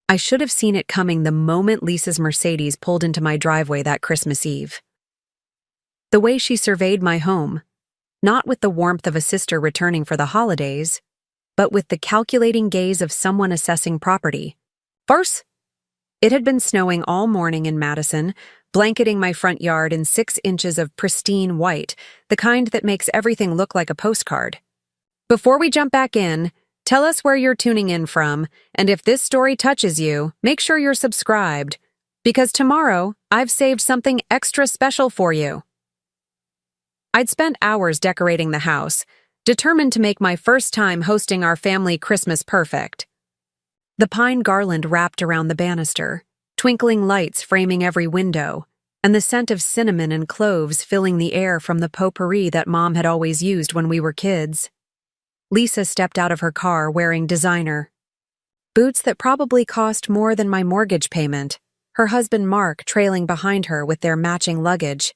I should have seen it coming the moment Lisa's Mercedes pulled into my driveway that Christmas Eve. The way she surveyed my home, not with the warmth of a sister returning for the holidays, but with the calculating gaze of someone assessing property. First, it had been snowing all morning in Madison, blanketing my front yard in 6 inches of pristine white, the kind that makes everything look like a postcard. Before we jump back in, tell us where you're tuning in from, and if this story touches you, make sure you're subscribed, because tomorrow I've saved something extra special for you. I'd spent hours decorating the house, determined to make my first time hosting our family Christmas perfect. The pine garland wrapped around the banister, twinkling lights framing every window, and the scent of cinnamon and cloves filling the air from the potpourri that Mom had always used when we were kids. Lisa stepped out of her car wearing designer boots that probably cost more than my mortgage payment, her husband Mark trailing behind her with their matching luggage.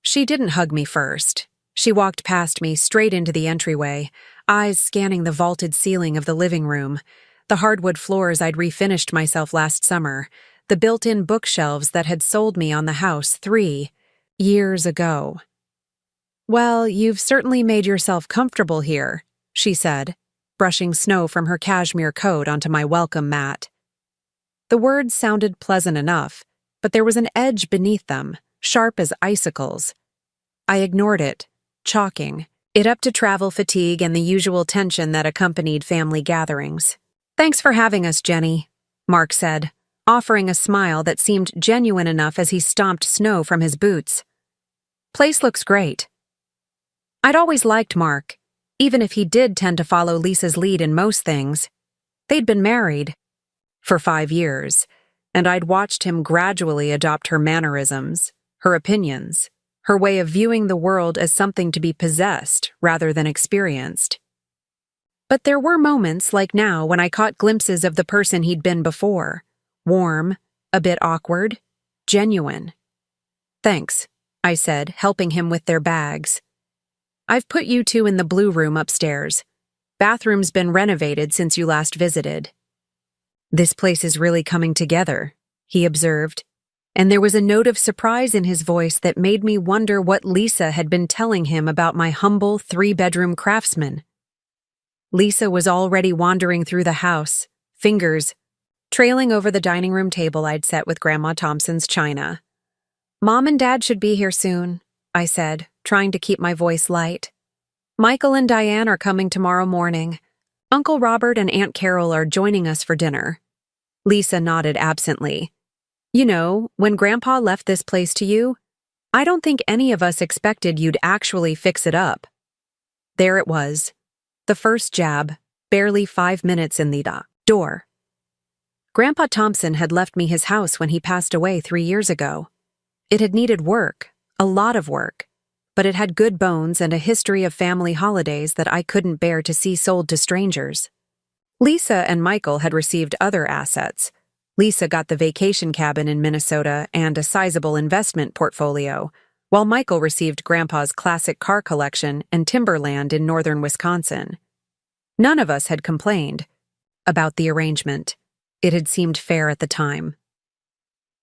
She didn't hug me first. She walked past me straight into the entryway, eyes scanning the vaulted ceiling of the living room, the hardwood floors I'd refinished myself last summer, the built-in bookshelves that had sold me on the house 3 years ago. "Well, you've certainly made yourself comfortable here," she said, brushing snow from her cashmere coat onto my welcome mat. The words sounded pleasant enough, but there was an edge beneath them, sharp as icicles. I ignored it, chalking it up to travel fatigue and the usual tension that accompanied family gatherings. "Thanks for having us, Jenny," Mark said, offering a smile that seemed genuine enough as he stomped snow from his boots. "Place looks great." I'd always liked Mark, even if he did tend to follow Lisa's lead in most things. They'd been married for 5 years, and I'd watched him gradually adopt her mannerisms, her opinions, her way of viewing the world as something to be possessed rather than experienced. But there were moments like now when I caught glimpses of the person he'd been before. Warm, a bit awkward, genuine. "Thanks," I said, helping him with their bags. "I've put you two in the blue room upstairs. Bathroom's been renovated since you last visited." "This place is really coming together," he observed, and there was a note of surprise in his voice that made me wonder what Lisa had been telling him about my humble 3-bedroom craftsman. Lisa was already wandering through the house, fingers trailing over the dining room table I'd set with Grandma Thompson's china. "Mom and Dad should be here soon," I said, trying to keep my voice light. "Michael and Diane are coming tomorrow morning. Uncle Robert and Aunt Carol are joining us for dinner." Lisa nodded absently. "You know, when Grandpa left this place to you, I don't think any of us expected you'd actually fix it up." There it was. The first jab, barely 5 minutes in the door. Grandpa Thompson had left me his house when he passed away 3 years ago. It had needed work, a lot of work, but it had good bones and a history of family holidays that I couldn't bear to see sold to strangers. Lisa and Michael had received other assets. Lisa got the vacation cabin in Minnesota and a sizable investment portfolio, while Michael received Grandpa's classic car collection and timberland in northern Wisconsin. None of us had complained about the arrangement. It had seemed fair at the time.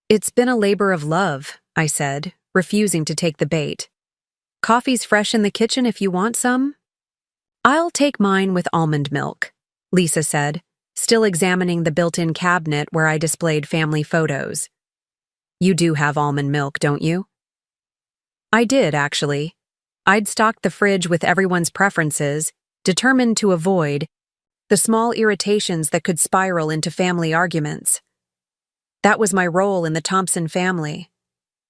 "It's been a labor of love," I said, refusing to take the bait. "Coffee's fresh in the kitchen if you want some." "I'll take mine with almond milk," Lisa said, still examining the built-in cabinet where I displayed family photos. "You do have almond milk, don't you?" I did, actually. I'd stocked the fridge with everyone's preferences, determined to avoid the small irritations that could spiral into family arguments. That was my role in the Thompson family.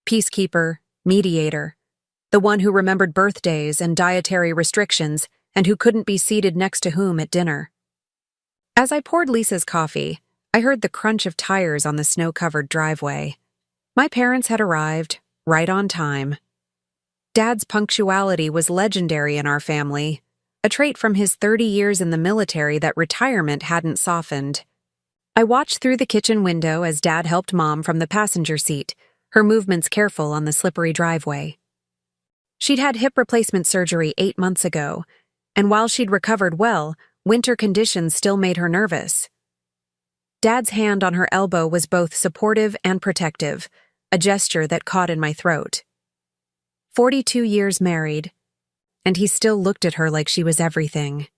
Peacekeeper, mediator, the one who remembered birthdays and dietary restrictions and who couldn't be seated next to whom at dinner. As I poured Lisa's coffee, I heard the crunch of tires on the snow-covered driveway. My parents had arrived, right on time. Dad's punctuality was legendary in our family, a trait from his 30 years in the military that retirement hadn't softened. I watched through the kitchen window as Dad helped Mom from the passenger seat, her movements careful on the slippery driveway. She'd had hip replacement surgery 8 months ago, and while she'd recovered well, winter conditions still made her nervous. Dad's hand on her elbow was both supportive and protective, a gesture that caught in my throat. 42 years married, and he still looked at her like she was everything.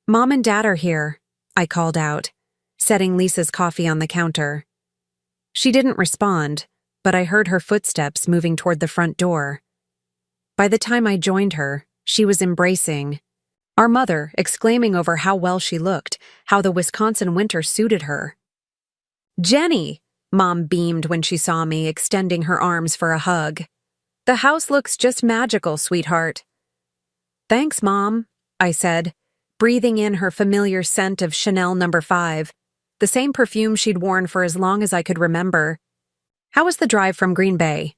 "Mom and Dad are here," I called out, setting Lisa's coffee on the counter. She didn't respond, but I heard her footsteps moving toward the front door. By the time I joined her, she was embracing our mother, exclaiming over how well she looked, how the Wisconsin winter suited her. "Jenny!" Mom beamed when she saw me, extending her arms for a hug. "The house looks just magical, sweetheart." "Thanks, Mom," I said, breathing in her familiar scent of Chanel No. 5, the same perfume she'd worn for as long as I could remember. "How was the drive from Green Bay?"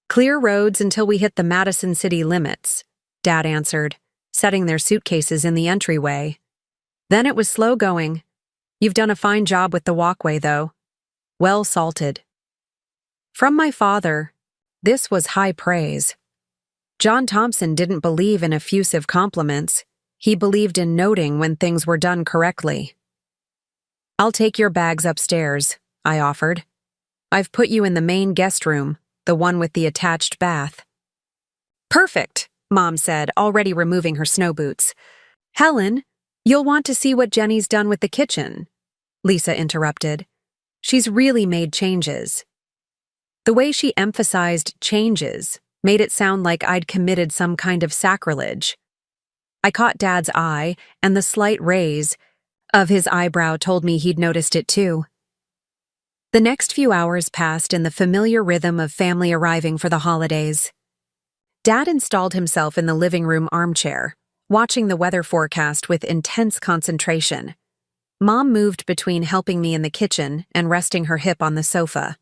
"Clear roads until we hit the Madison city limits," Dad answered, setting their suitcases in the entryway. "Then it was slow going. You've done a fine job with the walkway, though. Well salted." From my father, this was high praise. John Thompson didn't believe in effusive compliments. He believed in noting when things were done correctly. "I'll take your bags upstairs," I offered. "I've put you in the main guest room, the one with the attached bath." "Perfect," Mom said, already removing her snow boots. "Helen, you'll want to see what Jenny's done with the kitchen," Lisa interrupted. "She's really made changes." The way she emphasized changes made it sound like I'd committed some kind of sacrilege. I caught Dad's eye, and the slight raise of his eyebrow told me he'd noticed it too. The next few hours passed in the familiar rhythm of family arriving for the holidays. Dad installed himself in the living room armchair, watching the weather forecast with intense concentration. Mom moved between helping me in the kitchen and resting her hip on the sofa.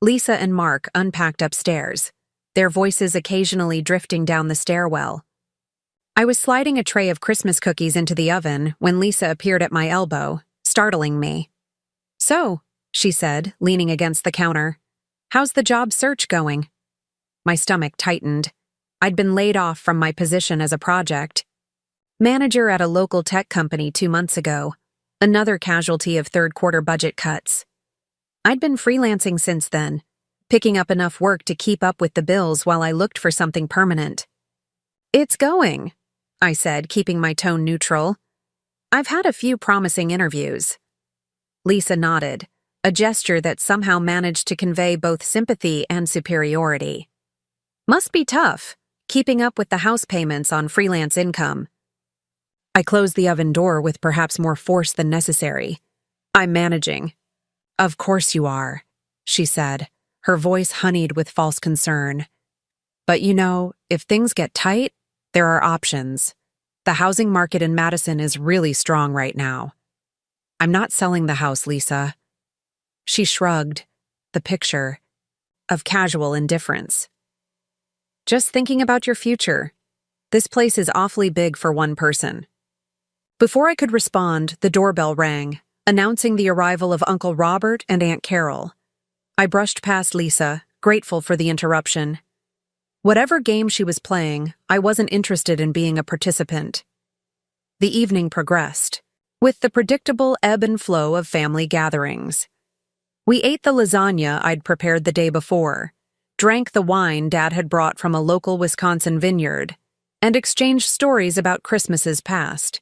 Lisa and Mark unpacked upstairs, their voices occasionally drifting down the stairwell. I was sliding a tray of Christmas cookies into the oven when Lisa appeared at my elbow, startling me. "So," she said, leaning against the counter, "how's the job search going?" My stomach tightened. I'd been laid off from my position as a project manager at a local tech company 2 months ago, another casualty of third-quarter budget cuts. I'd been freelancing since then, picking up enough work to keep up with the bills while I looked for something permanent. "It's going," I said, keeping my tone neutral. "I've had a few promising interviews." Lisa nodded, a gesture that somehow managed to convey both sympathy and superiority. "Must be tough, keeping up with the house payments on freelance income." I closed the oven door with perhaps more force than necessary. "I'm managing." "Of course you are," she said, her voice honeyed with false concern. "But you know, if things get tight, there are options. The housing market in Madison is really strong right now." "I'm not selling the house, Lisa." She shrugged, the picture of casual indifference. "Just thinking about your future. This place is awfully big for one person." Before I could respond, the doorbell rang, announcing the arrival of Uncle Robert and Aunt Carol. I brushed past Lisa, grateful for the interruption. Whatever game she was playing, I wasn't interested in being a participant. The evening progressed, with the predictable ebb and flow of family gatherings. We ate the lasagna I'd prepared the day before, drank the wine Dad had brought from a local Wisconsin vineyard, and exchanged stories about Christmases past.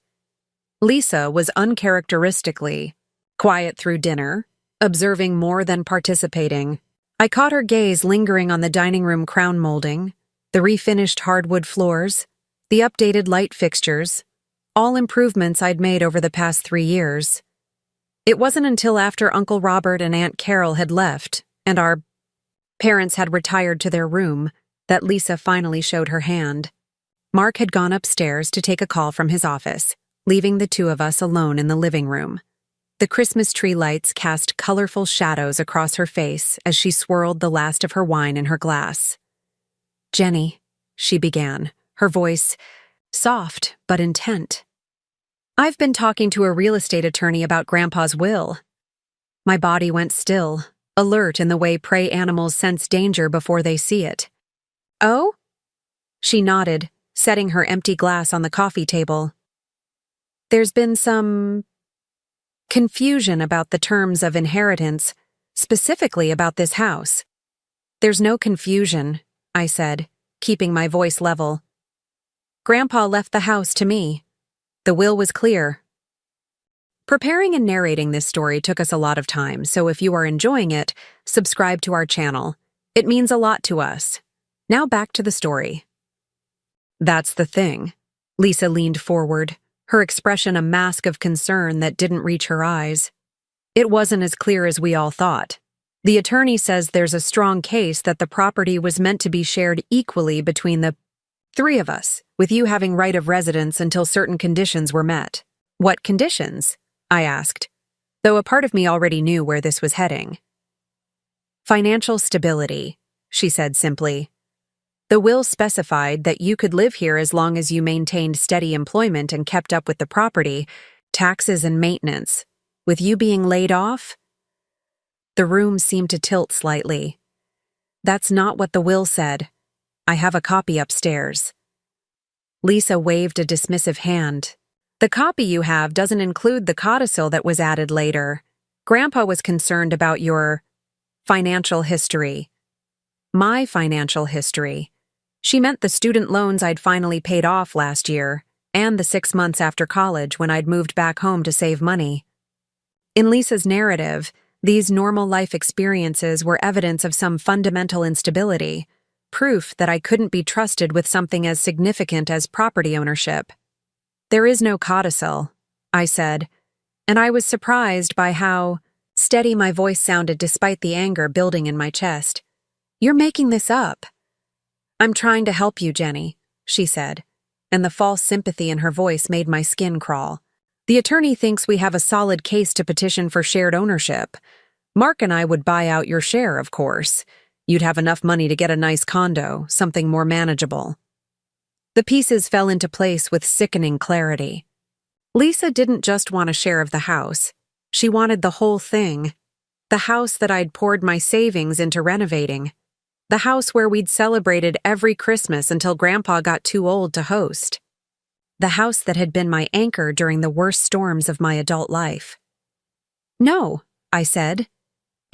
Lisa was uncharacteristically quiet through dinner, observing more than participating. I caught her gaze lingering on the dining room crown molding, the refinished hardwood floors, the updated light fixtures, all improvements I'd made over the past 3 years. It wasn't until after Uncle Robert and Aunt Carol had left, and our parents had retired to their room, that Lisa finally showed her hand. Mark had gone upstairs to take a call from his office, leaving the two of us alone in the living room. The Christmas tree lights cast colorful shadows across her face as she swirled the last of her wine in her glass. "Jenny," she began, her voice soft but intent. "I've been talking to a real estate attorney about Grandpa's will." My body went still, alert in the way prey animals sense danger before they see it. "Oh?" She nodded, setting her empty glass on the coffee table. "There's been some confusion about the terms of inheritance, specifically about this house. There's no confusion, I said, keeping my voice level. Grandpa left the house to me. The will was clear. Preparing and narrating this story took us a lot of time, so if you are enjoying it, subscribe to our channel. It means a lot to us. Now back to the story. That's the thing. Lisa leaned forward, her expression a mask of concern that didn't reach her eyes. It wasn't as clear as we all thought. The attorney says there's a strong case that the property was meant to be shared equally between the three of us, with you having right of residence until certain conditions were met. What conditions? I asked, though a part of me already knew where this was heading. Financial stability, she said simply. The will specified that you could live here as long as you maintained steady employment and kept up with the property, taxes and maintenance. With you being laid off? The room seemed to tilt slightly. That's not what the will said. I have a copy upstairs. Lisa waved a dismissive hand. The copy you have doesn't include the codicil that was added later. Grandpa was concerned about your financial history. My financial history. She meant the student loans I'd finally paid off last year, and the 6 months after college when I'd moved back home to save money. In Lisa's narrative, these normal life experiences were evidence of some fundamental instability, proof that I couldn't be trusted with something as significant as property ownership. There is no codicil, I said, and I was surprised by how steady my voice sounded despite the anger building in my chest. You're making this up. I'm trying to help you, Jenny, she said, and the false sympathy in her voice made my skin crawl. The attorney thinks we have a solid case to petition for shared ownership. Mark and I would buy out your share, of course. You'd have enough money to get a nice condo, something more manageable. The pieces fell into place with sickening clarity. Lisa didn't just want a share of the house. She wanted the whole thing. The house that I'd poured my savings into renovating. The house where we'd celebrated every Christmas until Grandpa got too old to host. The house that had been my anchor during the worst storms of my adult life. No, I said,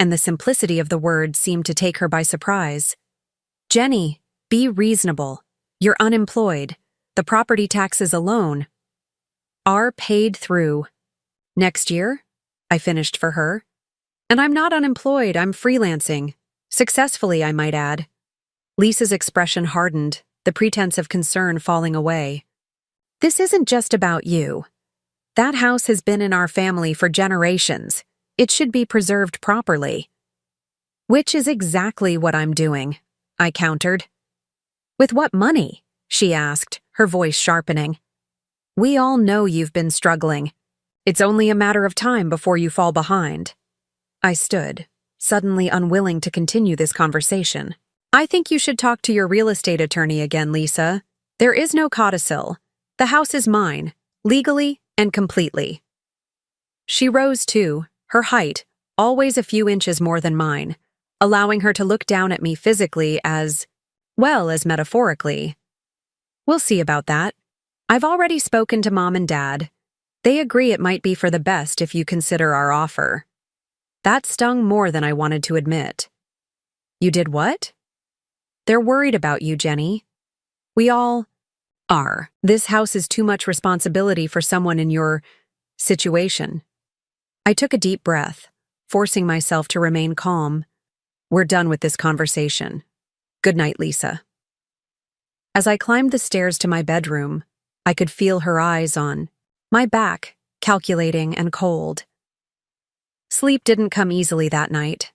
and the simplicity of the word seemed to take her by surprise. Jenny, be reasonable. You're unemployed. The property taxes alone are paid through. Next year? I finished for her. And I'm not unemployed, I'm freelancing. Successfully, I might add. Lisa's expression hardened, the pretense of concern falling away. This isn't just about you. That house has been in our family for generations. It should be preserved properly. Which is exactly what I'm doing, I countered. With what money? She asked, her voice sharpening. We all know you've been struggling. It's only a matter of time before you fall behind. I stood, suddenly unwilling to continue this conversation. I think you should talk to your real estate attorney again, Lisa. There is no codicil. The house is mine, legally and completely. She rose too, her height, always a few inches more than mine, allowing her to look down at me physically as well as metaphorically. We'll see about that. I've already spoken to Mom and Dad. They agree it might be for the best if you consider our offer. That stung more than I wanted to admit. You did what? They're worried about you, Jenny. We all are. This house is too much responsibility for someone in your situation. I took a deep breath, forcing myself to remain calm. We're done with this conversation. Good night, Lisa. As I climbed the stairs to my bedroom, I could feel her eyes on my back, calculating and cold. Sleep didn't come easily that night.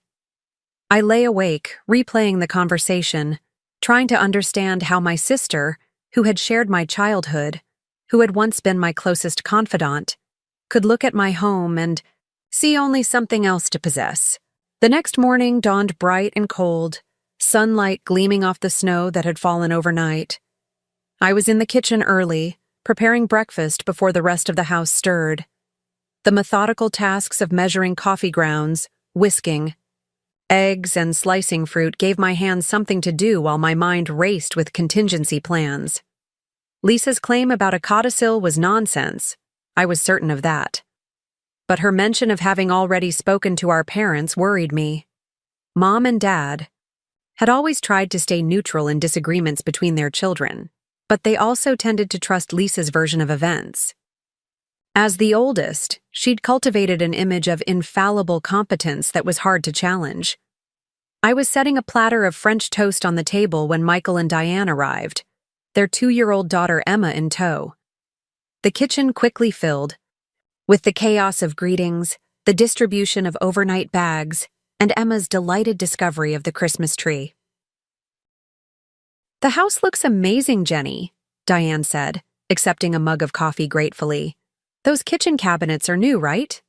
I lay awake, replaying the conversation, trying to understand how my sister, who had shared my childhood, who had once been my closest confidant, could look at my home and see only something else to possess. The next morning dawned bright and cold, sunlight gleaming off the snow that had fallen overnight. I was in the kitchen early, preparing breakfast before the rest of the house stirred. The methodical tasks of measuring coffee grounds, whisking, eggs, and slicing fruit gave my hands something to do while my mind raced with contingency plans. Lisa's claim about a codicil was nonsense. I was certain of that. but her mention of having already spoken to our parents worried me. Mom and Dad had always tried to stay neutral in disagreements between their children, but they also tended to trust Lisa's version of events. As the oldest, she'd cultivated an image of infallible competence that was hard to challenge. I was setting a platter of French toast on the table when Michael and Diane arrived, their 2-year-old daughter Emma in tow. The kitchen quickly filled, with the chaos of greetings, the distribution of overnight bags, and Emma's delighted discovery of the Christmas tree. "The house looks amazing, Jenny," Diane said, accepting a mug of coffee gratefully. "Those kitchen cabinets are new, right?"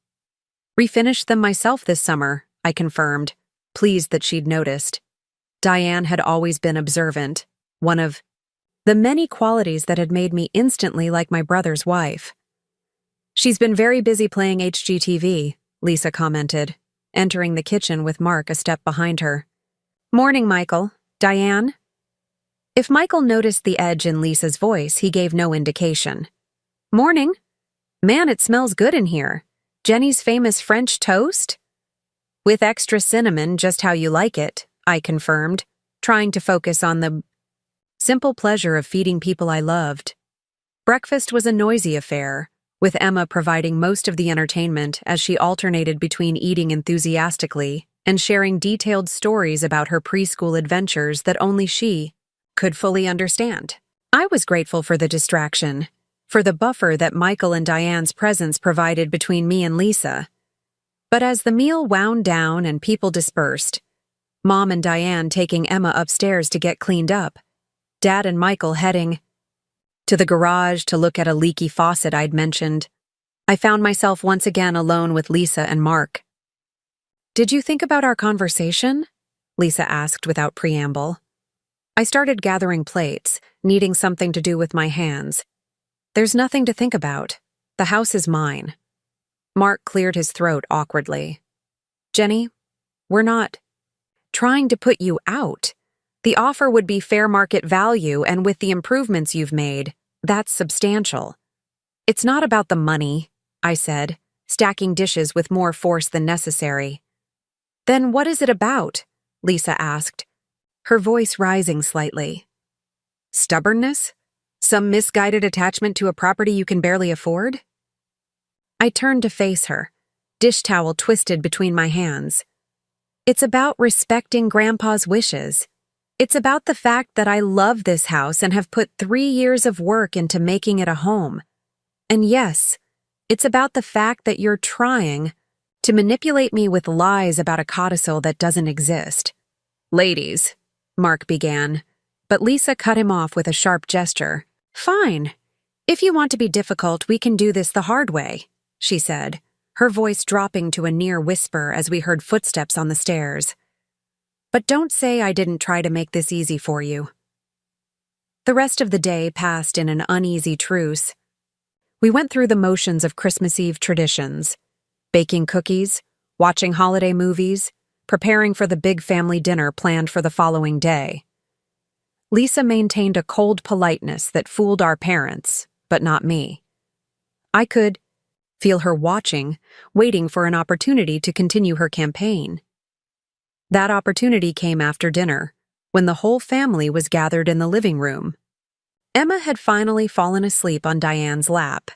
"Refinished them myself this summer," I confirmed, pleased that she'd noticed. Diane had always been observant, one of the many qualities that had made me instantly like my brother's wife. "She's been very busy playing HGTV," Lisa commented, entering the kitchen with Mark a step behind her. "Morning, Michael. Diane?" If Michael noticed the edge in Lisa's voice, he gave no indication. "Morning. Man, it smells good in here. Jenny's famous French toast?" "With extra cinnamon, just how you like it," I confirmed, trying to focus on the simple pleasure of feeding people I loved. Breakfast was a noisy affair, with Emma providing most of the entertainment as she alternated between eating enthusiastically and sharing detailed stories about her preschool adventures that only she could fully understand. I was grateful for the distraction, for the buffer that Michael and Diane's presence provided between me and Lisa. But as the meal wound down and people dispersed, Mom and Diane taking Emma upstairs to get cleaned up, Dad and Michael heading to the garage to look at a leaky faucet I'd mentioned, I found myself once again alone with Lisa and Mark. "Did you think about our conversation?" Lisa asked without preamble. I started gathering plates, needing something to do with my hands. "There's nothing to think about. The house is mine." Mark cleared his throat awkwardly. "Jenny, we're not trying to put you out. The offer would be fair market value, and with the improvements you've made, that's substantial." "It's not about the money," I said, stacking dishes with more force than necessary. "Then what is it about?" Lisa asked, her voice rising slightly. "Stubbornness? Some misguided attachment to a property you can barely afford?" I turned to face her, dish towel twisted between my hands. "It's about respecting Grandpa's wishes. It's about the fact that I love this house and have put 3 years of work into making it a home. And yes, it's about the fact that you're trying to manipulate me with lies about a codicil that doesn't exist." "Ladies," Mark began, but Lisa cut him off with a sharp gesture. "Fine. If you want to be difficult, we can do this the hard way," she said, her voice dropping to a near whisper as we heard footsteps on the stairs. "But don't say I didn't try to make this easy for you." The rest of the day passed in an uneasy truce. We went through the motions of Christmas Eve traditions, baking cookies, watching holiday movies, preparing for the big family dinner planned for the following day. Lisa maintained a cold politeness that fooled our parents, but not me. I could feel her watching, waiting for an opportunity to continue her campaign. That opportunity came after dinner, when the whole family was gathered in the living room. Emma had finally fallen asleep on Diane's lap,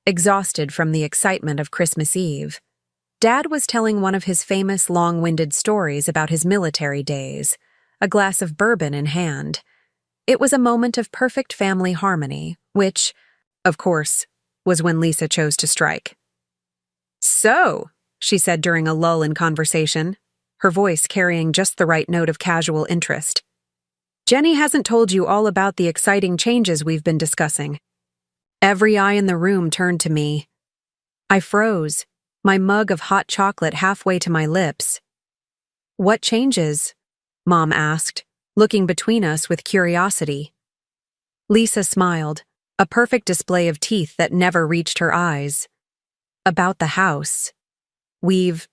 exhausted from the excitement of Christmas Eve. Dad was telling one of his famous long-winded stories about his military days, a glass of bourbon in hand. It was a moment of perfect family harmony, which, of course, was when Lisa chose to strike. "So," she said during a lull in conversation, her voice carrying just the right note of casual interest. "Jenny hasn't told you all about the exciting changes we've been discussing." Every eye in the room turned to me. I froze, my mug of hot chocolate halfway to my lips. "What changes?" Mom asked, looking between us with curiosity. Lisa smiled, a perfect display of teeth that never reached her eyes. "About the house. We've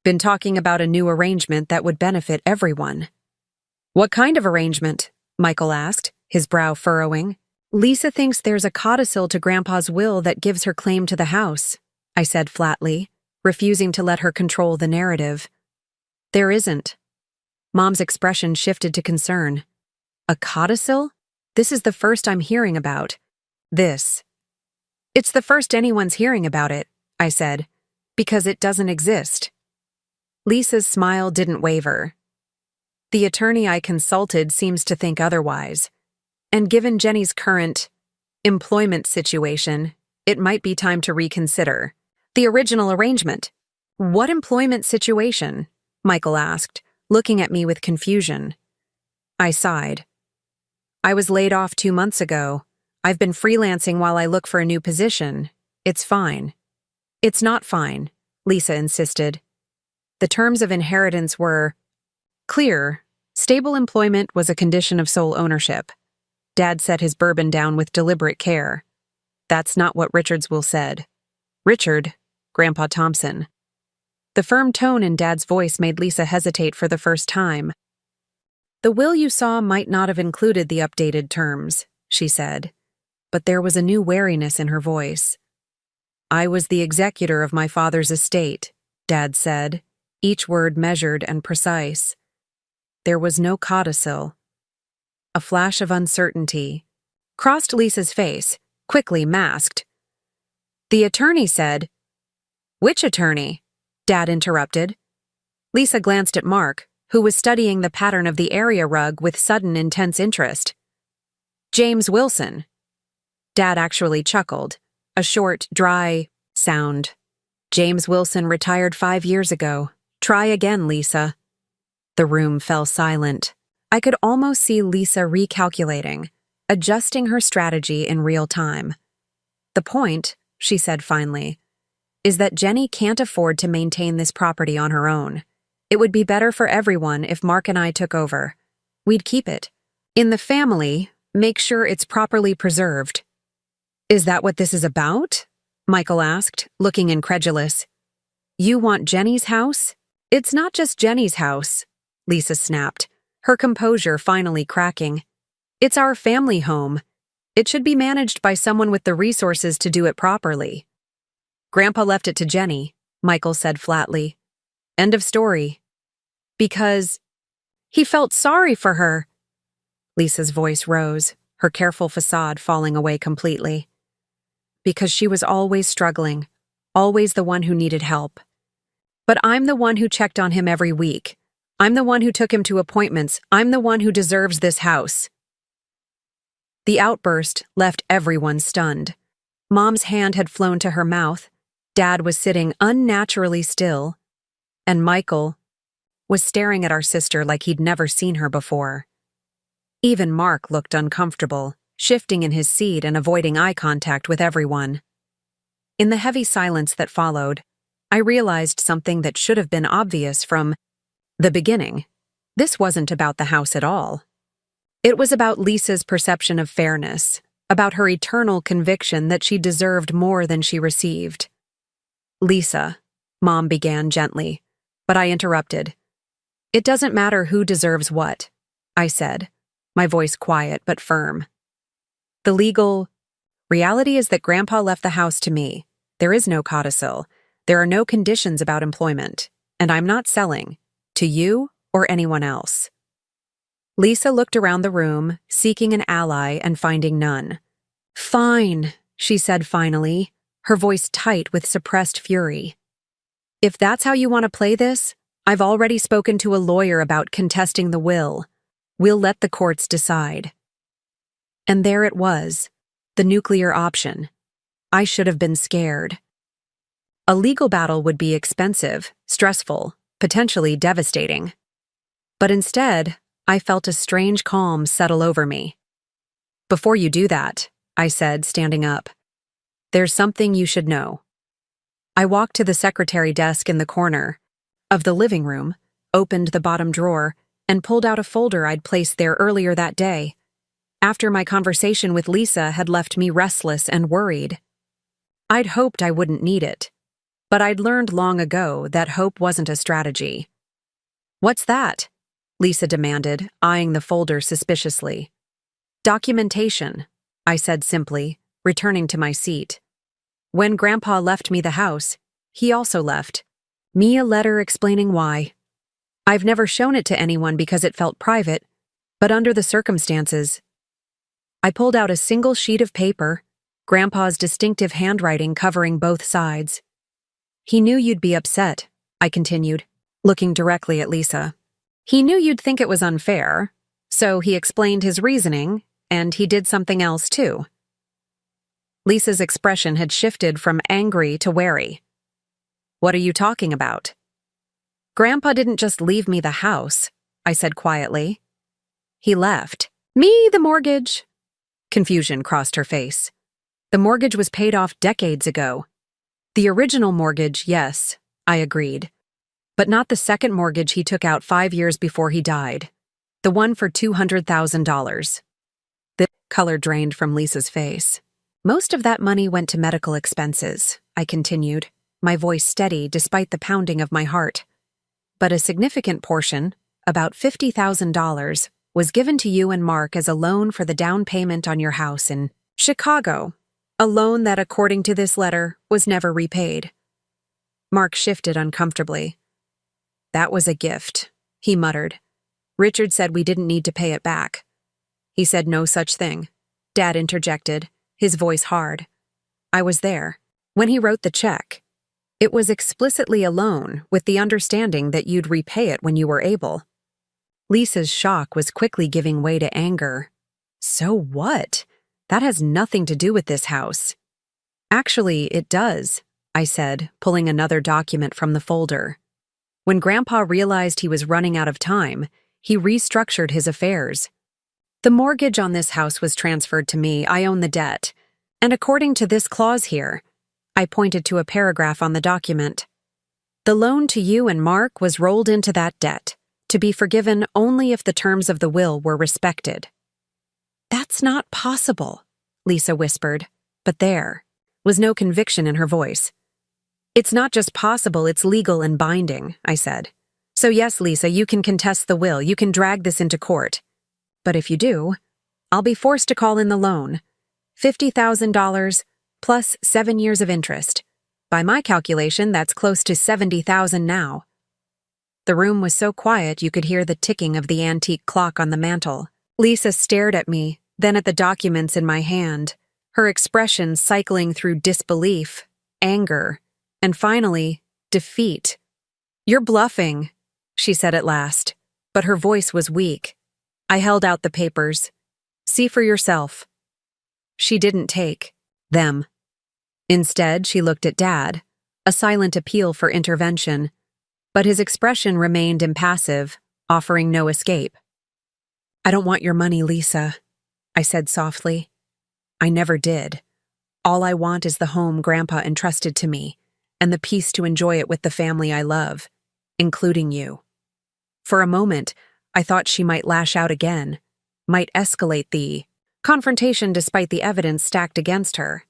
been talking about a new arrangement that would benefit everyone." "What kind of arrangement?" Michael asked, his brow furrowing. "Lisa thinks there's a codicil to Grandpa's will that gives her claim to the house," I said flatly, refusing to let her control the narrative. There isn't. Mom's expression shifted to concern. A codicil? This is the first I'm hearing about. This. It's the first anyone's hearing about it, I said, because it doesn't exist. Lisa's smile didn't waver. The attorney I consulted seems to think otherwise. And given Jenny's current employment situation, it might be time to reconsider the original arrangement. What employment situation? Michael asked, looking at me with confusion. I sighed. I was laid off 2 months ago. I've been freelancing while I look for a new position. It's fine. It's not fine, Lisa insisted. The terms of inheritance were clear. Stable employment was a condition of sole ownership. Dad set his bourbon down with deliberate care. That's not what Richard's will said. Richard, Grandpa Thompson. The firm tone in Dad's voice made Lisa hesitate for the first time. The will you saw might not have included the updated terms, she said, but there was a new wariness in her voice. I was the executor of my father's estate, Dad said, each word measured and precise. There was no codicil. A flash of uncertainty crossed Lisa's face, quickly masked. The attorney said, Which attorney? Dad interrupted. Lisa glanced at Mark, who was studying the pattern of the area rug with sudden intense interest. James Wilson. Dad actually chuckled, a short, dry sound. James Wilson retired 5 years ago. Try again, Lisa. The room fell silent. I could almost see Lisa recalculating, adjusting her strategy in real time. The point, she said finally, is that Jenny can't afford to maintain this property on her own. It would be better for everyone if Mark and I took over. We'd keep it. In the family, make sure it's properly preserved. Is that what this is about? Michael asked, looking incredulous. You want Jenny's house? It's not just Jenny's house, Lisa snapped, her composure finally cracking. It's our family home. It should be managed by someone with the resources to do it properly. Grandpa left it to Jenny, Michael said flatly. End of story. Because he felt sorry for her. Lisa's voice rose, her careful facade falling away completely. Because she was always struggling, always the one who needed help. But I'm the one who checked on him every week. I'm the one who took him to appointments. I'm the one who deserves this house. The outburst left everyone stunned. Mom's hand had flown to her mouth. Dad was sitting unnaturally still. And Michael was staring at our sister like he'd never seen her before. Even Mark looked uncomfortable, shifting in his seat and avoiding eye contact with everyone. In the heavy silence that followed, I realized something that should have been obvious from the beginning. This wasn't about the house at all. It was about Lisa's perception of fairness, about her eternal conviction that she deserved more than she received. Lisa, Mom began gently, but I interrupted. It doesn't matter who deserves what, I said, my voice quiet but firm. The legal reality is that Grandpa left the house to me. There is no codicil. There are no conditions about employment, and I'm not selling, to you or anyone else. Lisa looked around the room, seeking an ally and finding none. Fine, she said finally, her voice tight with suppressed fury. If that's how you want to play this, I've already spoken to a lawyer about contesting the will. We'll let the courts decide. And there it was, the nuclear option. I should have been scared. A legal battle would be expensive, stressful, potentially devastating. But instead, I felt a strange calm settle over me. Before you do that, I said, standing up, there's something you should know. I walked to the secretary desk in the corner of the living room, opened the bottom drawer, and pulled out a folder I'd placed there earlier that day, after my conversation with Lisa had left me restless and worried. I'd hoped I wouldn't need it, but I'd learned long ago that hope wasn't a strategy. What's that? Lisa demanded, eyeing the folder suspiciously. Documentation, I said simply, returning to my seat. When Grandpa left me the house, he also left. Me a letter explaining why. I've never shown it to anyone because it felt private, but under the circumstances, I pulled out a single sheet of paper, Grandpa's distinctive handwriting covering both sides. He knew you'd be upset, I continued, looking directly at Lisa. He knew you'd think it was unfair, so he explained his reasoning, and he did something else too. Lisa's expression had shifted from angry to wary. What are you talking about? Grandpa didn't just leave me the house, I said quietly. He left. Me, the mortgage. Confusion crossed her face. The mortgage was paid off decades ago. The original mortgage, yes, I agreed. But not the second mortgage he took out 5 years before he died. The one for $200,000. The color drained from Lisa's face. Most of that money went to medical expenses, I continued, my voice steady despite the pounding of my heart. But a significant portion, about $50,000, was given to you and Mark as a loan for the down payment on your house in Chicago, a loan that, according to this letter, was never repaid. Mark shifted uncomfortably. That was a gift, he muttered. Richard said we didn't need to pay it back. He said no such thing. Dad interjected, his voice hard. I was there. When he wrote the check, it was explicitly a loan with the understanding that you'd repay it when you were able. Lisa's shock was quickly giving way to anger. So what? That has nothing to do with this house. Actually, it does, I said, pulling another document from the folder. When Grandpa realized he was running out of time, he restructured his affairs. The mortgage on this house was transferred to me. I own the debt. And according to this clause here, I pointed to a paragraph on the document. The loan to you and Mark was rolled into that debt, to be forgiven only if the terms of the will were respected. That's not possible, Lisa whispered, but there was no conviction in her voice. It's not just possible, it's legal and binding, I said. So yes, Lisa, you can contest the will, you can drag this into court. But if you do, I'll be forced to call in the loan. $50,000 plus 7 years of interest. By my calculation, that's close to $70,000 now. The room was so quiet you could hear the ticking of the antique clock on the mantel. Lisa stared at me, then at the documents in my hand, her expression cycling through disbelief, anger, and finally, defeat. You're bluffing, she said at last, but her voice was weak. I held out the papers. See for yourself. She didn't take them. Instead, she looked at Dad, a silent appeal for intervention, but his expression remained impassive, offering no escape. I don't want your money, Lisa, I said softly. I never did. All I want is the home Grandpa entrusted to me, and the peace to enjoy it with the family I love, including you. For a moment, I thought she might lash out again, might escalate the confrontation despite the evidence stacked against her.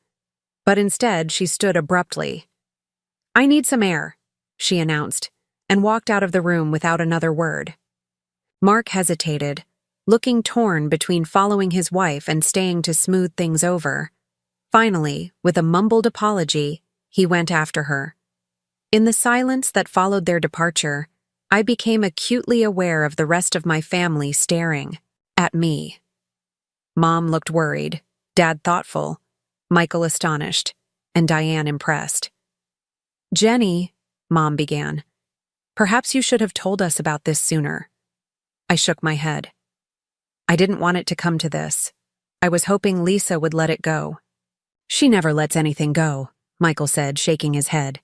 But instead, she stood abruptly. I need some air, she announced, and walked out of the room without another word. Mark hesitated, looking torn between following his wife and staying to smooth things over. Finally, with a mumbled apology, he went after her. In the silence that followed their departure, I became acutely aware of the rest of my family staring at me. Mom looked worried, Dad thoughtful, Michael astonished, and Diane impressed. Jenny, Mom began, perhaps you should have told us about this sooner. I shook my head. I didn't want it to come to this. I was hoping Lisa would let it go. She never lets anything go, Michael said, shaking his head.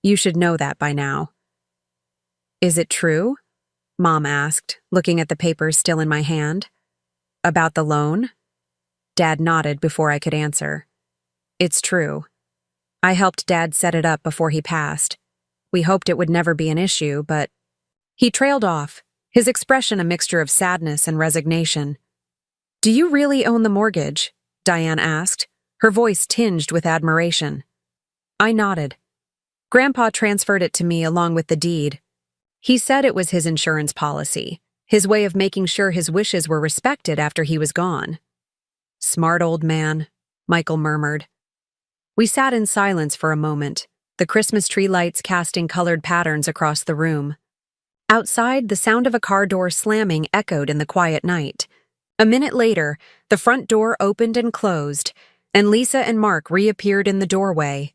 You should know that by now. Is it true? Mom asked, looking at the papers still in my hand. About the loan? Dad nodded before I could answer. It's true. I helped Dad set it up before he passed. We hoped it would never be an issue, but he trailed off, his expression a mixture of sadness and resignation. Do you really own the mortgage? Diane asked, her voice tinged with admiration. I nodded. Grandpa transferred it to me along with the deed. He said it was his insurance policy, his way of making sure his wishes were respected after he was gone. Smart old man, Michael murmured. We sat in silence for a moment, the the Christmas tree lights casting colored patterns across the room. Outside, the sound of a car door slamming echoed in the quiet night. A minute later, the front door opened and closed, and Lisa and Mark reappeared in the doorway.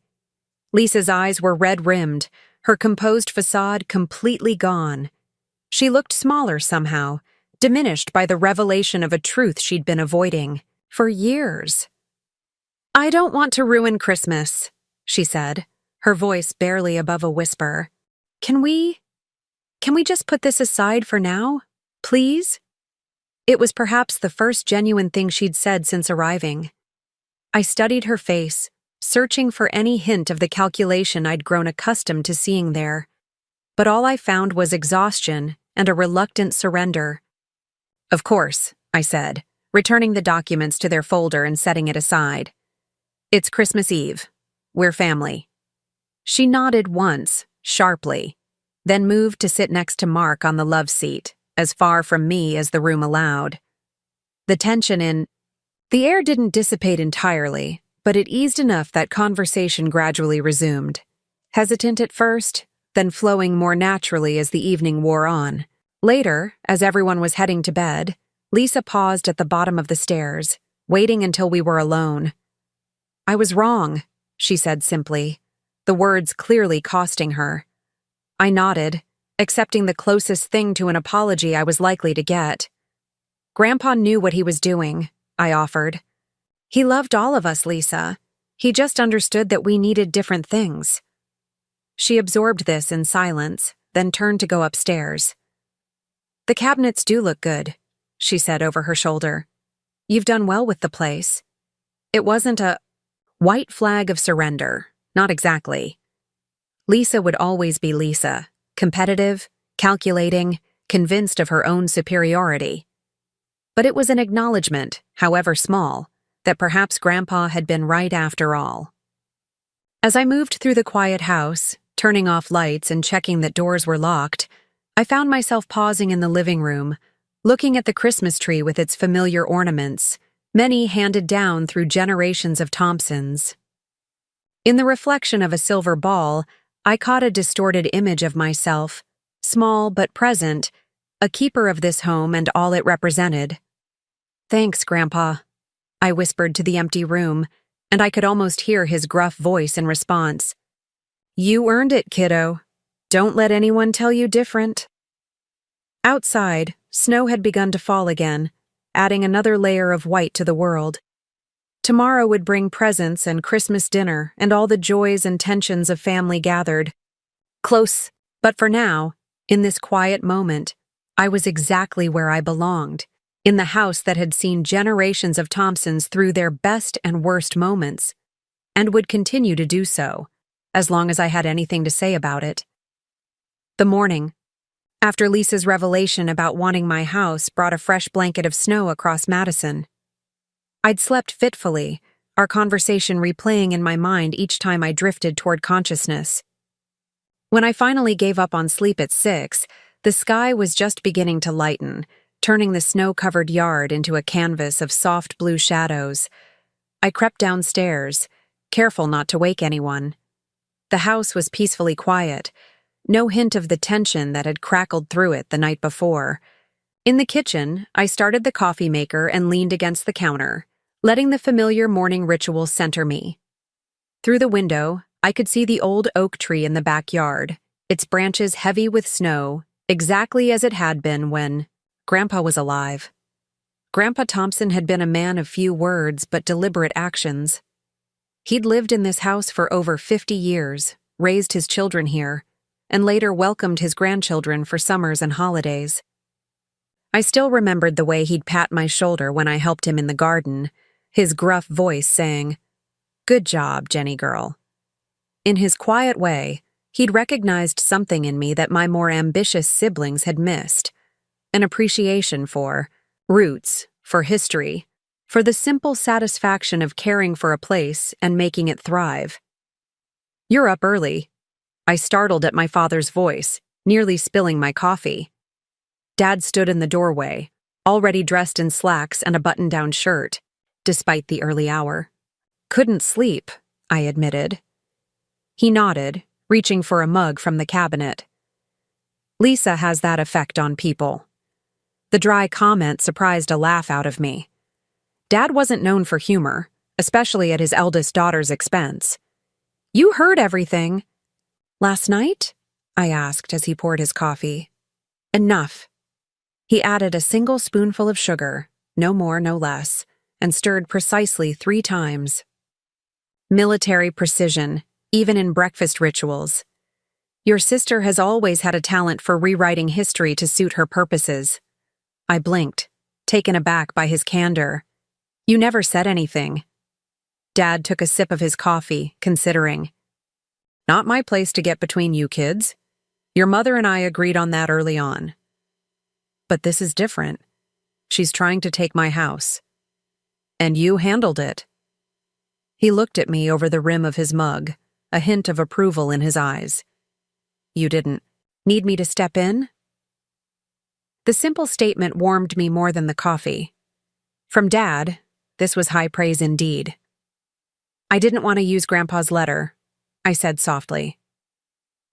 Lisa's eyes were red-rimmed, her composed facade completely gone. She looked smaller somehow, diminished by the revelation of a truth she'd been avoiding for years. "I don't want to ruin Christmas," she said, her voice barely above a whisper. Can we just put this aside for now, please?" It was perhaps the first genuine thing she'd said since arriving. I studied her face, searching for any hint of the calculation I'd grown accustomed to seeing there. But all I found was exhaustion and a reluctant surrender. "Of course," I said, returning the documents to their folder and setting it aside. "It's Christmas Eve. We're family." She nodded once, sharply, then moved to sit next to Mark on the love seat, as far from me as the room allowed. The air didn't dissipate entirely, but it eased enough that conversation gradually resumed. Hesitant at first, then flowing more naturally as the evening wore on. Later, as everyone was heading to bed, Lisa paused at the bottom of the stairs, waiting until we were alone. "I was wrong," she said simply, the words clearly costing her. I nodded, accepting the closest thing to an apology I was likely to get. "Grandpa knew what he was doing," I offered. "He loved all of us, Lisa. He just understood that we needed different things." She absorbed this in silence, then turned to go upstairs. "The cabinets do look good," she said over her shoulder. "You've done well with the place." It wasn't a white flag of surrender, not exactly. Lisa would always be Lisa, competitive, calculating, convinced of her own superiority. But it was an acknowledgement, however small, that perhaps Grandpa had been right after all. As I moved through the quiet house, turning off lights and checking that doors were locked, I found myself pausing in the living room, looking at the Christmas tree with its familiar ornaments, many handed down through generations of Thompsons. In the reflection of a silver ball, I caught a distorted image of myself, small but present, a keeper of this home and all it represented. "Thanks, Grandpa," I whispered to the empty room, and I could almost hear his gruff voice in response. "You earned it, kiddo. Don't let anyone tell you different." Outside, snow had begun to fall again, adding another layer of white to the world. Tomorrow would bring presents and Christmas dinner and all the joys and tensions of family gathered. Close, but for now, in this quiet moment, I was exactly where I belonged, in the house that had seen generations of Thompsons through their best and worst moments, and would continue to do so, as long as I had anything to say about it. The morning, after Lisa's revelation about wanting my house, brought a fresh blanket of snow across Madison. I'd slept fitfully, our conversation replaying in my mind each time I drifted toward consciousness. When I finally gave up on sleep at 6, the sky was just beginning to lighten, turning the snow-covered yard into a canvas of soft blue shadows. I crept downstairs, careful not to wake anyone. The house was peacefully quiet, no hint of the tension that had crackled through it the night before. In the kitchen, I started the coffee maker and leaned against the counter, letting the familiar morning ritual center me. Through the window, I could see the old oak tree in the backyard, its branches heavy with snow, exactly as it had been when Grandpa was alive. Grandpa Thompson had been a man of few words but deliberate actions. He'd lived in this house for over 50 years, raised his children here, and later welcomed his grandchildren for summers and holidays. I still remembered the way he'd pat my shoulder when I helped him in the garden, his gruff voice saying, "Good job, Jenny girl." In his quiet way, he'd recognized something in me that my more ambitious siblings had missed, an appreciation for roots, for history, for the simple satisfaction of caring for a place and making it thrive. "You're up early." I startled at my father's voice, nearly spilling my coffee. Dad stood in the doorway, already dressed in slacks and a button-down shirt, despite the early hour. "Couldn't sleep," I admitted. He nodded, reaching for a mug from the cabinet. Lisa has that effect on people. The dry comment surprised a laugh out of me. Dad wasn't known for humor, especially at his eldest daughter's expense. You heard everything. Last night? I asked as he poured his coffee. Enough. He added a single spoonful of sugar, no more, no less, and stirred precisely 3 times. Military precision, even in breakfast rituals. Your sister has always had a talent for rewriting history to suit her purposes. I blinked, taken aback by his candor. You never said anything. Dad took a sip of his coffee, considering. Not my place to get between you kids. Your mother and I agreed on that early on. But this is different. She's trying to take my house. And you handled it. He looked at me over the rim of his mug, a hint of approval in his eyes. You didn't need me to step in? The simple statement warmed me more than the coffee. From Dad, this was high praise indeed. I didn't want to use Grandpa's letter, I said softly.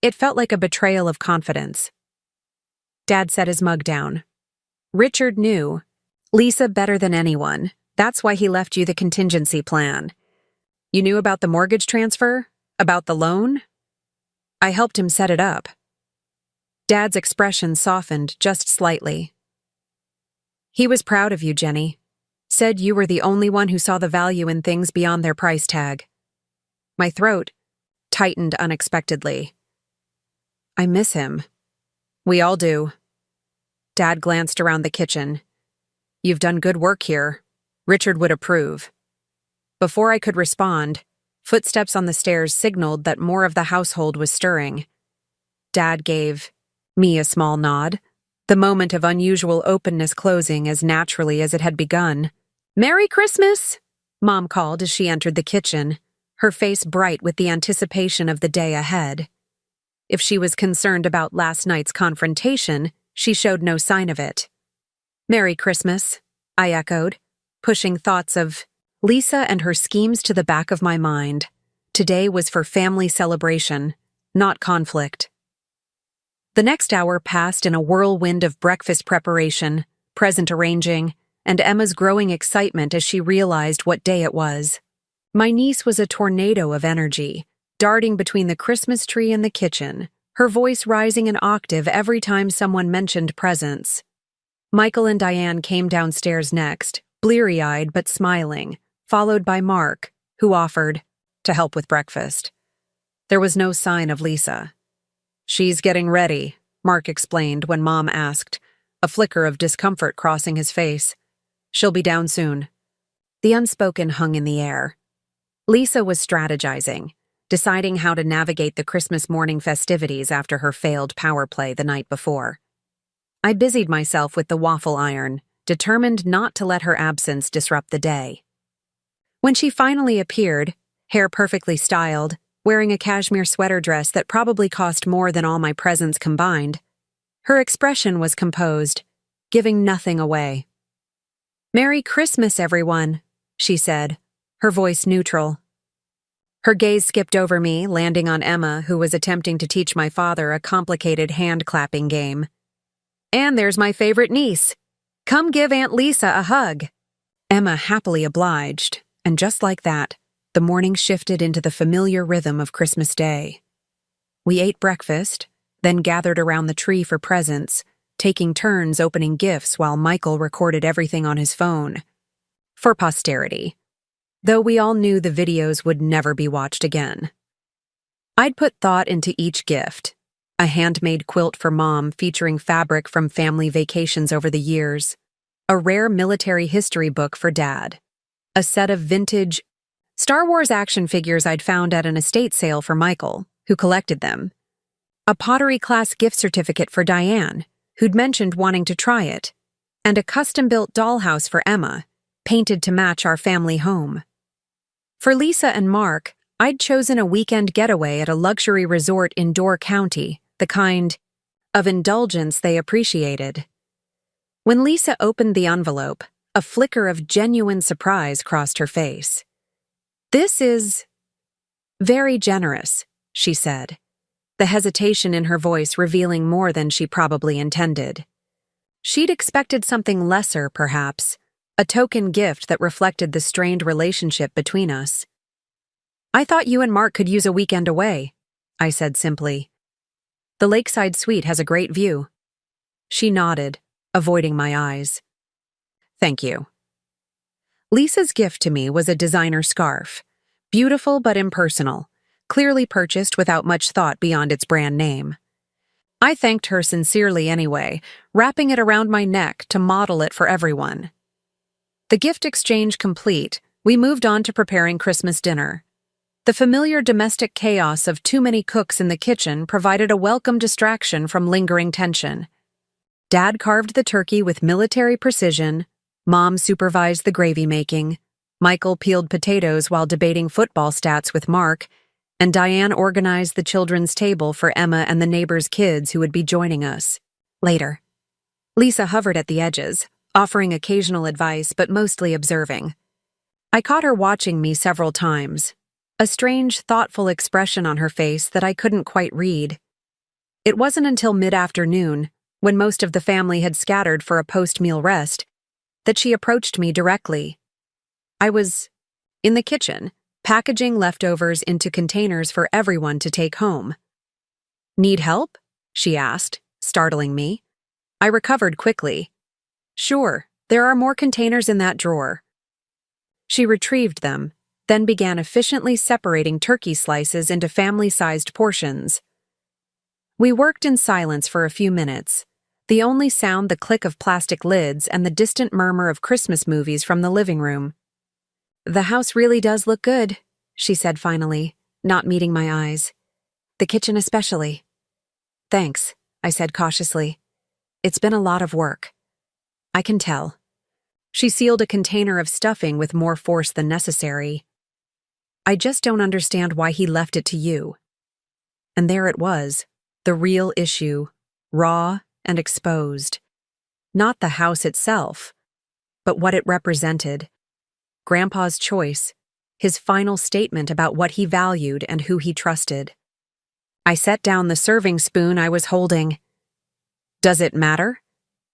It felt like a betrayal of confidence. Dad set his mug down. Richard knew Lisa better than anyone. That's why he left you the contingency plan. You knew about the mortgage transfer? About the loan? I helped him set it up. Dad's expression softened just slightly. He was proud of you, Jenny. Said you were the only one who saw the value in things beyond their price tag. My throat tightened unexpectedly. I miss him. We all do. Dad glanced around the kitchen. You've done good work here. Richard would approve. Before I could respond, footsteps on the stairs signaled that more of the household was stirring. Dad gave me a small nod, the moment of unusual openness closing as naturally as it had begun. Merry Christmas! Mom called as she entered the kitchen, her face bright with the anticipation of the day ahead. If she was concerned about last night's confrontation, she showed no sign of it. Merry Christmas, I echoed, pushing thoughts of Lisa and her schemes to the back of my mind. Today was for family celebration, not conflict. The next hour passed in a whirlwind of breakfast preparation, present arranging, and Emma's growing excitement as she realized what day it was. My niece was a tornado of energy, darting between the Christmas tree and the kitchen, her voice rising an octave every time someone mentioned presents. Michael and Diane came downstairs next, bleary-eyed but smiling, followed by Mark, who offered to help with breakfast. There was no sign of Lisa. She's getting ready, Mark explained when Mom asked, a flicker of discomfort crossing his face. She'll be down soon. The unspoken hung in the air. Lisa was strategizing, deciding how to navigate the Christmas morning festivities after her failed power play the night before. I busied myself with the waffle iron, determined not to let her absence disrupt the day. When she finally appeared, hair perfectly styled, wearing a cashmere sweater dress that probably cost more than all my presents combined, her expression was composed, giving nothing away. Merry Christmas, everyone, she said, her voice neutral. Her gaze skipped over me, landing on Emma, who was attempting to teach my father a complicated hand-clapping game. And there's my favorite niece. Come give Aunt Lisa a hug. Emma happily obliged, and just like that, the morning shifted into the familiar rhythm of Christmas Day. We ate breakfast, then gathered around the tree for presents, taking turns opening gifts while Michael recorded everything on his phone. For posterity, though we all knew the videos would never be watched again. I'd put thought into each gift. A handmade quilt for Mom featuring fabric from family vacations over the years. A rare military history book for Dad. A set of vintage Star Wars action figures I'd found at an estate sale for Michael, who collected them. A pottery class gift certificate for Diane, who'd mentioned wanting to try it. And a custom-built dollhouse for Emma, painted to match our family home. For Lisa and Mark, I'd chosen a weekend getaway at a luxury resort in Door County, the kind of indulgence they appreciated. When Lisa opened the envelope, a flicker of genuine surprise crossed her face. This is very generous, she said, the hesitation in her voice revealing more than she probably intended. She'd expected something lesser, perhaps, a token gift that reflected the strained relationship between us. I thought you and Mark could use a weekend away, I said simply. The lakeside suite has a great view. She nodded, avoiding my eyes. Thank you. Lisa's gift to me was a designer scarf, beautiful but impersonal, clearly purchased without much thought beyond its brand name. I thanked her sincerely anyway, wrapping it around my neck to model it for everyone. The gift exchange complete, we moved on to preparing Christmas dinner. The familiar domestic chaos of too many cooks in the kitchen provided a welcome distraction from lingering tension. Dad carved the turkey with military precision, Mom supervised the gravy making, Michael peeled potatoes while debating football stats with Mark, and Diane organized the children's table for Emma and the neighbors' kids who would be joining us. Later. Lisa hovered at the edges, offering occasional advice but mostly observing. I caught her watching me several times, a strange, thoughtful expression on her face that I couldn't quite read. It wasn't until mid-afternoon, when most of the family had scattered for a post-meal rest, that she approached me directly. I was in the kitchen, packaging leftovers into containers for everyone to take home. Need help? She asked, startling me. I recovered quickly. Sure, there are more containers in that drawer. She retrieved them, then began efficiently separating turkey slices into family-sized portions. We worked in silence for a few minutes, the only sound the click of plastic lids and the distant murmur of Christmas movies from the living room. The house really does look good, she said finally, not meeting my eyes. The kitchen especially. Thanks, I said cautiously. It's been a lot of work. I can tell. She sealed a container of stuffing with more force than necessary. I just don't understand why he left it to you. And there it was, the real issue, raw and exposed. Not the house itself, but what it represented. Grandpa's choice, his final statement about what he valued and who he trusted. I set down the serving spoon I was holding. Does it matter?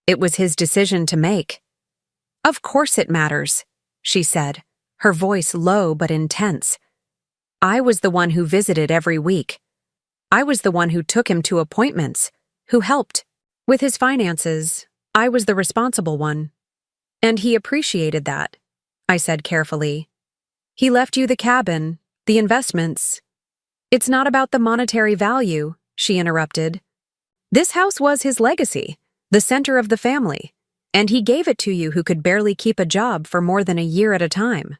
It was his decision to make. Of course it matters, she said, her voice low but intense. I was the one who visited every week. I was the one who took him to appointments, who helped. With his finances, I was the responsible one. And he appreciated that, I said carefully. He left you the cabin, the investments. It's not about the monetary value, she interrupted. This house was his legacy, the center of the family, and he gave it to you who could barely keep a job for more than a year at a time.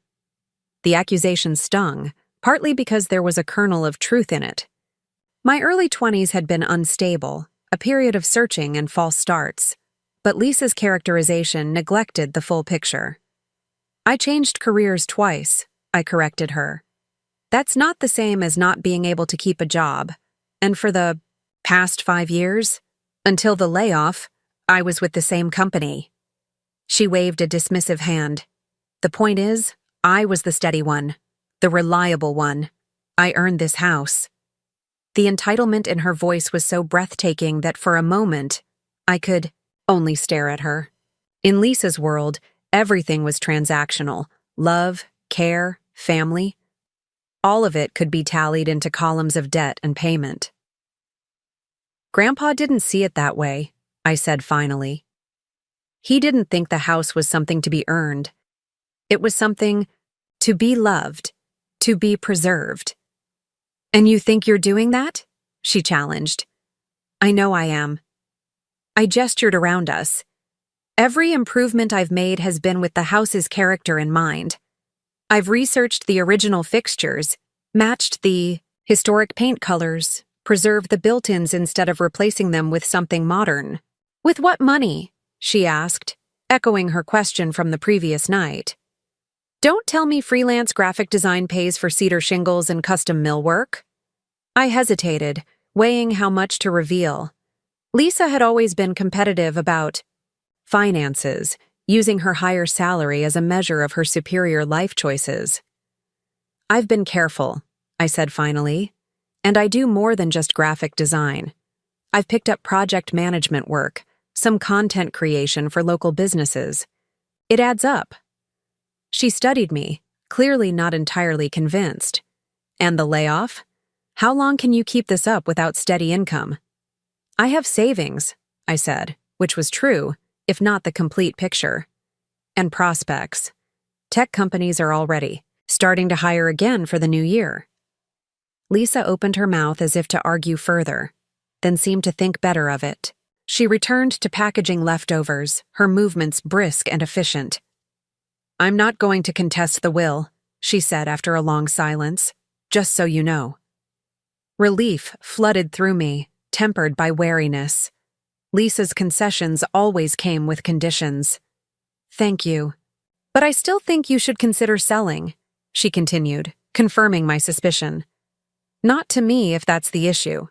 The accusation stung, partly because there was a kernel of truth in it. My early 20s had been unstable, a period of searching and false starts, but Lisa's characterization neglected the full picture. I changed careers twice, I corrected her. That's not the same as not being able to keep a job, and for the past 5 years, until the layoff, I was with the same company. She waved a dismissive hand. The point is, I was the steady one, the reliable one. I earned this house. The entitlement in her voice was so breathtaking that for a moment, I could only stare at her. In Lisa's world, everything was transactional. Love, care, family. All of it could be tallied into columns of debt and payment. Grandpa didn't see it that way, I said finally. He didn't think the house was something to be earned. It was something to be loved, to be preserved. And you think you're doing that? She challenged. I know I am. I gestured around us. Every improvement I've made has been with the house's character in mind. I've researched the original fixtures, matched the historic paint colors, preserved the built-ins instead of replacing them with something modern. With what money? She asked, echoing her question from the previous night. Don't tell me freelance graphic design pays for cedar shingles and custom millwork. I hesitated, weighing how much to reveal. Lisa had always been competitive about finances, using her higher salary as a measure of her superior life choices. I've been careful, I said finally. And I do more than just graphic design. I've picked up project management work, some content creation for local businesses. It adds up. She studied me, clearly not entirely convinced. And the layoff? How long can you keep this up without steady income? I have savings, I said, which was true, if not the complete picture. And prospects. Tech companies are already starting to hire again for the new year. Lisa opened her mouth as if to argue further, then seemed to think better of it. She returned to packaging leftovers, her movements brisk and efficient. I'm not going to contest the will, she said after a long silence, just so you know. Relief flooded through me, tempered by wariness. Lisa's concessions always came with conditions. Thank you. But I still think you should consider selling, she continued, confirming my suspicion. Not to me if that's the issue,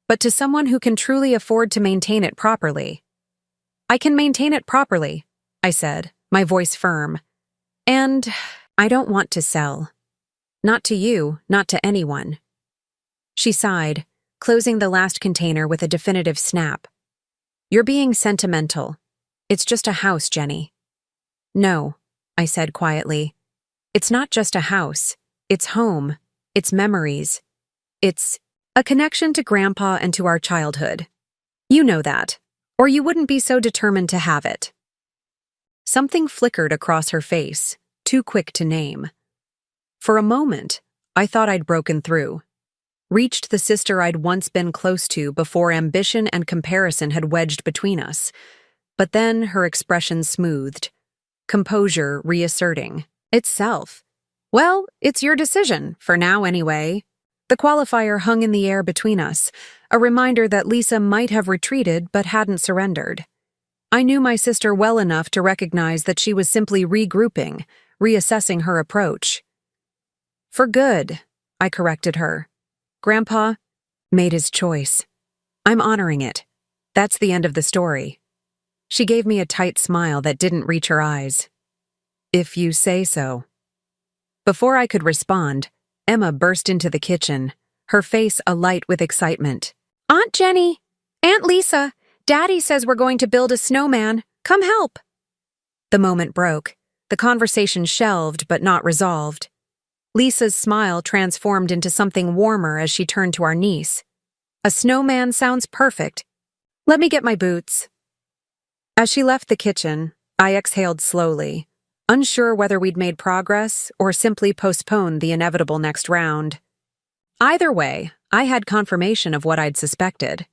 but to someone who can truly afford to maintain it properly. I can maintain it properly, I said, my voice firm. And I don't want to sell. Not to you, not to anyone. She sighed, closing the last container with a definitive snap. You're being sentimental. It's just a house, Jenny. No, I said quietly. It's not just a house. It's home. It's memories. It's a connection to Grandpa and to our childhood. You know that, or you wouldn't be so determined to have it. Something flickered across her face, too quick to name. For a moment, I thought I'd broken through. Reached the sister I'd once been close to before ambition and comparison had wedged between us. But then her expression smoothed, composure reasserting itself. Well, it's your decision, for now anyway. The qualifier hung in the air between us, a reminder that Lisa might have retreated but hadn't surrendered. I knew my sister well enough to recognize that she was simply regrouping, reassessing her approach. For good, I corrected her. Grandpa made his choice. I'm honoring it. That's the end of the story. She gave me a tight smile that didn't reach her eyes. If you say so. Before I could respond, Emma burst into the kitchen, her face alight with excitement. Aunt Jenny! Aunt Lisa! Daddy says we're going to build a snowman. Come help! The moment broke. The conversation shelved but not resolved. Lisa's smile transformed into something warmer as she turned to our niece. A snowman sounds perfect. Let me get my boots. As she left the kitchen, I exhaled slowly, unsure whether we'd made progress or simply postponed the inevitable next round. Either way, I had confirmation of what I'd suspected.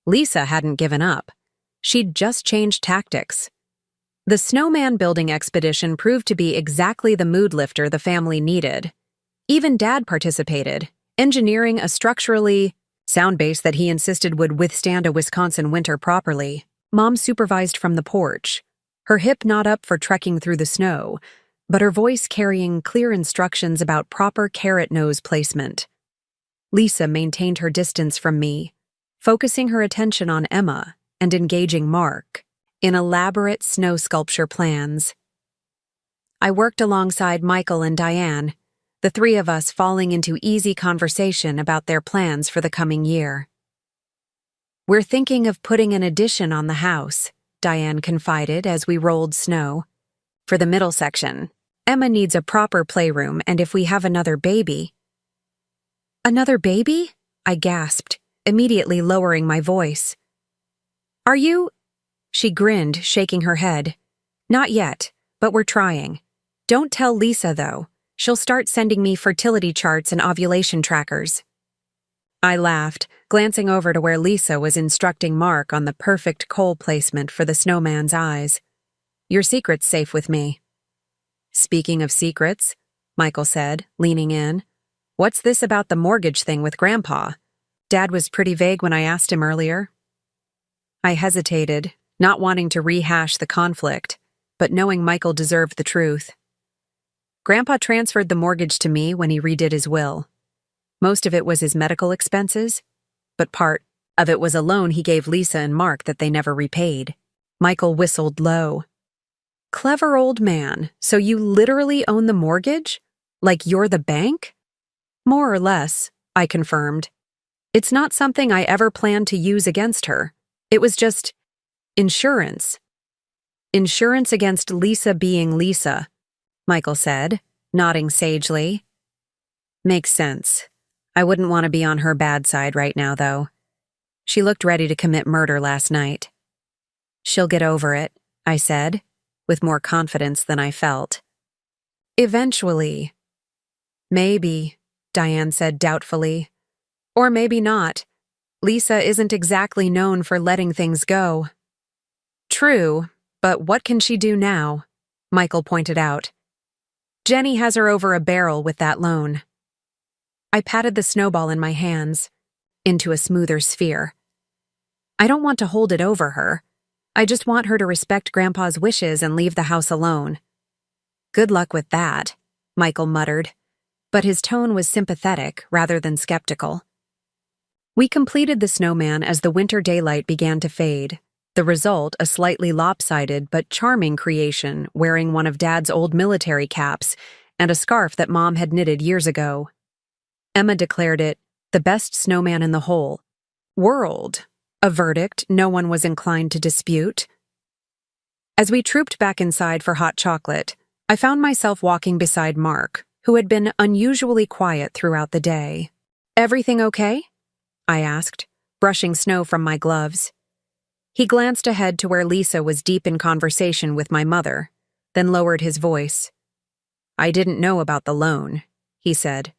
Lisa hadn't given up. She'd just changed tactics. The snowman building expedition proved to be exactly the mood lifter the family needed. Even Dad participated, engineering a structurally sound base that he insisted would withstand a Wisconsin winter properly. Mom supervised from the porch, her hip not up for trekking through the snow, but her voice carrying clear instructions about proper carrot nose placement. Lisa maintained her distance from me, focusing her attention on Emma and engaging Mark in elaborate snow sculpture plans. I worked alongside Michael and Diane, the three of us falling into easy conversation about their plans for the coming year. We're thinking of putting an addition on the house, Diane confided as we rolled snow. For the middle section, Emma needs a proper playroom, and if we have another baby... Another baby? I gasped, immediately lowering my voice. Are you... She grinned, shaking her head. Not yet, but we're trying. Don't tell Lisa, though. She'll start sending me fertility charts and ovulation trackers. I laughed, glancing over to where Lisa was instructing Mark on the perfect coal placement for the snowman's eyes. Your secret's safe with me. Speaking of secrets, Michael said, leaning in, what's this about the mortgage thing with Grandpa? Dad was pretty vague when I asked him earlier. I hesitated, not wanting to rehash the conflict, but knowing Michael deserved the truth. Grandpa transferred the mortgage to me when he redid his will. Most of it was his medical expenses, but part of it was a loan he gave Lisa and Mark that they never repaid. Michael whistled low. Clever old man, so you literally own the mortgage? Like you're the bank? More or less, I confirmed. It's not something I ever planned to use against her. It was just insurance. Insurance against Lisa being Lisa, Michael said, nodding sagely. Makes sense. I wouldn't want to be on her bad side right now, though. She looked ready to commit murder last night. She'll get over it, I said, with more confidence than I felt. Eventually. Maybe, Diane said doubtfully. Or maybe not. Lisa isn't exactly known for letting things go. True, but what can she do now? Michael pointed out. Jenny has her over a barrel with that loan. I patted the snowball in my hands, into a smoother sphere. I don't want to hold it over her. I just want her to respect Grandpa's wishes and leave the house alone. Good luck with that, Michael muttered, but his tone was sympathetic rather than skeptical. We completed the snowman as the winter daylight began to fade. The result, a slightly lopsided but charming creation wearing one of Dad's old military caps and a scarf that Mom had knitted years ago. Emma declared it the best snowman in the whole world, a verdict no one was inclined to dispute. As we trooped back inside for hot chocolate, I found myself walking beside Mark, who had been unusually quiet throughout the day. Everything okay? I asked, brushing snow from my gloves. He glanced ahead to where Lisa was deep in conversation with my mother, then lowered his voice. I didn't know about the loan, he said.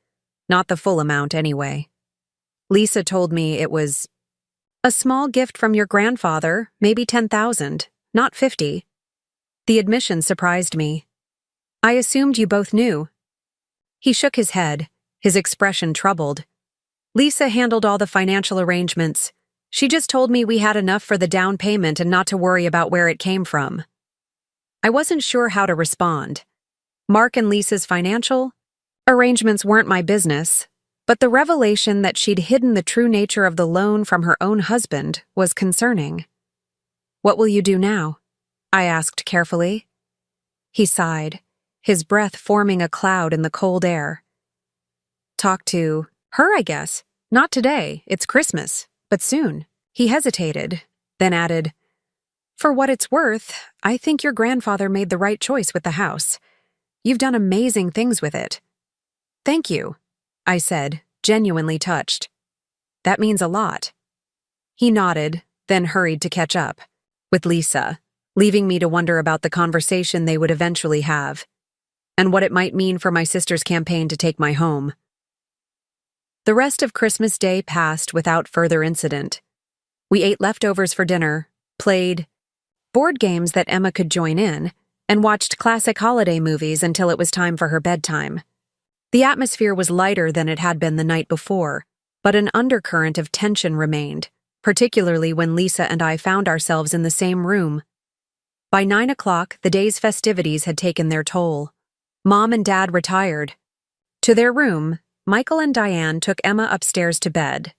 Not the full amount, anyway. Lisa told me it was a small gift from your grandfather, maybe 10,000, not 50. The admission surprised me. I assumed you both knew. He shook his head, his expression troubled. Lisa handled all the financial arrangements. She just told me we had enough for the down payment and not to worry about where it came from. I wasn't sure how to respond. Mark and Lisa's financial arrangements weren't my business, but the revelation that she'd hidden the true nature of the loan from her own husband was concerning. What will you do now? I asked carefully. He sighed, his breath forming a cloud in the cold air. Talk to her, I guess. Not today, it's Christmas, but soon. He hesitated, then added, For what it's worth, I think your grandfather made the right choice with the house. You've done amazing things with it. Thank you, I said, genuinely touched. That means a lot. He nodded, then hurried to catch up with Lisa, leaving me to wonder about the conversation they would eventually have, and what it might mean for my sister's campaign to take my home. The rest of Christmas Day passed without further incident. We ate leftovers for dinner, played board games that Emma could join in, and watched classic holiday movies until it was time for her bedtime. The atmosphere was lighter than it had been the night before, but an undercurrent of tension remained, particularly when Lisa and I found ourselves in the same room. By 9 o'clock, the day's festivities had taken their toll. Mom and Dad retired. To their room, Michael and Diane took Emma upstairs to bed,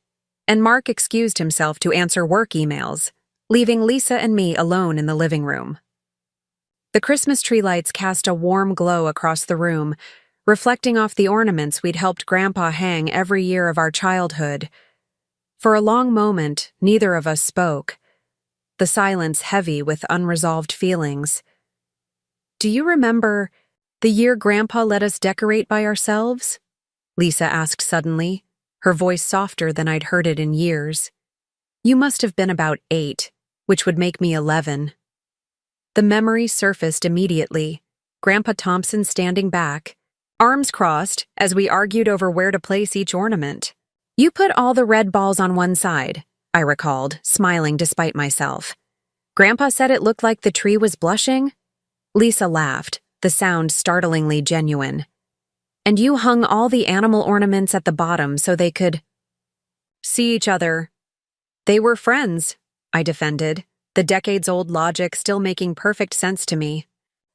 and Mark excused himself to answer work emails, leaving Lisa and me alone in the living room. The Christmas tree lights cast a warm glow across the room, reflecting off the ornaments we'd helped Grandpa hang every year of our childhood. For a long moment, neither of us spoke, the silence heavy with unresolved feelings. Do you remember the year Grandpa let us decorate by ourselves? Lisa asked suddenly, her voice softer than I'd heard it in years. You must have been about 8, which would make me 11. The memory surfaced immediately, Grandpa Thompson standing back, arms crossed as we argued over where to place each ornament. You put all the red balls on one side, I recalled, smiling despite myself. Grandpa said it looked like the tree was blushing. Lisa laughed, the sound startlingly genuine. And you hung all the animal ornaments at the bottom so they could see each other. They were friends, I defended, the decades-old logic still making perfect sense to me.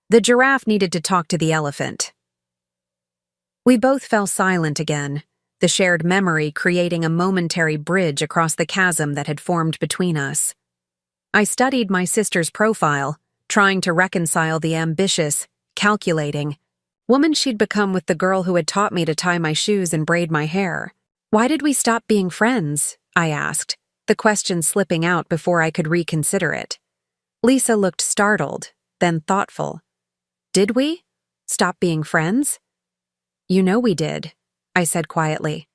The giraffe needed to talk to the elephant. We both fell silent again, the shared memory creating a momentary bridge across the chasm that had formed between us. I studied my sister's profile, trying to reconcile the ambitious, calculating woman she'd become with the girl who had taught me to tie my shoes and braid my hair. Why did we stop being friends? I asked, the question slipping out before I could reconsider it. Lisa looked startled, then thoughtful. Did we? Stop being friends? You know we did, I said quietly.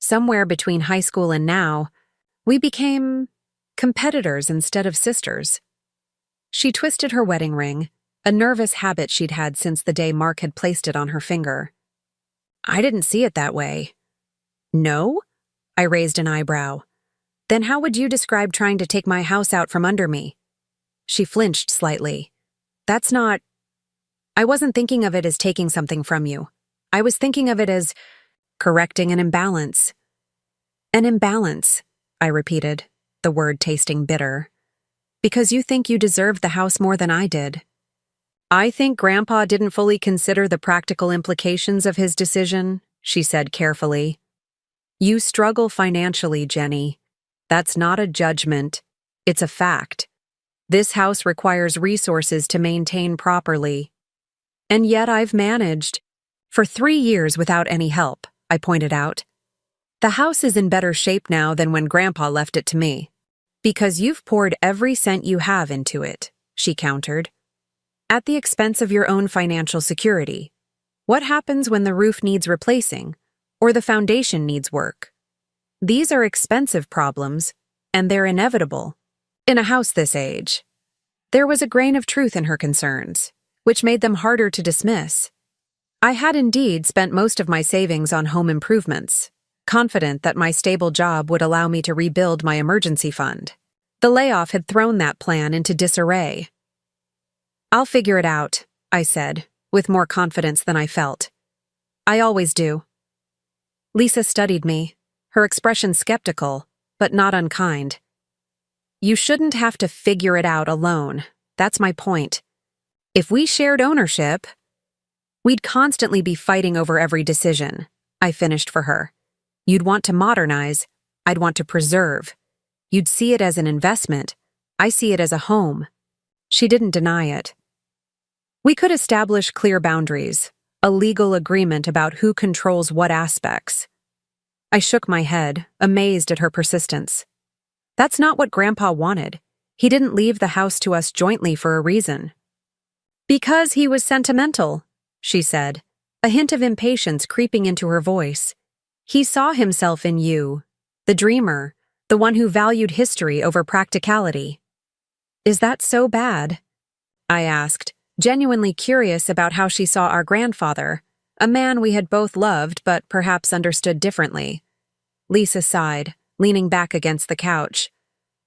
Somewhere between high school and now, we became competitors instead of sisters. She twisted her wedding ring, a nervous habit she'd had since the day Mark had placed it on her finger. I didn't see it that way. No? I raised an eyebrow. Then how would you describe trying to take my house out from under me? She flinched slightly. That's not... I wasn't thinking of it as taking something from you. I was thinking of it as correcting an imbalance. An imbalance, I repeated, the word tasting bitter. Because you think you deserved the house more than I did. I think Grandpa didn't fully consider the practical implications of his decision, she said carefully. You struggle financially, Jenny. That's not a judgment. It's a fact. This house requires resources to maintain properly. And yet I've managed. For 3 years without any help, I pointed out. The house is in better shape now than when Grandpa left it to me. Because you've poured every cent you have into it, she countered. At the expense of your own financial security. What happens when the roof needs replacing, or the foundation needs work? These are expensive problems, and they're inevitable. In a house this age. There was a grain of truth in her concerns, which made them harder to dismiss. I had indeed spent most of my savings on home improvements, confident that my stable job would allow me to rebuild my emergency fund. The layoff had thrown that plan into disarray. I'll figure it out, I said, with more confidence than I felt. I always do. Lisa studied me, her expression skeptical, but not unkind. You shouldn't have to figure it out alone. That's my point. If we shared ownership, we'd constantly be fighting over every decision, I finished for her. You'd want to modernize, I'd want to preserve. You'd see it as an investment, I see it as a home. She didn't deny it. We could establish clear boundaries, a legal agreement about who controls what aspects. I shook my head, amazed at her persistence. That's not what Grandpa wanted. He didn't leave the house to us jointly for a reason. Because he was sentimental, she said, a hint of impatience creeping into her voice. He saw himself in you, the dreamer, the one who valued history over practicality. Is that so bad? I asked, genuinely curious about how she saw our grandfather, a man we had both loved but perhaps understood differently. Lisa sighed, leaning back against the couch.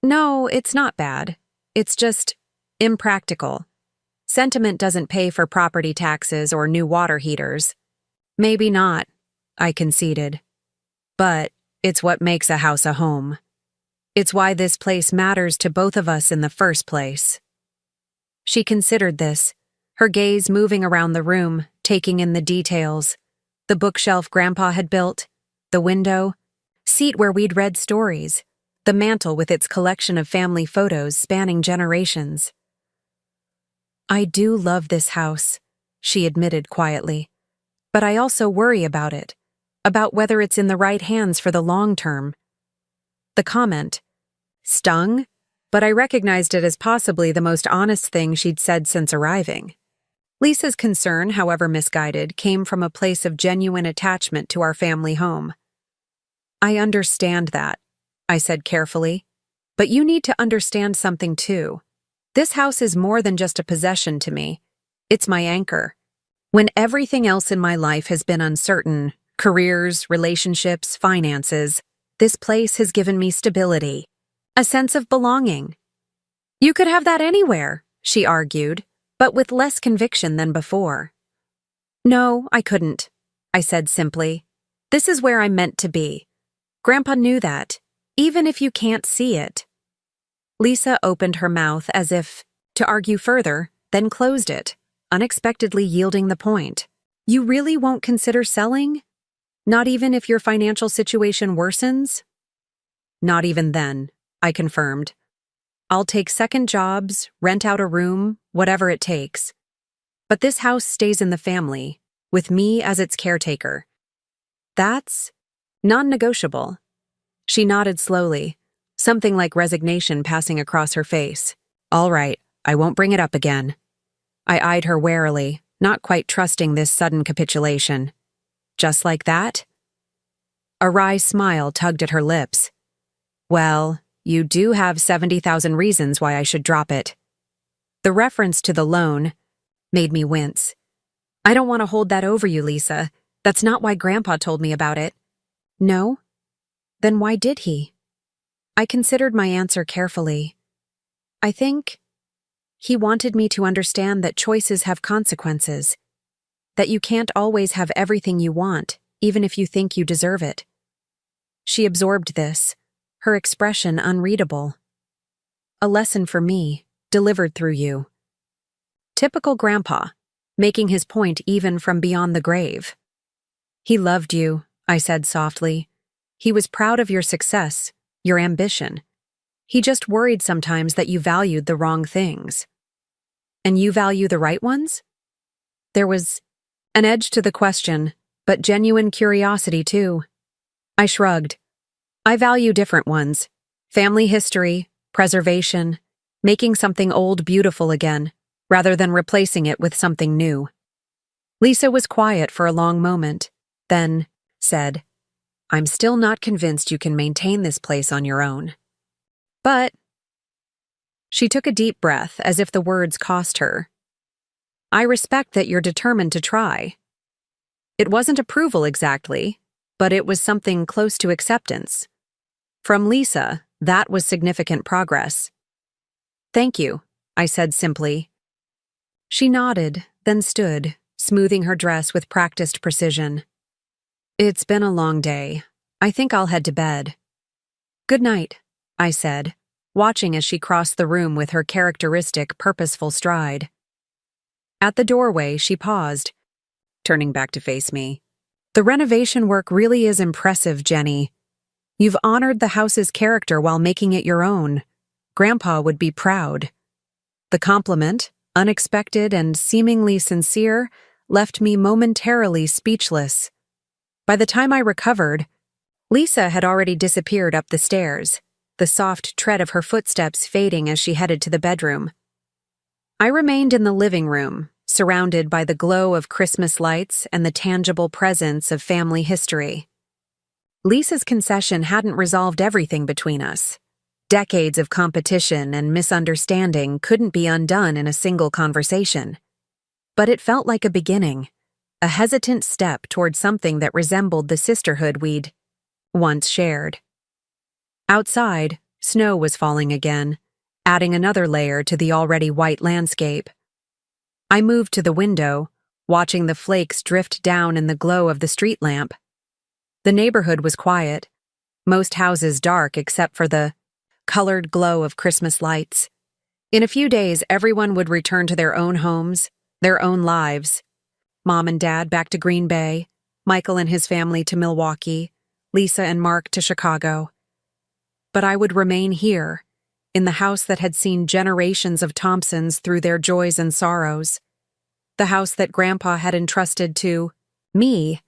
No, it's not bad. It's just impractical. Sentiment doesn't pay for property taxes or new water heaters. Maybe not, I conceded. But it's what makes a house a home. It's why this place matters to both of us in the first place. She considered this, her gaze moving around the room, taking in the details. The bookshelf Grandpa had built, the window, seat where we'd read stories, the mantel with its collection of family photos spanning generations. I do love this house, she admitted quietly. But I also worry about it, about whether it's in the right hands for the long term. The comment stung, but I recognized it as possibly the most honest thing she'd said since arriving. Lisa's concern, however misguided, came from a place of genuine attachment to our family home. I understand that, I said carefully, but you need to understand something too. This house is more than just a possession to me. It's my anchor. When everything else in my life has been uncertain, careers, relationships, finances, this place has given me stability, a sense of belonging. You could have that anywhere, she argued, but with less conviction than before. No, I couldn't, I said simply. This is where I'm meant to be. Grandpa knew that, even if you can't see it. Lisa opened her mouth as if to argue further, then closed it, unexpectedly yielding the point. You really won't consider selling? Not even if your financial situation worsens? Not even then, I confirmed. I'll take second jobs, rent out a room, whatever it takes. But this house stays in the family, with me as its caretaker. That's Non-negotiable. She nodded slowly, something like resignation passing across her face. All right, I won't bring it up again. I eyed her warily, not quite trusting this sudden capitulation. Just like that? A wry smile tugged at her lips. Well, you do have 70,000 reasons why I should drop it. The reference to the loan made me wince. I don't want to hold that over you, Lisa. That's not why Grandpa told me about it. No? Then why did he? I considered my answer carefully. I think he wanted me to understand that choices have consequences, that you can't always have everything you want, even if you think you deserve it. She absorbed this, her expression unreadable. A lesson for me, delivered through you. Typical Grandpa, making his point even from beyond the grave. He loved you, I said softly. He was proud of your success, your ambition. He just worried sometimes that you valued the wrong things. And you value the right ones? There was an edge to the question, but genuine curiosity too. I shrugged. I value different ones. Family history, preservation, making something old beautiful again, rather than replacing it with something new. Lisa was quiet for a long moment, then said, I'm still not convinced you can maintain this place on your own. But she took a deep breath as if the words cost her. I respect that you're determined to try. It wasn't approval exactly, but it was something close to acceptance. From Lisa, that was significant progress. Thank you, I said simply. She nodded, then stood, smoothing her dress with practiced precision. It's been a long day. I think I'll head to bed. Good night, I said, watching as she crossed the room with her characteristic, purposeful stride. At the doorway, she paused, turning back to face me. The renovation work really is impressive, Jenny. You've honored the house's character while making it your own. Grandpa would be proud. The compliment, unexpected and seemingly sincere, left me momentarily speechless. By the time I recovered, Lisa had already disappeared up the stairs, the soft tread of her footsteps fading as she headed to the bedroom. I remained in the living room, surrounded by the glow of Christmas lights and the tangible presence of family history. Lisa's concession hadn't resolved everything between us. Decades of competition and misunderstanding couldn't be undone in a single conversation. But it felt like a beginning, a hesitant step toward something that resembled the sisterhood we'd once shared. Outside, snow was falling again, adding another layer to the already white landscape. I moved to the window, watching the flakes drift down in the glow of the street lamp. The neighborhood was quiet, most houses dark except for the colored glow of Christmas lights. In a few days, everyone would return to their own homes, their own lives. Mom and Dad back to Green Bay, Michael and his family to Milwaukee, Lisa and Mark to Chicago. But I would remain here, in the house that had seen generations of Thompsons through their joys and sorrows. The house that Grandpa had entrusted to me,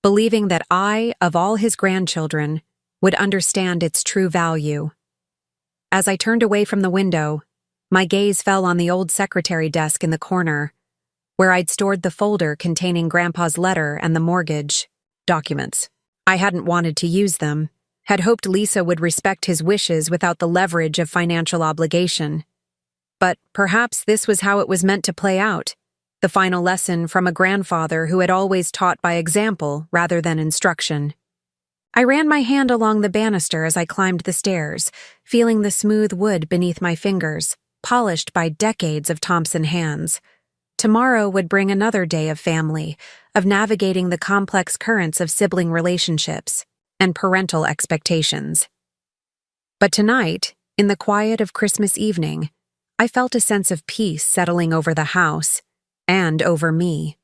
believing that I, of all his grandchildren, would understand its true value. As I turned away from the window, my gaze fell on the old secretary desk in the corner, where I'd stored the folder containing Grandpa's letter and the mortgage documents. I hadn't wanted to use them, had hoped Lisa would respect his wishes without the leverage of financial obligation. But perhaps this was how it was meant to play out, the final lesson from a grandfather who had always taught by example rather than instruction. I ran my hand along the banister as I climbed the stairs, feeling the smooth wood beneath my fingers, polished by decades of Thompson hands. Tomorrow would bring another day of family, of navigating the complex currents of sibling relationships and parental expectations. But tonight, in the quiet of Christmas evening, I felt a sense of peace settling over the house and over me.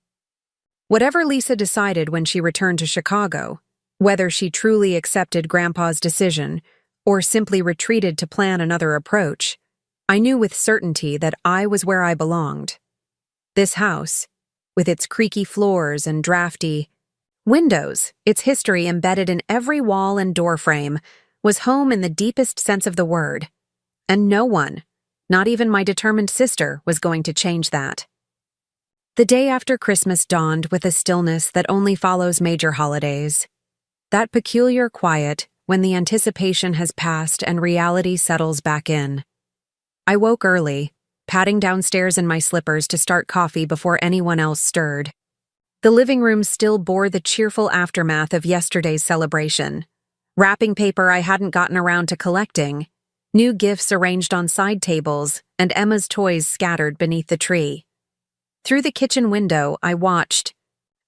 Whatever Lisa decided when she returned to Chicago, whether she truly accepted Grandpa's decision or simply retreated to plan another approach, I knew with certainty that I was where I belonged. This house, with its creaky floors and drafty, Windows, its history embedded in every wall and door frame, was home in the deepest sense of the word. And no one, not even my determined sister, was going to change that. The day after Christmas dawned with a stillness that only follows major holidays. That peculiar quiet when the anticipation has passed and reality settles back in. I woke early, padding downstairs in my slippers to start coffee before anyone else stirred. The living room still bore the cheerful aftermath of yesterday's celebration. Wrapping paper I hadn't gotten around to collecting, new gifts arranged on side tables, and Emma's toys scattered beneath the tree. Through the kitchen window, I watched.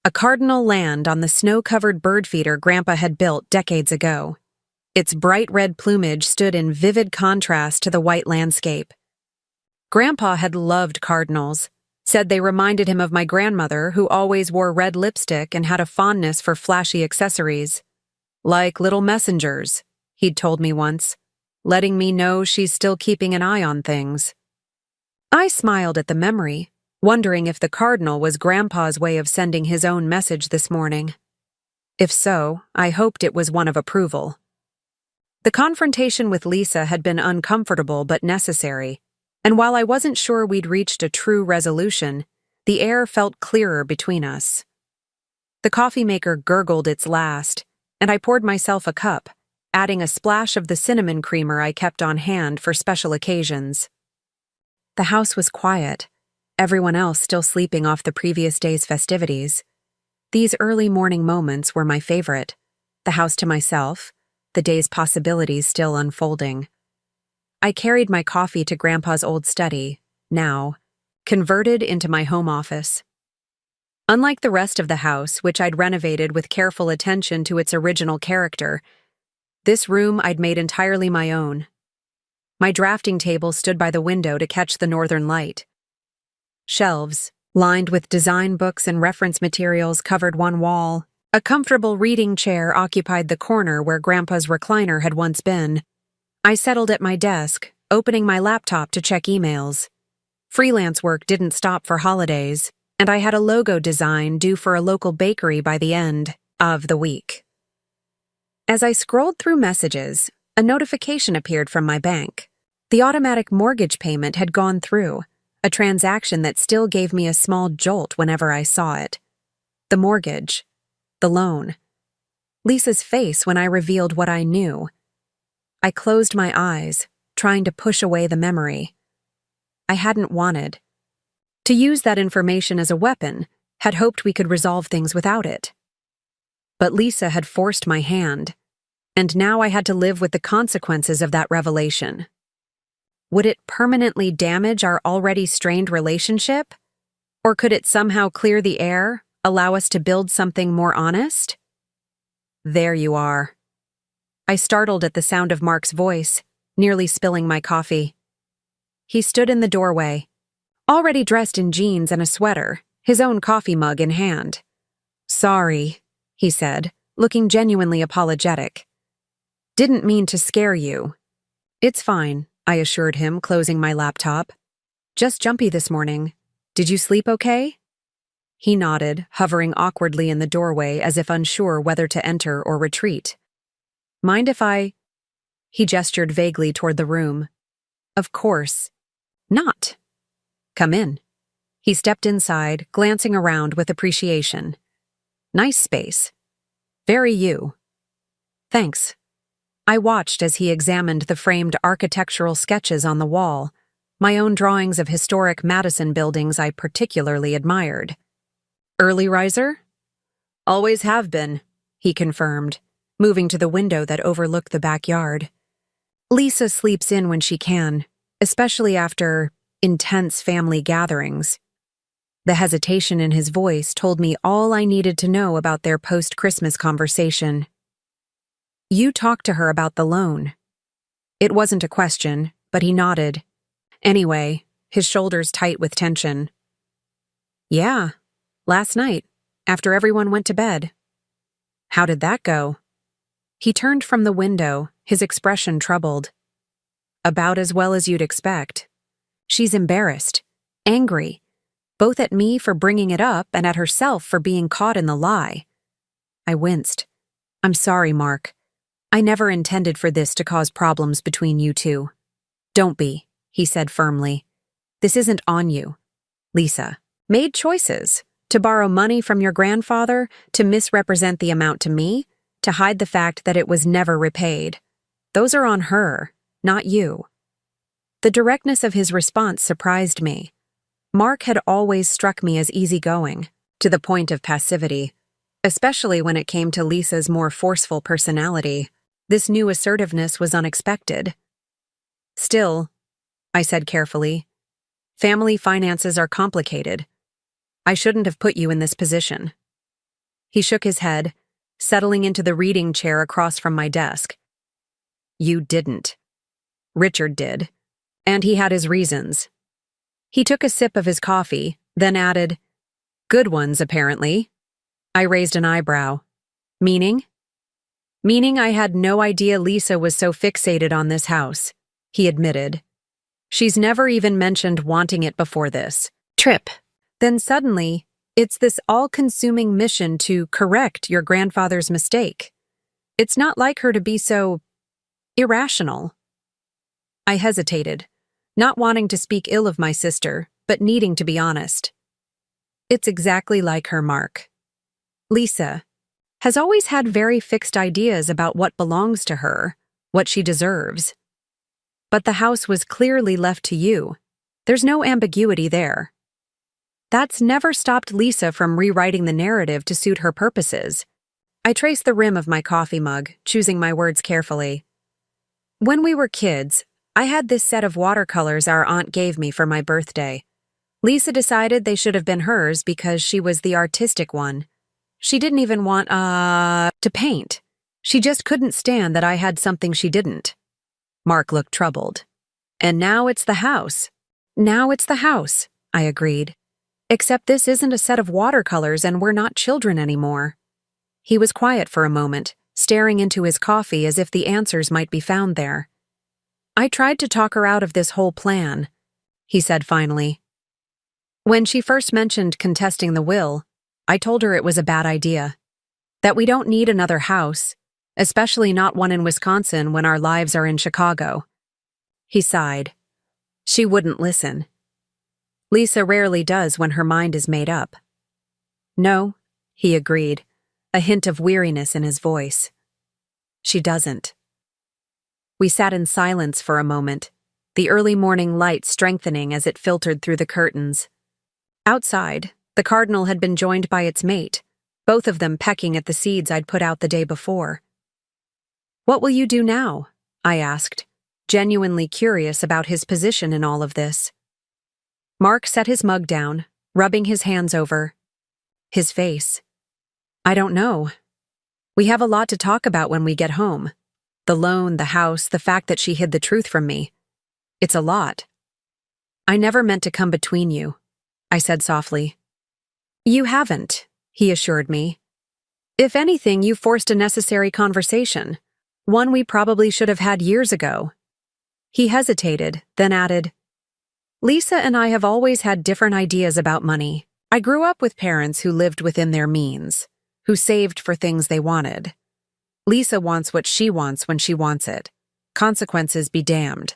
A cardinal land on the snow-covered bird feeder Grandpa had built decades ago. Its bright red plumage stood in vivid contrast to the white landscape. Grandpa had loved cardinals, said they reminded him of my grandmother who always wore red lipstick and had a fondness for flashy accessories. Like little messengers, he'd told me once, letting me know she's still keeping an eye on things. I smiled at the memory, wondering if the cardinal was Grandpa's way of sending his own message this morning. If so, I hoped it was one of approval. The confrontation with Lisa had been uncomfortable but necessary, and while I wasn't sure we'd reached a true resolution, the air felt clearer between us. The coffee maker gurgled its last, and I poured myself a cup, adding a splash of the cinnamon creamer I kept on hand for special occasions. The house was quiet, everyone else still sleeping off the previous day's festivities. These early morning moments were my favorite, the house to myself, the day's possibilities still unfolding. I carried my coffee to Grandpa's old study, now converted into my home office. Unlike the rest of the house, which I'd renovated with careful attention to its original character, this room I'd made entirely my own. My drafting table stood by the window to catch the northern light. Shelves, lined with design books and reference materials, covered one wall. A comfortable reading chair occupied the corner where Grandpa's recliner had once been. I settled at my desk, opening my laptop to check emails. Freelance work didn't stop for holidays, and I had a logo design due for a local bakery by the end of the week. As I scrolled through messages, a notification appeared from my bank. The automatic mortgage payment had gone through, a transaction that still gave me a small jolt whenever I saw it. The mortgage. The loan. Lisa's face when I revealed what I knew. I closed my eyes, trying to push away the memory. I hadn't wanted to use that information as a weapon, had hoped we could resolve things without it. But Lisa had forced my hand, and now I had to live with the consequences of that revelation. Would it permanently damage our already strained relationship? Or could it somehow clear the air, allow us to build something more honest? There you are. I startled at the sound of Mark's voice, nearly spilling my coffee. He stood in the doorway, already dressed in jeans and a sweater, his own coffee mug in hand. "Sorry," he said, looking genuinely apologetic. "Didn't mean to scare you." "It's fine," I assured him, closing my laptop. "Just jumpy this morning. Did you sleep okay?" He nodded, hovering awkwardly in the doorway as if unsure whether to enter or retreat. "Mind if I—" He gestured vaguely toward the room. "Of course. Not. Come in." He stepped inside, glancing around with appreciation. "Nice space. Very you." "Thanks." I watched as he examined the framed architectural sketches on the wall, my own drawings of historic Madison buildings I particularly admired. "Early riser?" "Always have been," he confirmed, moving to the window that overlooked the backyard. "Lisa sleeps in when she can, especially after intense family gatherings." The hesitation in his voice told me all I needed to know about their post-Christmas conversation. "You talked to her about the loan." It wasn't a question, but he nodded. Anyway, his shoulders tight with tension. "Yeah, last night, after everyone went to bed." "How did that go?" He turned from the window, his expression troubled. "About as well as you'd expect. She's embarrassed, angry, both at me for bringing it up and at herself for being caught in the lie. I winced. I'm sorry, Mark. I never intended for this to cause problems between you two. Don't be, he said firmly. This isn't on you. Lisa made choices to borrow money from your grandfather, to misrepresent the amount to me, to hide the fact that it was never repaid. Those are on her, not you. The directness of his response surprised me. Mark had always struck me as easygoing, to the point of passivity, especially when it came to Lisa's more forceful personality. This new assertiveness was unexpected. Still, I said carefully, family finances are complicated. I shouldn't have put you in this position. He shook his head, settling into the reading chair across from my desk. You didn't. Richard did, and he had his reasons. He took a sip of his coffee, then added, good ones, apparently. I raised an eyebrow. Meaning? Meaning I had no idea Lisa was so fixated on this house, he admitted. She's never even mentioned wanting it before this trip. Then suddenly, it's this all-consuming mission to correct your grandfather's mistake. It's not like her to be so irrational. I hesitated, not wanting to speak ill of my sister, but needing to be honest. It's exactly like her, Mark. Lisa has always had very fixed ideas about what belongs to her, what she deserves. But the house was clearly left to you. There's no ambiguity there. That's never stopped Lisa from rewriting the narrative to suit her purposes. I traced the rim of my coffee mug, choosing my words carefully. When we were kids, I had this set of watercolors our aunt gave me for my birthday. Lisa decided they should have been hers because she was the artistic one. She didn't even want, to paint. She just couldn't stand that I had something she didn't. Mark looked troubled. And now it's the house. Now it's the house, I agreed. Except this isn't a set of watercolors and we're not children anymore. He was quiet for a moment, staring into his coffee as if the answers might be found there. I tried to talk her out of this whole plan, he said finally. When she first mentioned contesting the will, I told her it was a bad idea. That we don't need another house, especially not one in Wisconsin when our lives are in Chicago. He sighed. She wouldn't listen. Lisa rarely does when her mind is made up. No, he agreed, a hint of weariness in his voice. She doesn't. We sat in silence for a moment, the early morning light strengthening as it filtered through the curtains. Outside, the cardinal had been joined by its mate, both of them pecking at the seeds I'd put out the day before. What will you do now? I asked, genuinely curious about his position in all of this. Mark set his mug down, rubbing his hands over his face. I don't know. We have a lot to talk about when we get home. The loan, the house, the fact that she hid the truth from me. It's a lot. I never meant to come between you, I said softly. You haven't, he assured me. If anything, you forced a necessary conversation, one we probably should have had years ago. He hesitated, then added, Lisa and I have always had different ideas about money. I grew up with parents who lived within their means, who saved for things they wanted. Lisa wants what she wants when she wants it. Consequences be damned.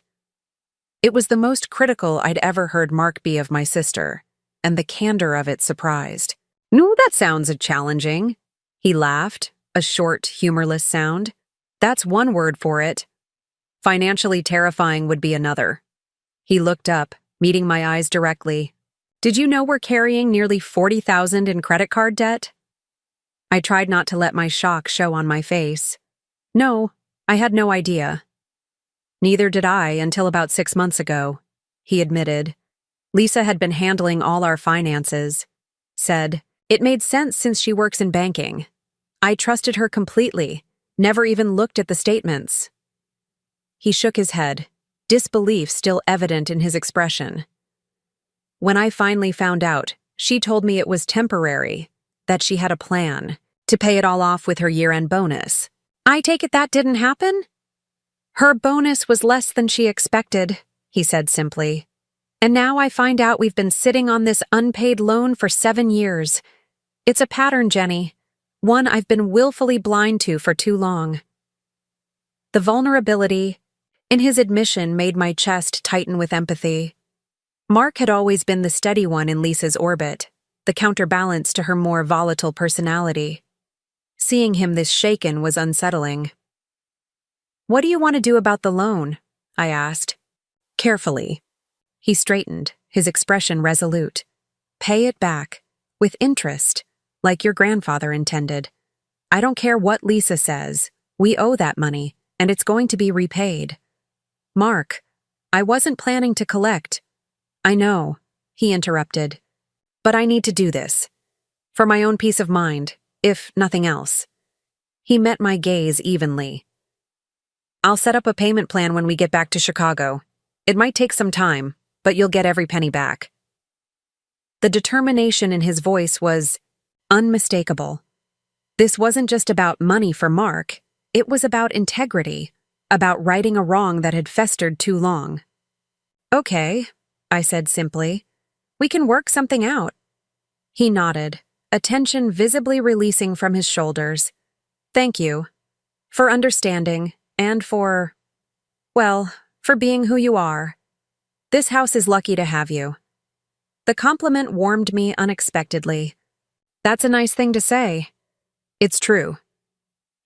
It was the most critical I'd ever heard Mark be of my sister, and the candor of it surprised. No, that sounds challenging. He laughed, a short, humorless sound. That's one word for it. Financially terrifying would be another. He looked up, meeting my eyes directly. Did you know we're carrying nearly $40,000 in credit card debt? I tried not to let my shock show on my face. No, I had no idea. Neither did I until about 6 months ago, he admitted. Lisa had been handling all our finances. Said, it made sense since she works in banking. I trusted her completely, never even looked at the statements. He shook his head, disbelief still evident in his expression. When I finally found out, she told me it was temporary, that she had a plan to pay it all off with her year-end bonus. I take it that didn't happen? Her bonus was less than she expected, he said simply. And now I find out we've been sitting on this unpaid loan for 7 years. It's a pattern, Jenny. one I've been willfully blind to for too long. The vulnerability in his admission made my chest tighten with empathy. Mark had always been the steady one in Lisa's orbit, the counterbalance to her more volatile personality. Seeing him this shaken was unsettling. "What do you want to do about the loan?" I asked. Carefully. He straightened, his expression resolute. "Pay it back, with interest, like your grandfather intended. I don't care what Lisa says, we owe that money, and it's going to be repaid." "Mark, I wasn't planning to collect." "I know," he interrupted. "But I need to do this. For my own peace of mind, if nothing else." He met my gaze evenly. "I'll set up a payment plan when we get back to Chicago. It might take some time, but you'll get every penny back." The determination in his voice was unmistakable. This wasn't just about money for Mark, it was about integrity, about righting a wrong that had festered too long. "Okay," I said simply. "We can work something out." He nodded, a tension visibly releasing from his shoulders. "Thank you. For understanding, and for being who you are. This house is lucky to have you." The compliment warmed me unexpectedly. "That's a nice thing to say." "It's true."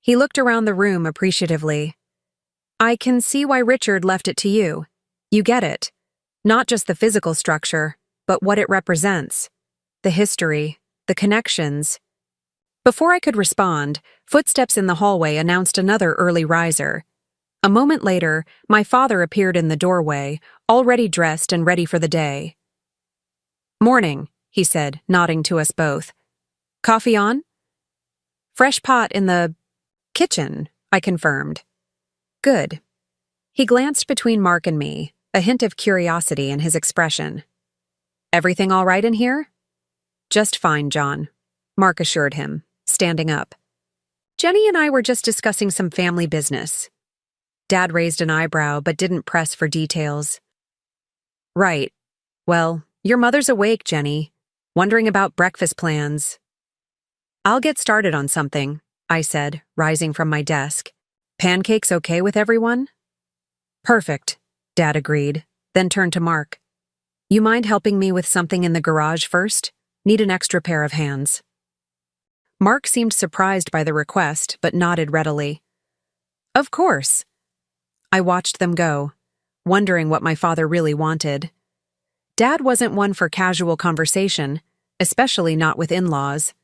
He looked around the room appreciatively. "I can see why Richard left it to you. You get it. Not just the physical structure, but what it represents. The history, the connections." Before I could respond, footsteps in the hallway announced another early riser. A moment later, my father appeared in the doorway, already dressed and ready for the day. "Morning," he said, nodding to us both. "Coffee on?" "Fresh pot in the kitchen," I confirmed. "Good." He glanced between Mark and me, a hint of curiosity in his expression. "Everything all right in here?" "Just fine, John," Mark assured him, standing up. "Jenny and I were just discussing some family business." Dad raised an eyebrow but didn't press for details. "Right. Well, your mother's awake, Jenny, wondering about breakfast plans." "I'll get started on something," I said, rising from my desk. "Pancakes okay with everyone?" "Perfect," Dad agreed, then turned to Mark. "You mind helping me with something in the garage first? Need an extra pair of hands." Mark seemed surprised by the request, but nodded readily. "Of course." I watched them go, wondering what my father really wanted. Dad wasn't one for casual conversation, especially not with in-laws.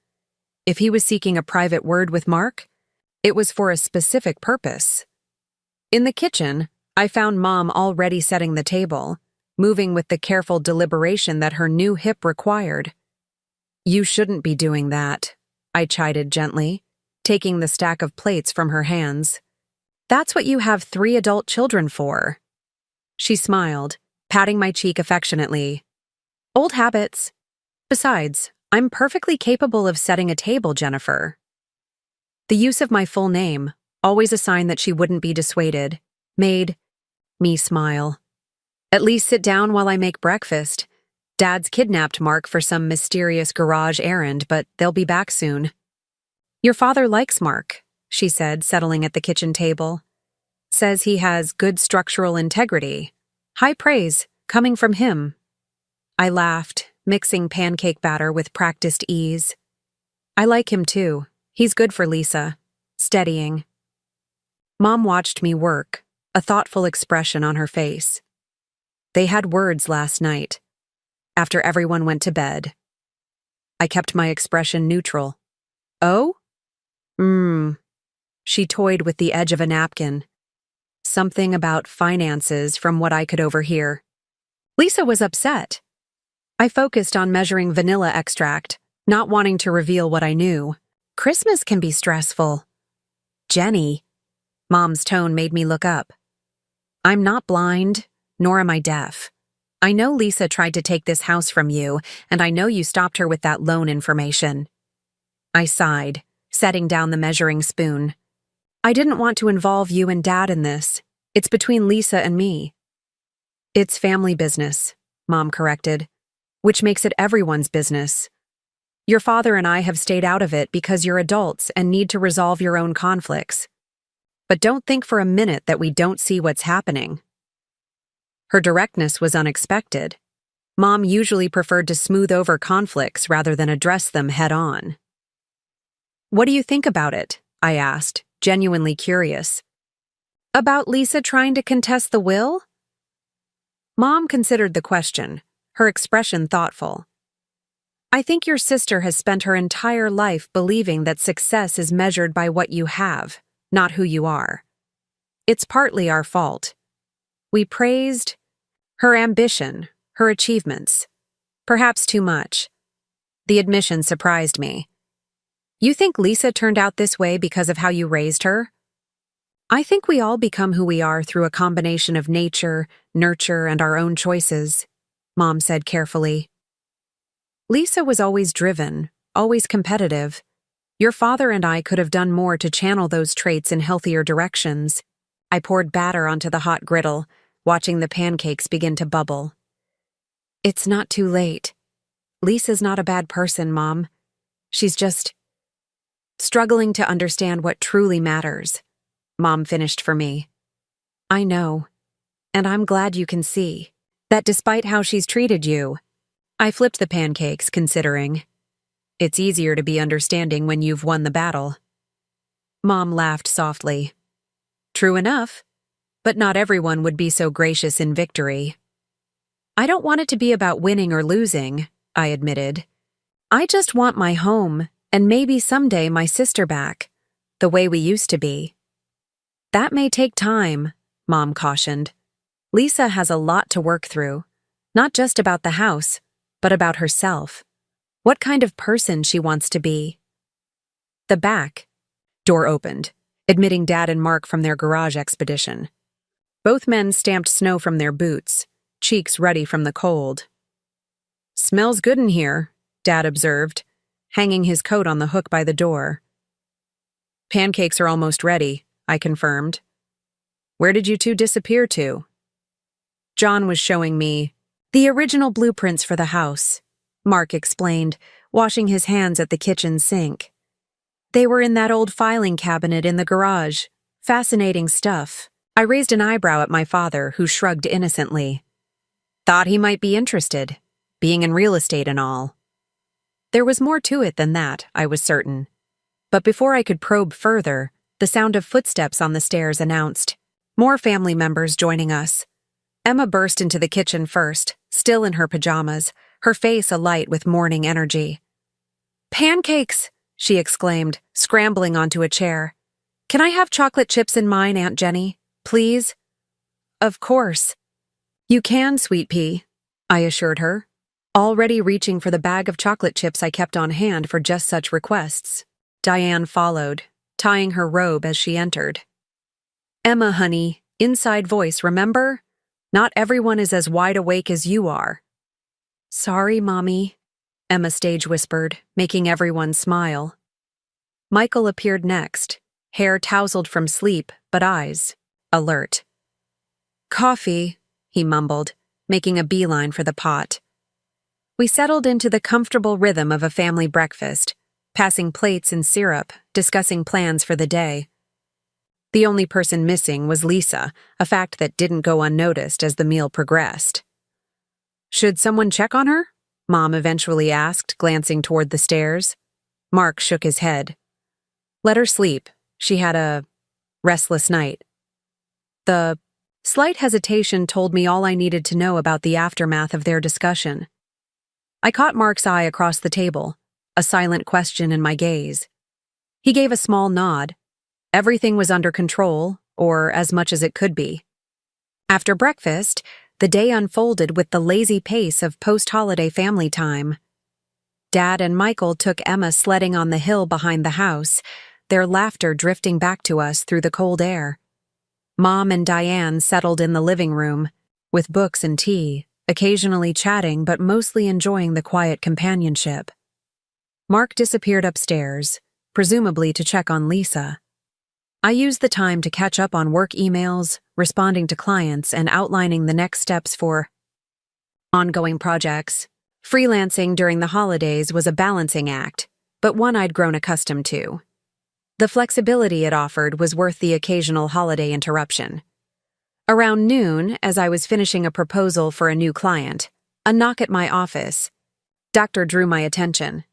If he was seeking a private word with Mark, it was for a specific purpose. In the kitchen, I found Mom already setting the table, moving with the careful deliberation that her new hip required. "You shouldn't be doing that," I chided gently, taking the stack of plates from her hands. "That's what you have 3 adult children for." She smiled, patting my cheek affectionately. "Old habits. Besides, I'm perfectly capable of setting a table, Jennifer." The use of my full name, always a sign that she wouldn't be dissuaded, made me smile. "At least sit down while I make breakfast. Dad's kidnapped Mark for some mysterious garage errand, but they'll be back soon." "Your father likes Mark," she said, settling at the kitchen table. "Says he has good structural integrity. High praise, coming from him." I laughed, mixing pancake batter with practiced ease. "I like him too. He's good for Lisa. Steadying." Mom watched me work, a thoughtful expression on her face. "They had words last night, after everyone went to bed." I kept my expression neutral. "Oh?" She toyed with the edge of a napkin. Something about finances from what I could overhear. Lisa was upset. I focused on measuring vanilla extract, not wanting to reveal what I knew. Christmas can be stressful. "Jenny," Mom's tone made me look up. "I'm not blind, nor am I deaf. I know Lisa tried to take this house from you, and I know you stopped her with that loan information." I sighed, setting down the measuring spoon. "I didn't want to involve you and Dad in this. It's between Lisa and me." "It's family business," Mom corrected, "which makes it everyone's business." Your father and I have stayed out of it because you're adults and need to resolve your own conflicts. But don't think for a minute that we don't see what's happening." Her directness was unexpected. Mom usually preferred to smooth over conflicts rather than address them head-on. "What do you think about it?" I asked, genuinely curious. "About Lisa trying to contest the will?" Mom considered the question, her expression thoughtful. "I think your sister has spent her entire life believing that success is measured by what you have, not who you are. It's partly our fault. We praised her ambition, her achievements. Perhaps too much. The admission surprised me. You think Lisa turned out this way because of how you raised her?" "I think we all become who we are through a combination of nature, nurture, and our own choices," Mom said carefully. "Lisa was always driven, always competitive. Your father and I could have done more to channel those traits in healthier directions." I poured batter onto the hot griddle, watching the pancakes begin to bubble. "It's not too late. Lisa's not a bad person, Mom. She's just struggling to understand what truly matters," Mom finished for me. "I know, and I'm glad you can see that despite how she's treated you." I flipped the pancakes, considering. It's easier to be understanding when you've won the battle. Mom laughed softly. "True enough, but not everyone would be so gracious in victory." "I don't want it to be about winning or losing," I admitted. "I just want my home, and maybe someday my sister back, the way we used to be." "That may take time," Mom cautioned. "Lisa has a lot to work through, not just about the house, but about herself. What kind of person she wants to be." The back door opened, admitting Dad and Mark from their garage expedition. Both men stamped snow from their boots, cheeks ruddy from the cold. "Smells good in here," Dad observed, hanging his coat on the hook by the door. "Pancakes are almost ready," I confirmed. "Where did you two disappear to?" John was showing me the original blueprints for the house, Mark explained, washing his hands at the kitchen sink. "They were in that old filing cabinet in the garage. Fascinating stuff." I raised an eyebrow at my father, who shrugged innocently. Thought he might be interested, being in real estate and all. There was more to it than that, I was certain. But before I could probe further, the sound of footsteps on the stairs announced more family members joining us. Emma burst into the kitchen first, still in her pajamas, her face alight with morning energy. "Pancakes!" she exclaimed, scrambling onto a chair. "Can I have chocolate chips in mine, Aunt Jenny? Please?" "Of course." "You can, sweet pea," I assured her, already reaching for the bag of chocolate chips I kept on hand for just such requests. Diane followed, tying her robe as she entered. "Emma, honey, inside voice, remember? Not everyone is as wide awake as you are." "Sorry, Mommy," Emma stage whispered, making everyone smile. Michael appeared next, hair tousled from sleep, but eyes alert. "Coffee," he mumbled, making a beeline for the pot. We settled into the comfortable rhythm of a family breakfast, passing plates and syrup, discussing plans for the day. The only person missing was Lisa, a fact that didn't go unnoticed as the meal progressed. "Should someone check on her?" Mom eventually asked, glancing toward the stairs. Mark shook his head. "Let her sleep. She had a restless night." The slight hesitation told me all I needed to know about the aftermath of their discussion. I caught Mark's eye across the table, a silent question in my gaze. He gave a small nod. Everything was under control, or as much as it could be. After breakfast, the day unfolded with the lazy pace of post-holiday family time. Dad and Michael took Emma sledding on the hill behind the house, their laughter drifting back to us through the cold air. Mom and Diane settled in the living room, with books and tea, occasionally chatting but mostly enjoying the quiet companionship. Mark disappeared upstairs, presumably to check on Lisa. I used the time to catch up on work emails, responding to clients, and outlining the next steps for ongoing projects. Freelancing during the holidays was a balancing act, but one I'd grown accustomed to. The flexibility it offered was worth the occasional holiday interruption. Around noon, as I was finishing a proposal for a new client, a knock at my office. Doctor drew my attention.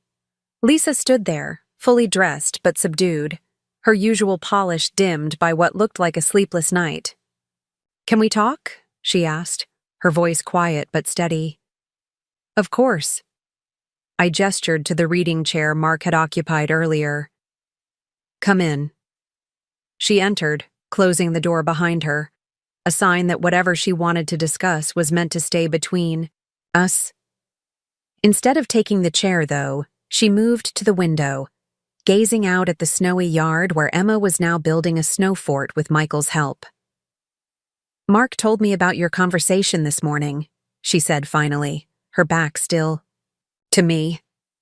Lisa stood there, fully dressed but subdued, her usual polish dimmed by what looked like a sleepless night. "Can we talk?" she asked, her voice quiet but steady. "Of course." I gestured to the reading chair Mark had occupied earlier. "Come in." She entered, closing the door behind her, a sign that whatever she wanted to discuss was meant to stay between us. Instead of taking the chair, though, she moved to the window, gazing out at the snowy yard where Emma was now building a snow fort with Michael's help. "Mark told me about your conversation this morning," she said finally, her back still to me,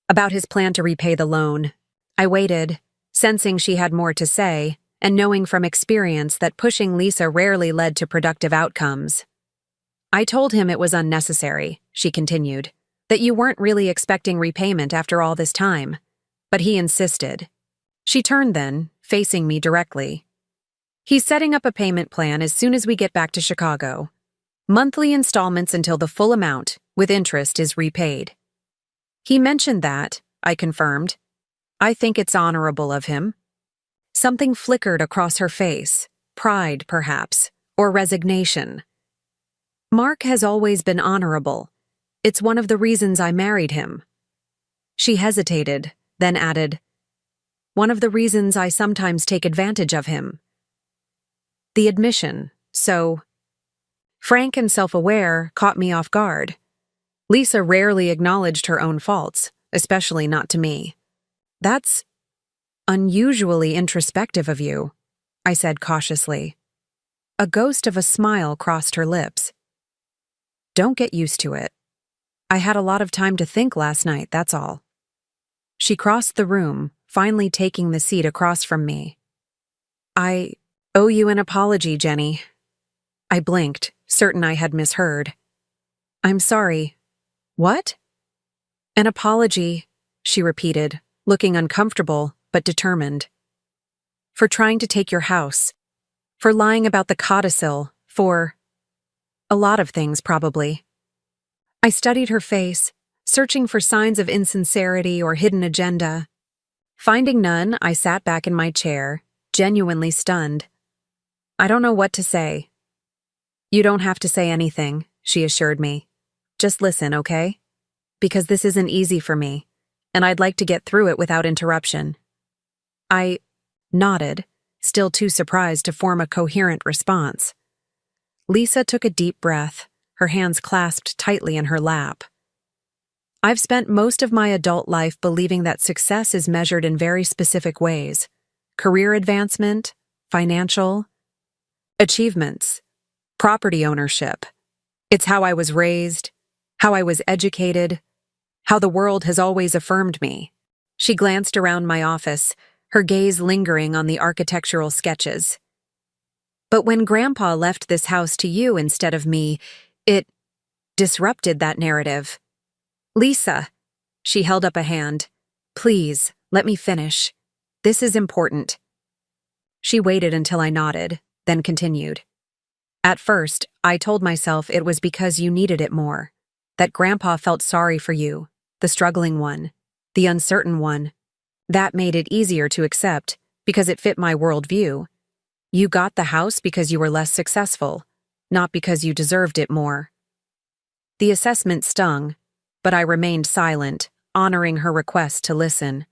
about his plan to repay the loan. I waited, sensing she had more to say, and knowing from experience that pushing Lisa rarely led to productive outcomes. "I told him it was unnecessary," she continued, "that you weren't really expecting repayment after all this time. But he insisted." She turned then, facing me directly. "He's setting up a payment plan as soon as we get back to Chicago. Monthly installments until the full amount, with interest, is repaid." "He mentioned that," I confirmed. "I think it's honorable of him." Something flickered across her face, pride, perhaps, or resignation. "Mark has always been honorable. It's one of the reasons I married him." She hesitated, then added, "One of the reasons I sometimes take advantage of him." The admission, so frank and self-aware, caught me off guard. Lisa rarely acknowledged her own faults, especially not to me. "That's unusually introspective of you," I said cautiously. A ghost of a smile crossed her lips. "Don't get used to it. I had a lot of time to think last night, that's all." She crossed the room, finally taking the seat across from me. "I owe you an apology, Jenny." I blinked, certain I had misheard. "I'm sorry." "What?" "An apology," she repeated, looking uncomfortable but determined. "For trying to take your house. For lying about the codicil. For a lot of things, probably." I studied her face, searching for signs of insincerity or hidden agenda. Finding none, I sat back in my chair, genuinely stunned. "I don't know what to say." "You don't have to say anything," she assured me. "Just listen, okay? Because this isn't easy for me, and I'd like to get through it without interruption." I nodded, still too surprised to form a coherent response. Lisa took a deep breath, her hands clasped tightly in her lap. "I've spent most of my adult life believing that success is measured in very specific ways: career advancement, financial achievements, property ownership. It's how I was raised, how I was educated, how the world has always affirmed me." She glanced around my office, her gaze lingering on the architectural sketches. "But when Grandpa left this house to you instead of me, it disrupted that narrative." "Lisa," she held up a hand, "please, let me finish. This is important." She waited until I nodded, then continued. "At first, I told myself it was because you needed it more, that Grandpa felt sorry for you, the struggling one, the uncertain one. That made it easier to accept, because it fit my worldview. You got the house because you were less successful, not because you deserved it more." The assessment stung, but I remained silent, honoring her request to listen.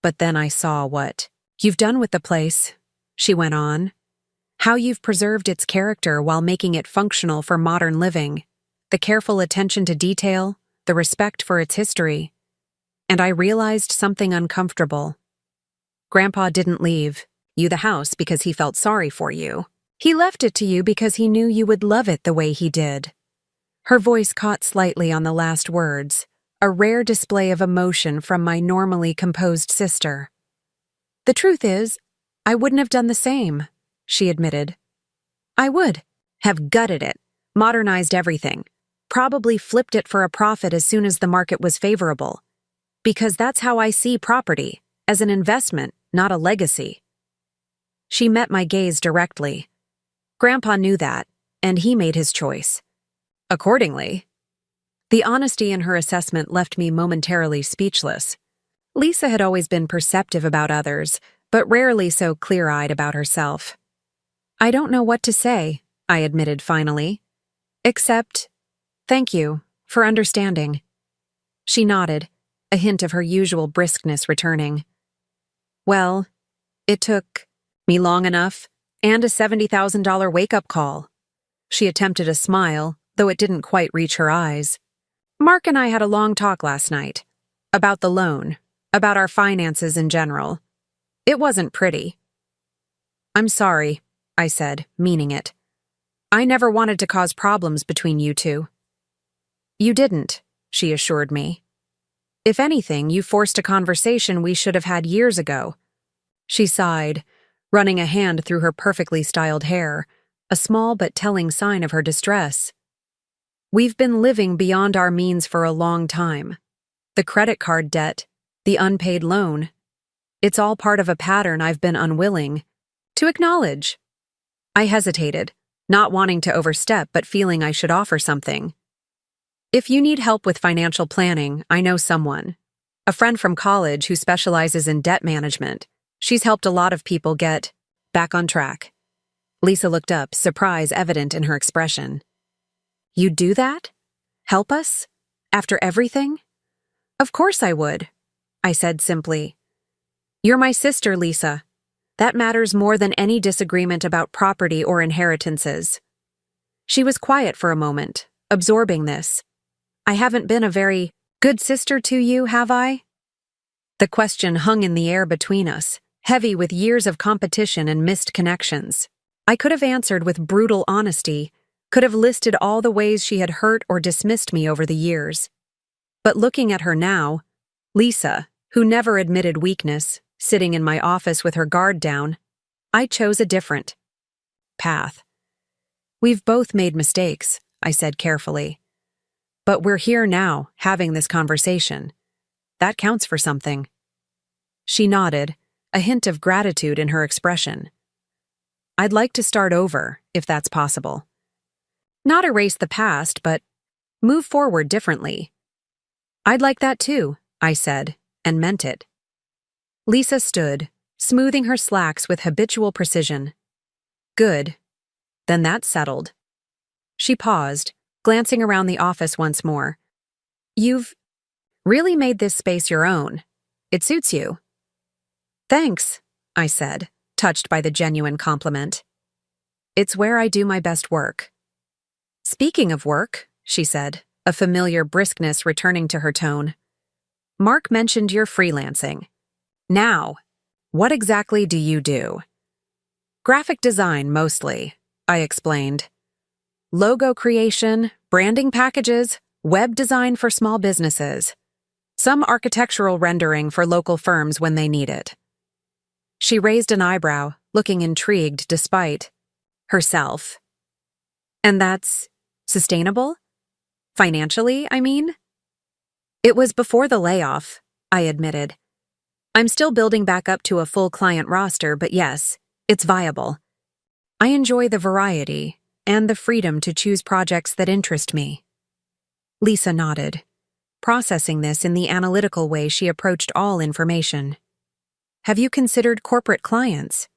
But then I saw what you've done with the place, she went on. How you've preserved its character while making it functional for modern living, the careful attention to detail, the respect for its history. And I realized something uncomfortable. Grandpa didn't leave you the house because he felt sorry for you. He left it to you because he knew you would love it the way he did. Her voice caught slightly on the last words, a rare display of emotion from my normally composed sister. "The truth is, I wouldn't have done the same," she admitted. "I would have gutted it, modernized everything. probably flipped it for a profit as soon as the market was favorable. Because that's how I see property, as an investment, not a legacy. She met my gaze directly. Grandpa knew that, and he made his choice. Accordingly, the honesty in her assessment left me momentarily speechless. Lisa had always been perceptive about others, but rarely so clear-eyed about herself. I don't know what to say, I admitted finally. Except, thank you for understanding. She nodded, a hint of her usual briskness returning. Well, it took me long enough, and a $70,000 wake-up call. She attempted a smile, though it didn't quite reach her eyes. Mark and I had a long talk last night. About the loan, about our finances in general. It wasn't pretty. I'm sorry, I said, meaning it. I never wanted to cause problems between you two. You didn't, she assured me. If anything, you forced a conversation we should have had years ago. She sighed, running a hand through her perfectly styled hair, a small but telling sign of her distress. We've been living beyond our means for a long time. The credit card debt, the unpaid loan. It's all part of a pattern I've been unwilling to acknowledge. I hesitated, not wanting to overstep but feeling I should offer something. If you need help with financial planning, I know someone. A friend from college who specializes in debt management. She's helped a lot of people get back on track. Lisa looked up, surprise evident in her expression. You'd do that? Help us? After everything? Of course I would, I said simply. You're my sister, Lisa. That matters more than any disagreement about property or inheritances. She was quiet for a moment, absorbing this. I haven't been a very good sister to you, have I? The question hung in the air between us, heavy with years of competition and missed connections. I could have answered with brutal honesty, could have listed all the ways she had hurt or dismissed me over the years. But looking at her now, Lisa, who never admitted weakness, sitting in my office with her guard down, I chose a different path. We've both made mistakes, I said carefully. But we're here now, having this conversation. That counts for something. She nodded, a hint of gratitude in her expression. I'd like to start over, if that's possible. Not erase the past, but move forward differently. I'd like that too, I said, and meant it. Lisa stood, smoothing her slacks with habitual precision. Good. Then that's settled. She paused, glancing around the office once more. You've really made this space your own. It suits you. Thanks, I said, touched by the genuine compliment. It's where I do my best work. Speaking of work, she said, a familiar briskness returning to her tone. Mark mentioned you're freelancing. Now, what exactly do you do? Graphic design, mostly, I explained. Logo creation, branding packages, web design for small businesses. Some architectural rendering for local firms when they need it. She raised an eyebrow, looking intrigued despite herself. And that's sustainable? Financially, I mean? It was before the layoff, I admitted. I'm still building back up to a full client roster, but yes, it's viable. I enjoy the variety and the freedom to choose projects that interest me. Lisa nodded, processing this in the analytical way she approached all information. Have you considered corporate clients?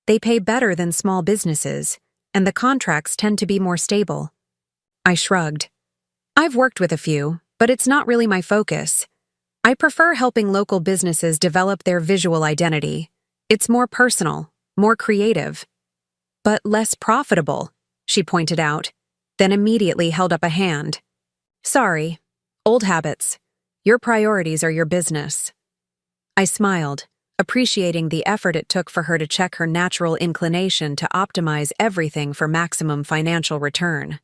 They pay better than small businesses, and the contracts tend to be more stable. I shrugged. I've worked with a few, but it's not really my focus. I prefer helping local businesses develop their visual identity. It's more personal, more creative. But less profitable, she pointed out, then immediately held up a hand. Sorry, old habits. Your priorities are your business. I smiled, appreciating the effort it took for her to check her natural inclination to optimize everything for maximum financial return.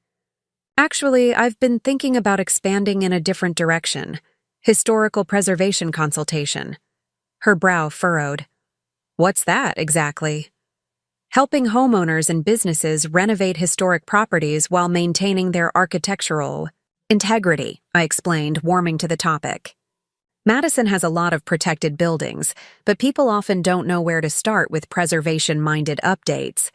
Actually, I've been thinking about expanding in a different direction. Historical preservation consultation. Her brow furrowed. What's that, exactly? Helping homeowners and businesses renovate historic properties while maintaining their architectural Integrity, I explained, warming to the topic. Madison has a lot of protected buildings, but people often don't know where to start with preservation-minded updates.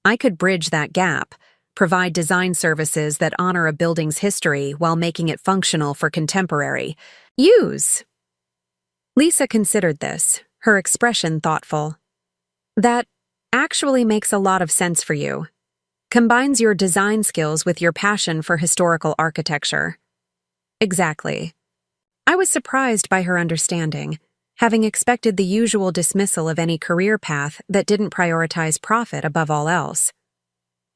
I could bridge that gap, provide design services that honor a building's history while making it functional for contemporary use. Lisa considered this, her expression thoughtful. That actually makes a lot of sense for you. Combines your design skills with your passion for historical architecture. Exactly. I was surprised by her understanding, having expected the usual dismissal of any career path that didn't prioritize profit above all else.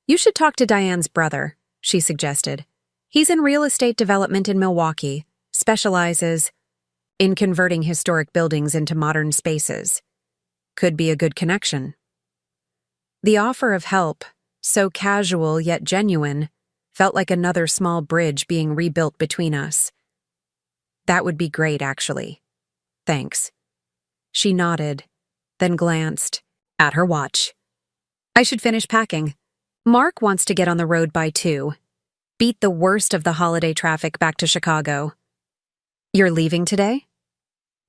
You should talk to Diane's brother, she suggested. He's in real estate development in Milwaukee, specializes in converting historic buildings into modern spaces. Could be a good connection. The offer of help, so casual yet genuine, felt like another small bridge being rebuilt between us. That would be great, actually. Thanks. She nodded, then glanced at her watch. I should finish packing. Mark wants to get on the road by 2. Beat the worst of the holiday traffic back to Chicago. You're leaving today?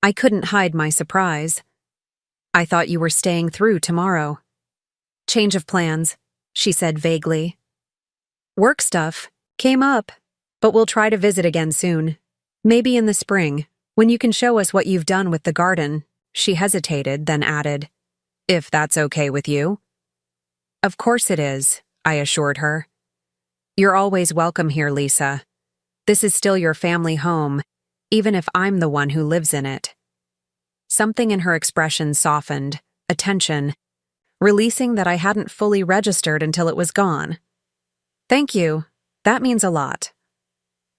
I couldn't hide my surprise. I thought you were staying through tomorrow. Change of plans, she said vaguely. Work stuff came up, but we'll try to visit again soon. Maybe in the spring, when you can show us what you've done with the garden. She hesitated, then added, if that's okay with you. Of course it is, I assured her. You're always welcome here, Lisa. This is still your family home, even if I'm the one who lives in it. Something in her expression softened, a tension, releasing that I hadn't fully registered until it was gone. Thank you. That means a lot.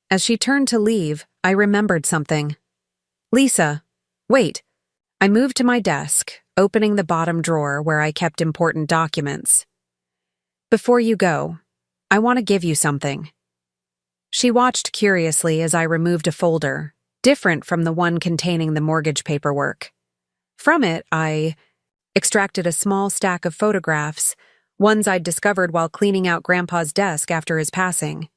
As she turned to leave, I remembered something. Lisa, wait. I moved to my desk, opening the bottom drawer where I kept important documents. Before you go, I want to give you something. She watched curiously as I removed a folder, different from the one containing the mortgage paperwork. From it, I extracted a small stack of photographs, ones I'd discovered while cleaning out Grandpa's desk after his passing.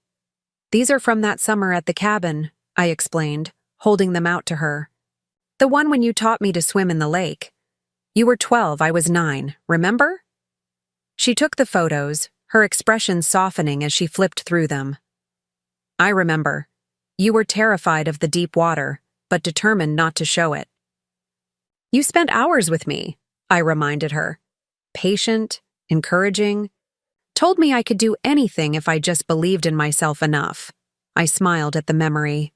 These are from that summer at the cabin, I explained, holding them out to her. The one when you taught me to swim in the lake. You were 12, I was 9, remember? She took the photos, her expression softening as she flipped through them. I remember. You were terrified of the deep water, but determined not to show it. You spent hours with me, I reminded her. Patient, encouraging. Told me I could do anything if I just believed in myself enough. I smiled at the memory.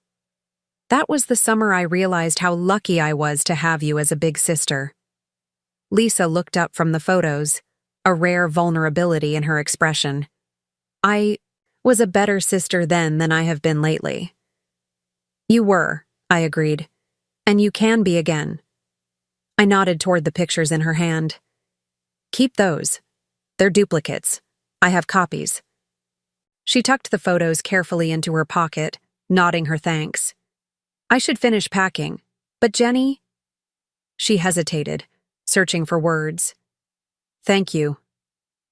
That was the summer I realized how lucky I was to have you as a big sister. Lisa looked up from the photos, a rare vulnerability in her expression. I was a better sister then than I have been lately. You were, I agreed. And you can be again. I nodded toward the pictures in her hand. Keep those. They're duplicates. I have copies. She tucked the photos carefully into her pocket, nodding her thanks. I should finish packing, but Jenny? She hesitated, searching for words. Thank you.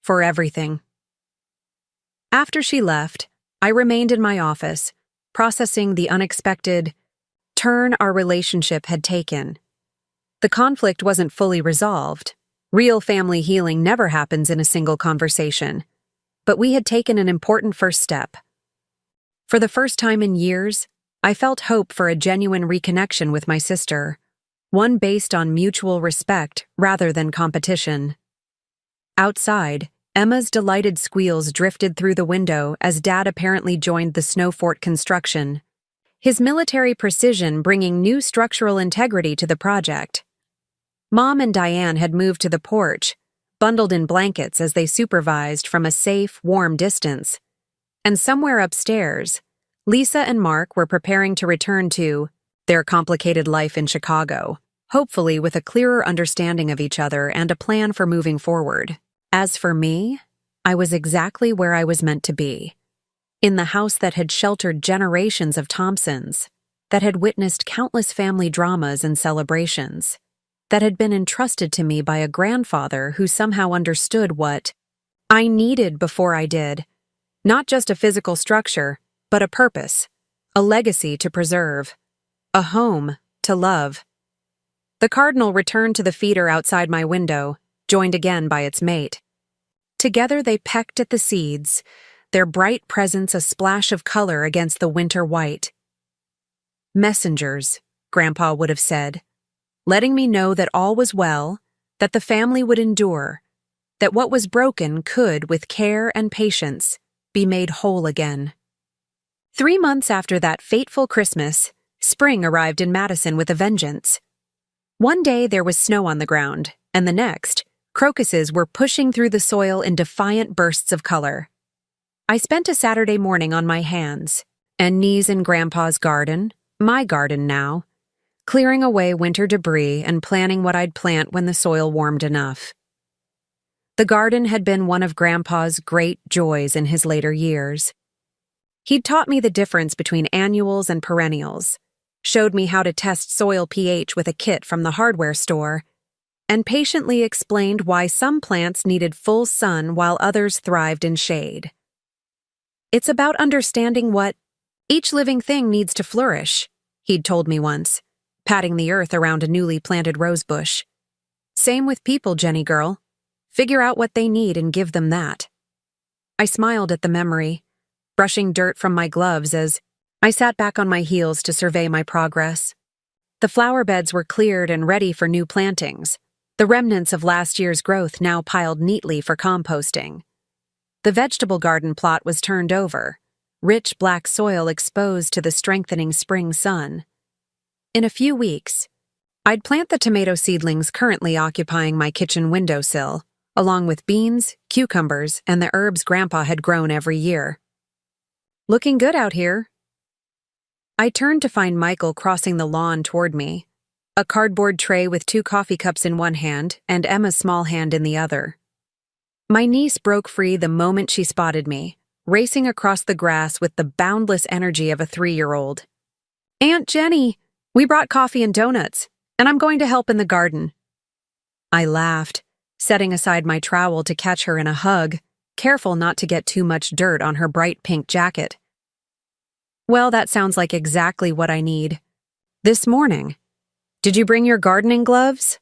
For everything. After she left, I remained in my office, processing the unexpected turn our relationship had taken. The conflict wasn't fully resolved. Real family healing never happens in a single conversation. But we had taken an important first step. For the first time in years, I felt hope for a genuine reconnection with my sister, one based on mutual respect rather than competition. Outside, Emma's delighted squeals drifted through the window as Dad apparently joined the snow fort construction, his military precision bringing new structural integrity to the project. Mom and Diane had moved to the porch, bundled in blankets as they supervised from a safe, warm distance. And somewhere upstairs, Lisa and Mark were preparing to return to their complicated life in Chicago, hopefully with a clearer understanding of each other and a plan for moving forward. As for me, I was exactly where I was meant to be. In the house that had sheltered generations of Thompsons, that had witnessed countless family dramas and celebrations, that had been entrusted to me by a grandfather who somehow understood what I needed before I did. Not just a physical structure, but a purpose, a legacy to preserve, a home to love. The cardinal returned to the feeder outside my window, joined again by its mate. Together they pecked at the seeds, their bright presence a splash of color against the winter white. Messengers, Grandpa would have said, letting me know that all was well, that the family would endure, that what was broken could, with care and patience, be made whole again. 3 months after that fateful Christmas, spring arrived in Madison with a vengeance. One day there was snow on the ground, and the next, crocuses were pushing through the soil in defiant bursts of color. I spent a Saturday morning on my hands and knees in Grandpa's garden, my garden now, clearing away winter debris and planning what I'd plant when the soil warmed enough. The garden had been one of Grandpa's great joys in his later years. He'd taught me the difference between annuals and perennials, showed me how to test soil pH with a kit from the hardware store, and patiently explained why some plants needed full sun while others thrived in shade. It's about understanding what each living thing needs to flourish, he'd told me once, patting the earth around a newly planted rose bush. Same with people, Jenny girl. Figure out what they need and give them that. I smiled at the memory, brushing dirt from my gloves as I sat back on my heels to survey my progress. The flower beds were cleared and ready for new plantings, the remnants of last year's growth now piled neatly for composting. The vegetable garden plot was turned over, rich black soil exposed to the strengthening spring sun. In a few weeks, I'd plant the tomato seedlings currently occupying my kitchen windowsill, along with beans, cucumbers, and the herbs Grandpa had grown every year. Looking good out here. I turned to find Michael crossing the lawn toward me, a cardboard tray with 2 coffee cups in one hand and Emma's small hand in the other. My niece broke free the moment she spotted me, racing across the grass with the boundless energy of a 3-year-old. Aunt Jenny, we brought coffee and donuts, and I'm going to help in the garden. I laughed, setting aside my trowel to catch her in a hug, careful not to get too much dirt on her bright pink jacket. Well, that sounds like exactly what I need. This morning. Did you bring your gardening gloves?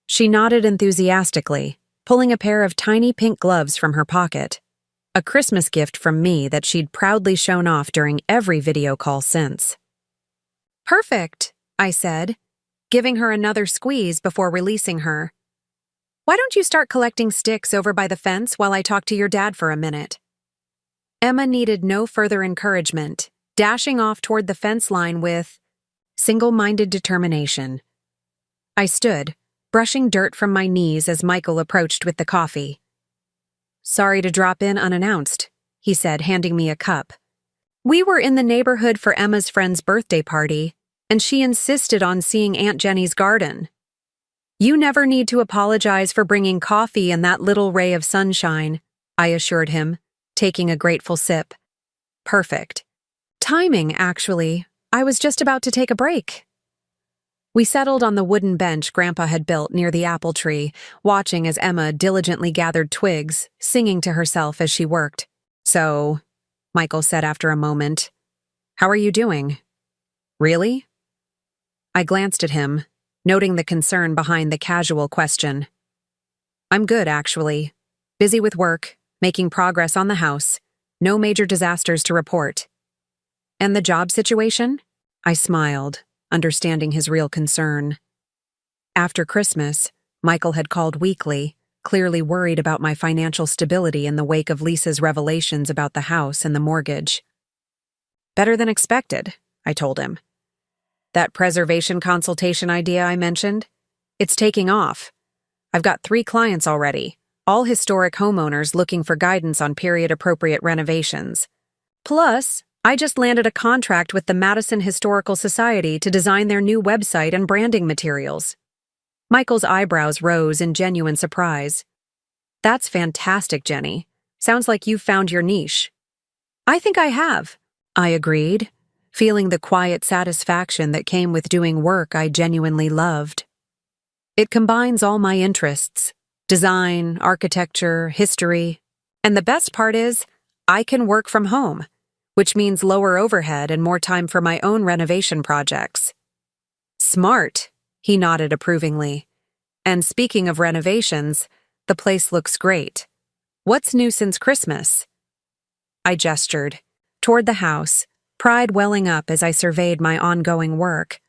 She nodded enthusiastically, pulling a pair of tiny pink gloves from her pocket, a Christmas gift from me that she'd proudly shown off during every video call since. Perfect, I said, giving her another squeeze before releasing her. Why don't you start collecting sticks over by the fence while I talk to your dad for a minute? Emma needed no further encouragement, dashing off toward the fence line with single-minded determination. I stood, brushing dirt from my knees as Michael approached with the coffee. Sorry to drop in unannounced, he said, handing me a cup. We were in the neighborhood for Emma's friend's birthday party, and she insisted on seeing Aunt Jenny's garden. You never need to apologize for bringing coffee and that little ray of sunshine, I assured him, taking a grateful sip. Perfect. Timing, actually. I was just about to take a break. We settled on the wooden bench Grandpa had built near the apple tree, watching as Emma diligently gathered twigs, singing to herself as she worked. So, Michael said after a moment, how are you doing? Really? I glanced at him, noting the concern behind the casual question. I'm good, actually. Busy with work, making progress on the house, no major disasters to report. And the job situation? I smiled, understanding his real concern. After Christmas, Michael had called weekly, clearly worried about my financial stability in the wake of Lisa's revelations about the house and the mortgage. Better than expected, I told him. That preservation consultation idea I mentioned? It's taking off. I've got 3 clients already, all historic homeowners looking for guidance on period-appropriate renovations. Plus, I just landed a contract with the Madison Historical Society to design their new website and branding materials. Michael's eyebrows rose in genuine surprise. That's fantastic, Jenny. Sounds like you've found your niche. I think I have, I agreed, feeling the quiet satisfaction that came with doing work I genuinely loved. It combines all my interests: design, architecture, history, and the best part is, I can work from home, which means lower overhead and more time for my own renovation projects. Smart, he nodded approvingly. And speaking of renovations, the place looks great. What's new since Christmas? I gestured toward the house, pride welling up as I surveyed my ongoing work.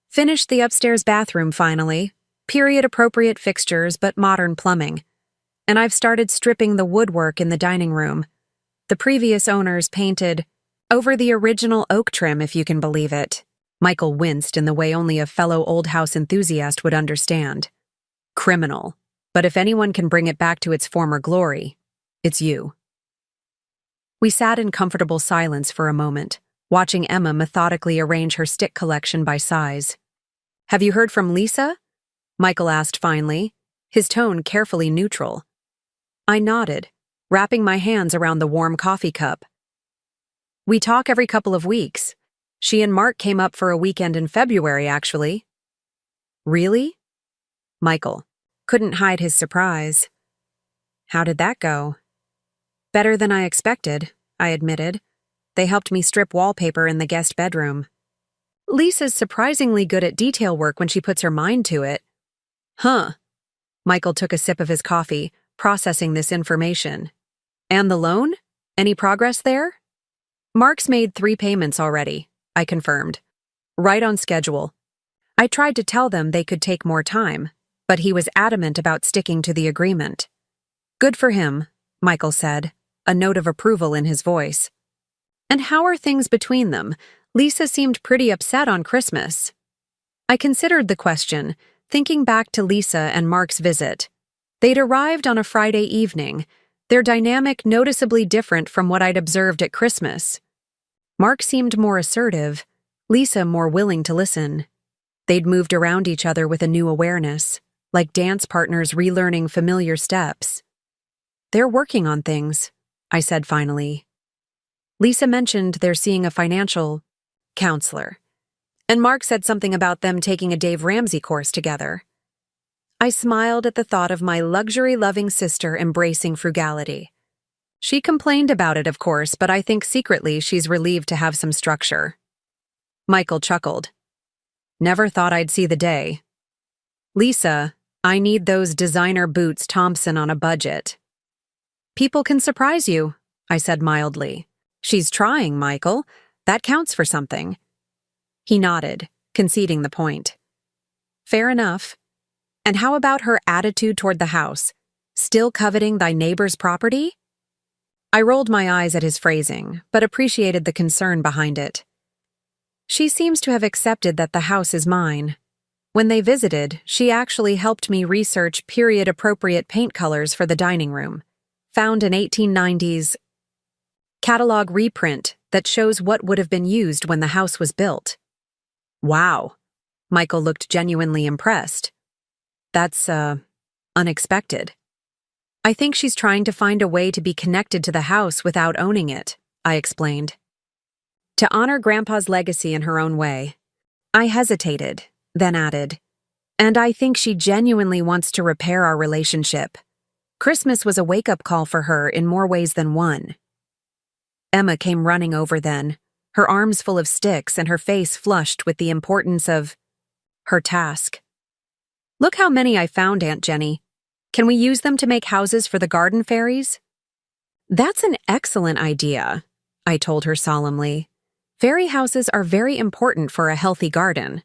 Finished the upstairs bathroom finally, period-appropriate fixtures but modern plumbing. And I've started stripping the woodwork in the dining room. The previous owners painted over the original oak trim, if you can believe it. Michael winced in the way only a fellow old house enthusiast would understand. Criminal. But if anyone can bring it back to its former glory, it's you. We sat in comfortable silence for a moment, watching Emma methodically arrange her stick collection by size. Have you heard from Lisa? Michael asked finally, his tone carefully neutral. I nodded, wrapping my hands around the warm coffee cup. We talk every couple of weeks. She and Mark came up for a weekend in February, actually. Really? Michael couldn't hide his surprise. How did that go? Better than I expected, I admitted. They helped me strip wallpaper in the guest bedroom. Lisa's surprisingly good at detail work when she puts her mind to it. Huh. Michael took a sip of his coffee, processing this information. And the loan? Any progress there? Mark's made 3 payments already, I confirmed. Right on schedule. I tried to tell them they could take more time, but he was adamant about sticking to the agreement. Good for him, Michael said, a note of approval in his voice. And how are things between them? Lisa seemed pretty upset on Christmas. I considered the question, thinking back to Lisa and Mark's visit. They'd arrived on a Friday evening, their dynamic noticeably different from what I'd observed at Christmas. Mark seemed more assertive, Lisa more willing to listen. They'd moved around each other with a new awareness, like dance partners relearning familiar steps. They're working on things, I said finally. Lisa mentioned they're seeing a financial counselor, and Mark said something about them taking a Dave Ramsey course together. I smiled at the thought of my luxury-loving sister embracing frugality. She complained about it, of course, but I think secretly she's relieved to have some structure. Michael chuckled. Never thought I'd see the day. Lisa, I need those designer boots Thompson on a budget. People can surprise you, I said mildly. She's trying, Michael. That counts for something. He nodded, conceding the point. Fair enough. And how about her attitude toward the house? Still coveting thy neighbor's property? I rolled my eyes at his phrasing, but appreciated the concern behind it. She seems to have accepted that the house is mine. When they visited, she actually helped me research period-appropriate paint colors for the dining room. Found an 1890s catalog reprint that shows what would have been used when the house was built. Wow. Michael looked genuinely impressed. That's, unexpected. I think she's trying to find a way to be connected to the house without owning it, I explained. To honor Grandpa's legacy in her own way. I hesitated, then added, and I think she genuinely wants to repair our relationship. Christmas was a wake-up call for her in more ways than one. Emma came running over then, her arms full of sticks and her face flushed with the importance of her task. Look how many I found, Aunt Jenny. Can we use them to make houses for the garden fairies? That's an excellent idea, I told her solemnly. Fairy houses are very important for a healthy garden.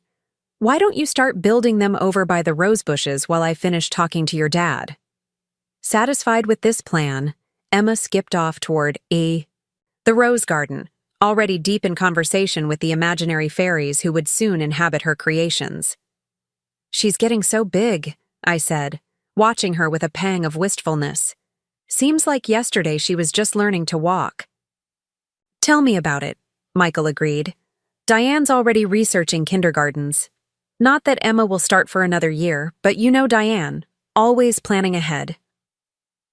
Why don't you start building them over by the rose bushes while I finish talking to your dad? Satisfied with this plan, Emma skipped off toward the rose garden, already deep in conversation with the imaginary fairies who would soon inhabit her creations. She's getting so big, I said, watching her with a pang of wistfulness. Seems like yesterday she was just learning to walk. Tell me about it, Michael agreed. Diane's already researching kindergartens. Not that Emma will start for another year, but you know Diane, always planning ahead.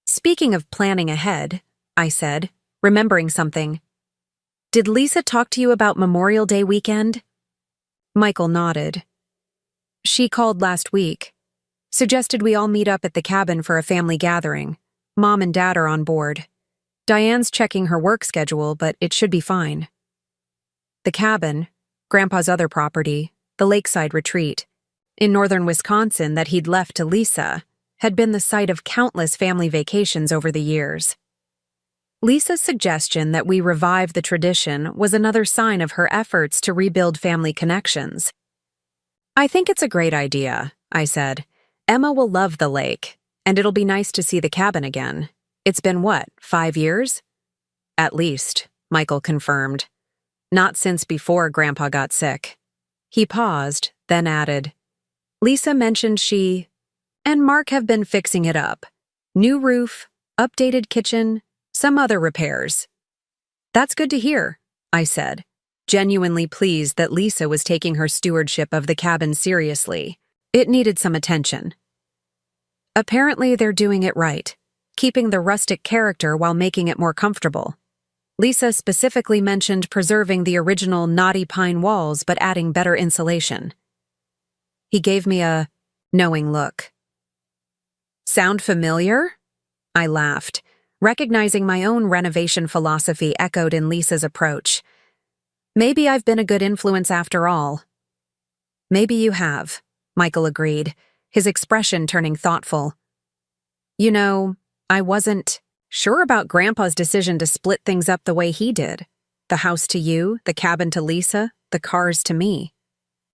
Speaking of planning ahead, I said, remembering something. Did Lisa talk to you about Memorial Day weekend? Michael nodded. She called last week. Suggested we all meet up at the cabin for a family gathering. Mom and Dad are on board. Diane's checking her work schedule, but it should be fine. The cabin, Grandpa's other property, the lakeside retreat, in northern Wisconsin that he'd left to Lisa, had been the site of countless family vacations over the years. Lisa's suggestion that we revive the tradition was another sign of her efforts to rebuild family connections. "I think it's a great idea," I said. "Emma will love the lake, and it'll be nice to see the cabin again. It's been, 5 years?" "At least," Michael confirmed. "Not since before Grandpa got sick." He paused, then added, "Lisa mentioned she and Mark have been fixing it up. New roof, updated kitchen, some other repairs." "That's good to hear," I said, genuinely pleased that Lisa was taking her stewardship of the cabin seriously. It needed some attention. Apparently they're doing it right, keeping the rustic character while making it more comfortable. Lisa specifically mentioned preserving the original knotty pine walls but adding better insulation. He gave me a knowing look. "Sound familiar?" I laughed, recognizing my own renovation philosophy echoed in Lisa's approach. "Maybe I've been a good influence after all." "Maybe you have," Michael agreed, his expression turning thoughtful. "You know, I wasn't sure about Grandpa's decision to split things up the way he did. The house to you, the cabin to Lisa, the cars to me.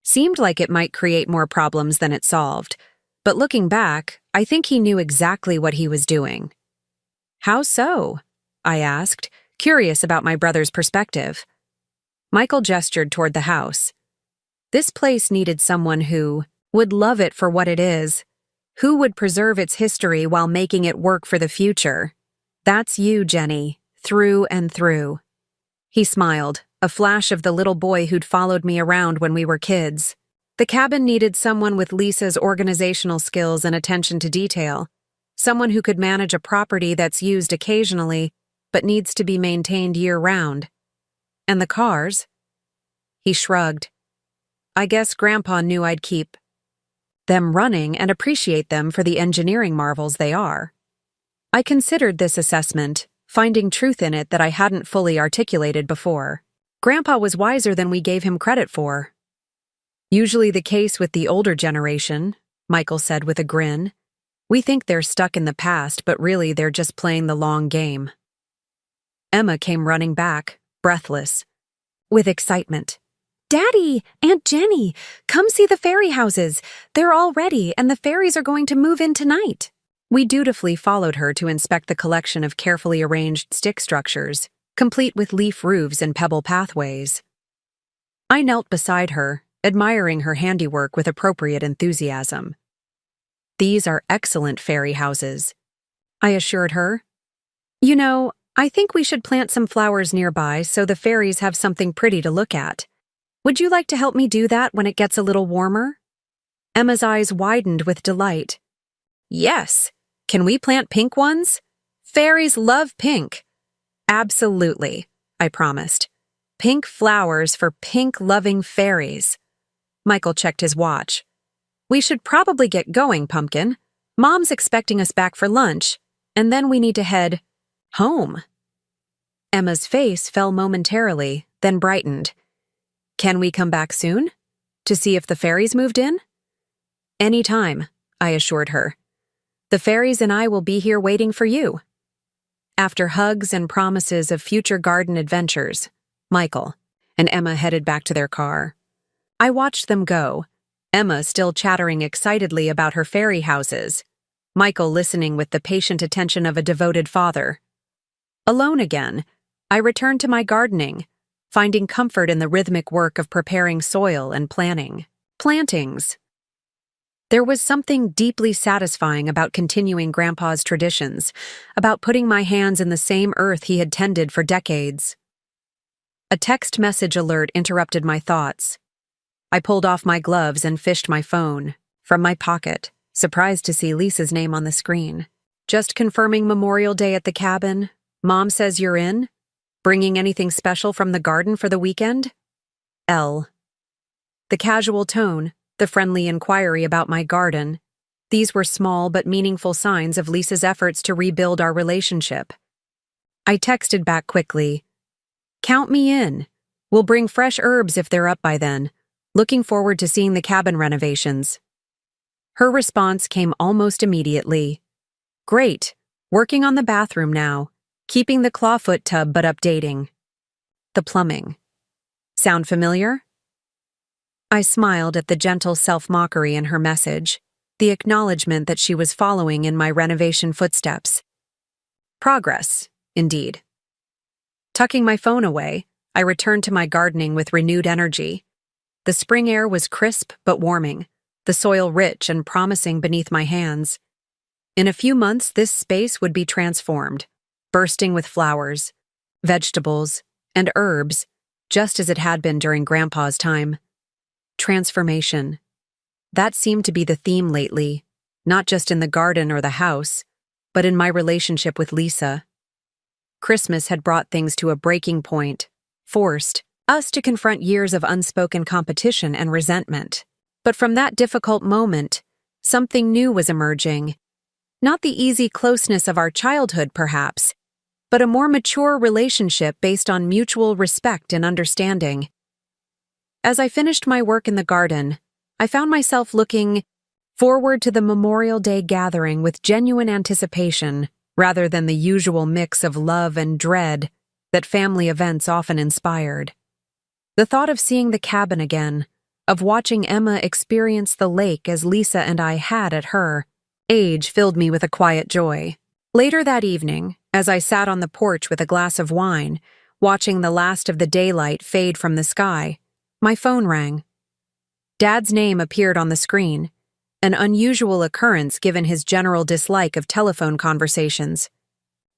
Seemed like it might create more problems than it solved, but looking back, I think he knew exactly what he was doing." "How so?" I asked, curious about my brother's perspective. Michael gestured toward the house. "This place needed someone who would love it for what it is, who would preserve its history while making it work for the future. That's you, Jenny, through and through." He smiled, a flash of the little boy who'd followed me around when we were kids. The cabin needed someone with Lisa's organizational skills and attention to detail, someone who could manage a property that's used occasionally but needs to be maintained year-round. "And the cars?" He shrugged. "I guess Grandpa knew I'd keep them running and appreciate them for the engineering marvels they are." I considered this assessment, finding truth in it that I hadn't fully articulated before. Grandpa was wiser than we gave him credit for. "Usually the case with the older generation," Michael said with a grin. "We think they're stuck in the past, but really they're just playing the long game." Emma came running back, breathless, with excitement. "Daddy, Aunt Jenny, come see the fairy houses. They're all ready, and the fairies are going to move in tonight." We dutifully followed her to inspect the collection of carefully arranged stick structures, complete with leaf roofs and pebble pathways. I knelt beside her, admiring her handiwork with appropriate enthusiasm. "These are excellent fairy houses," I assured her. "You know, I think we should plant some flowers nearby so the fairies have something pretty to look at. Would you like to help me do that when it gets a little warmer?" Emma's eyes widened with delight. "Yes! Can we plant pink ones? Fairies love pink." "Absolutely," I promised. "Pink flowers for pink-loving fairies." Michael checked his watch. "We should probably get going, Pumpkin. Mom's expecting us back for lunch, and then we need to head home." Emma's face fell momentarily, then brightened. "Can we come back soon? To see if the fairies moved in?" "Any time," I assured her. "The fairies and I will be here waiting for you." After hugs and promises of future garden adventures, Michael and Emma headed back to their car. I watched them go, Emma still chattering excitedly about her fairy houses, Michael listening with the patient attention of a devoted father. Alone again, I returned to my gardening, finding comfort in the rhythmic work of preparing soil and planting plantings. There was something deeply satisfying about continuing Grandpa's traditions, about putting my hands in the same earth he had tended for decades. A text message alert interrupted my thoughts. I pulled off my gloves and fished my phone from my pocket, surprised to see Lisa's name on the screen. "Just confirming Memorial Day at the cabin. Mom says you're in? Bringing anything special from the garden for the weekend? L." The casual tone, the friendly inquiry about my garden, these were small but meaningful signs of Lisa's efforts to rebuild our relationship. I texted back quickly, "Count me in. We'll bring fresh herbs if they're up by then. Looking forward to seeing the cabin renovations." Her response came almost immediately. "Great. Working on the bathroom now. Keeping the clawfoot tub but updating. The plumbing. Sound familiar?" I smiled at the gentle self-mockery in her message, the acknowledgement that she was following in my renovation footsteps. Progress, indeed. Tucking my phone away, I returned to my gardening with renewed energy. The spring air was crisp but warming, the soil rich and promising beneath my hands. In a few months, this space would be transformed, bursting with flowers, vegetables, and herbs, just as it had been during Grandpa's time. Transformation. That seemed to be the theme lately, not just in the garden or the house, but in my relationship with Lisa. Christmas had brought things to a breaking point, forced us to confront years of unspoken competition and resentment. But from that difficult moment, something new was emerging. Not the easy closeness of our childhood, perhaps, but a more mature relationship based on mutual respect and understanding. As I finished my work in the garden, I found myself looking forward to the Memorial Day gathering with genuine anticipation, rather than the usual mix of love and dread that family events often inspired. The thought of seeing the cabin again, of watching Emma experience the lake as Lisa and I had at her age, filled me with a quiet joy. Later that evening, as I sat on the porch with a glass of wine, watching the last of the daylight fade from the sky, my phone rang. Dad's name appeared on the screen, an unusual occurrence given his general dislike of telephone conversations.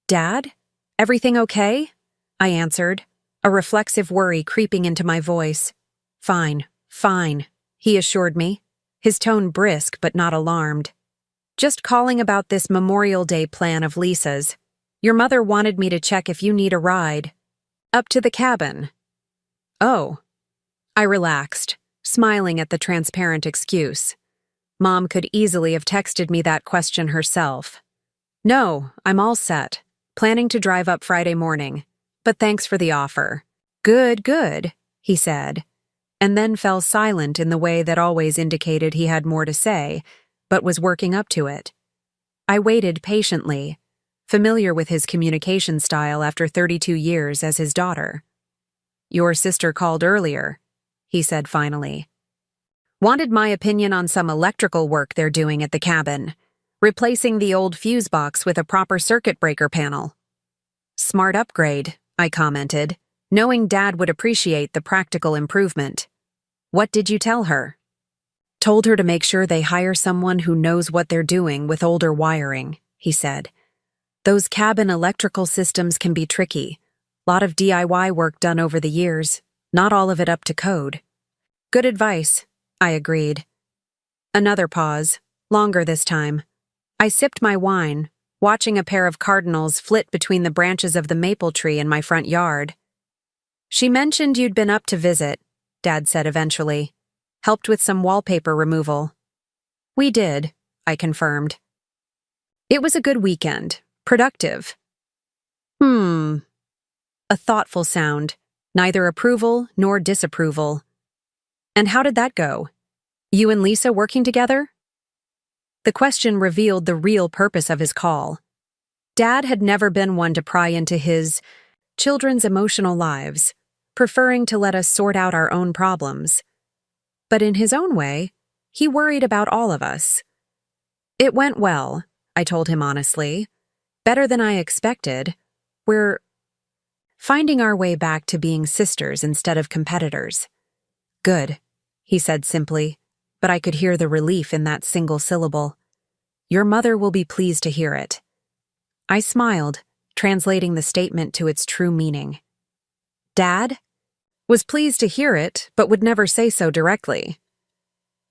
"Dad? Everything okay?" I answered, a reflexive worry creeping into my voice. "Fine, fine," he assured me, his tone brisk but not alarmed. "Just calling about this Memorial Day plan of Lisa's. Your mother wanted me to check if you need a ride. Up to the cabin." "Oh." I relaxed, smiling at the transparent excuse. Mom could easily have texted me that question herself. "No, I'm all set. Planning to drive up Friday morning. But thanks for the offer." "Good, good," he said, and then fell silent in the way that always indicated he had more to say, but was working up to it. I waited patiently, familiar with his communication style after 32 years as his daughter. "Your sister called earlier," he said finally. "Wanted my opinion on some electrical work they're doing at the cabin, replacing the old fuse box with a proper circuit breaker panel." "Smart upgrade," I commented, knowing Dad would appreciate the practical improvement. "What did you tell her?" "Told her to make sure they hire someone who knows what they're doing with older wiring," he said. "Those cabin electrical systems can be tricky. Lot of DIY work done over the years, not all of it up to code." "Good advice," I agreed. Another pause, longer this time. I sipped my wine, watching a pair of cardinals flit between the branches of the maple tree in my front yard. "She mentioned you'd been up to visit," Dad said eventually. "Helped with some wallpaper removal." "We did," I confirmed. "It was a good weekend. Productive." A thoughtful sound, neither approval nor disapproval. "And how did that go? You and Lisa working together?" The question revealed the real purpose of his call. Dad had never been one to pry into his children's emotional lives, preferring to let us sort out our own problems. But in his own way, he worried about all of us. "It went well," I told him honestly. "Better than I expected. We're finding our way back to being sisters instead of competitors." "Good," he said simply, but I could hear the relief in that single syllable. "Your mother will be pleased to hear it." I smiled, translating the statement to its true meaning. Dad was pleased to hear it, but would never say so directly.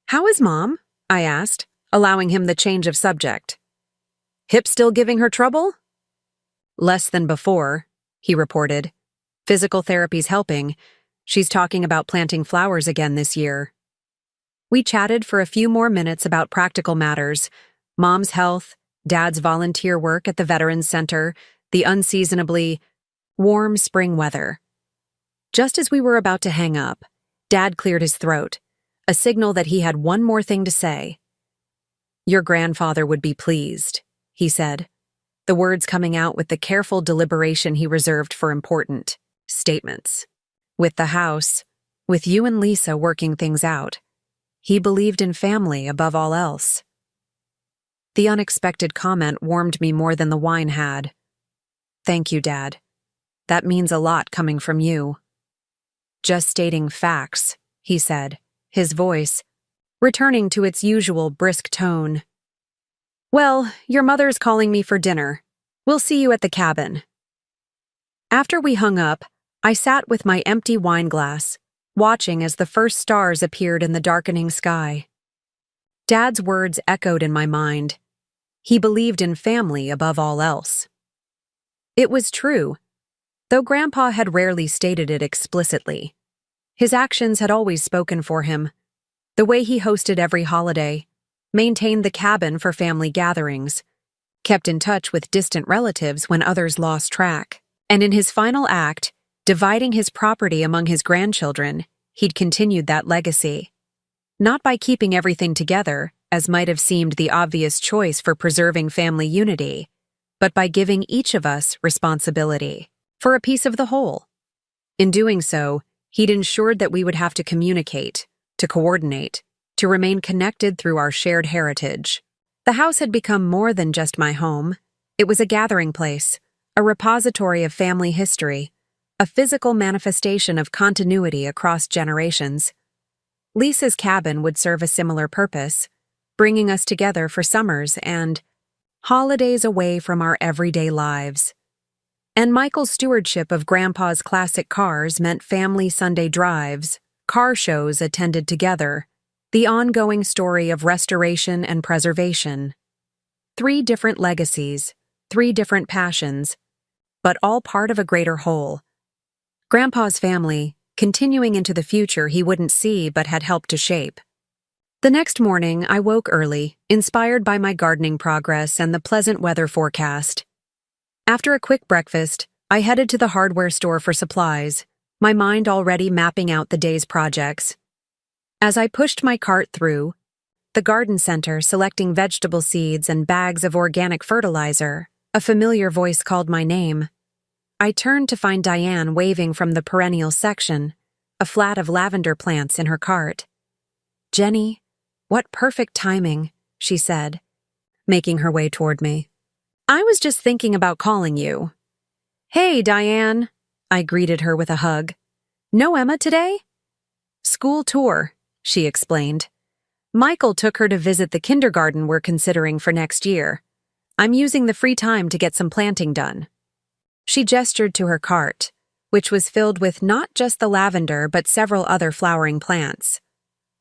"How is Mom?" I asked, allowing him the change of subject. "Hip still giving her trouble?" "Less than before," he reported. "Physical therapy's helping. She's talking about planting flowers again this year." We chatted for a few more minutes about practical matters, Mom's health, Dad's volunteer work at the Veterans Center, the unseasonably warm spring weather. Just as we were about to hang up, Dad cleared his throat, a signal that he had one more thing to say. "Your grandfather would be pleased," he said, the words coming out with the careful deliberation he reserved for important statements. With the house, with you and Lisa working things out, he believed in family above all else. The unexpected comment warmed me more than the wine had. "Thank you, Dad. That means a lot coming from you." "Just stating facts," he said, his voice returning to its usual brisk tone. "Well, your mother's calling me for dinner. We'll see you at the cabin." After we hung up, I sat with my empty wine glass, watching as the first stars appeared in the darkening sky. Dad's words echoed in my mind. He believed in family above all else. It was true, though Grandpa had rarely stated it explicitly. His actions had always spoken for him. The way he hosted every holiday, maintained the cabin for family gatherings, kept in touch with distant relatives when others lost track, and in his final act, dividing his property among his grandchildren, he'd continued that legacy. Not by keeping everything together, as might have seemed the obvious choice for preserving family unity, but by giving each of us responsibility for a piece of the whole. In doing so, he'd ensured that we would have to communicate, to coordinate, to remain connected through our shared heritage. The house had become more than just my home. It was a gathering place, a repository of family history, a physical manifestation of continuity across generations. Lisa's cabin would serve a similar purpose, bringing us together for summers and holidays away from our everyday lives. And Michael's stewardship of Grandpa's classic cars meant family Sunday drives, car shows attended together, the ongoing story of restoration and preservation. 3 different legacies, 3 different passions, but all part of a greater whole. Grandpa's family, continuing into the future he wouldn't see but had helped to shape. The next morning, I woke early, inspired by my gardening progress and the pleasant weather forecast. After a quick breakfast, I headed to the hardware store for supplies, my mind already mapping out the day's projects. As I pushed my cart through the garden center selecting vegetable seeds and bags of organic fertilizer, a familiar voice called my name. I turned to find Diane waving from the perennial section, a flat of lavender plants in her cart. "Jenny, what perfect timing," she said, making her way toward me. "I was just thinking about calling you." "Hey, Diane," I greeted her with a hug. "No Emma today?" "School tour," she explained. "Michael took her to visit the kindergarten we're considering for next year. I'm using the free time to get some planting done." She gestured to her cart, which was filled with not just the lavender but several other flowering plants.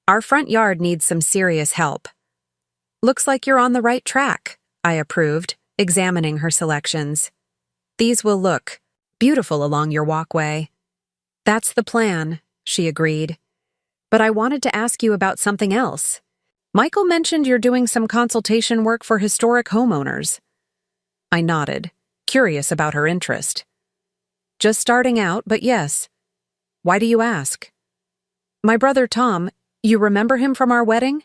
"Our front yard needs some serious help." "Looks like you're on the right track," I approved, examining her selections. "These will look beautiful along your walkway." "That's the plan," she agreed. "But I wanted to ask you about something else. Michael mentioned you're doing some consultation work for historic homeowners." I nodded, curious about her interest. "Just starting out, but yes. Why do you ask?" "My brother Tom, you remember him from our wedding?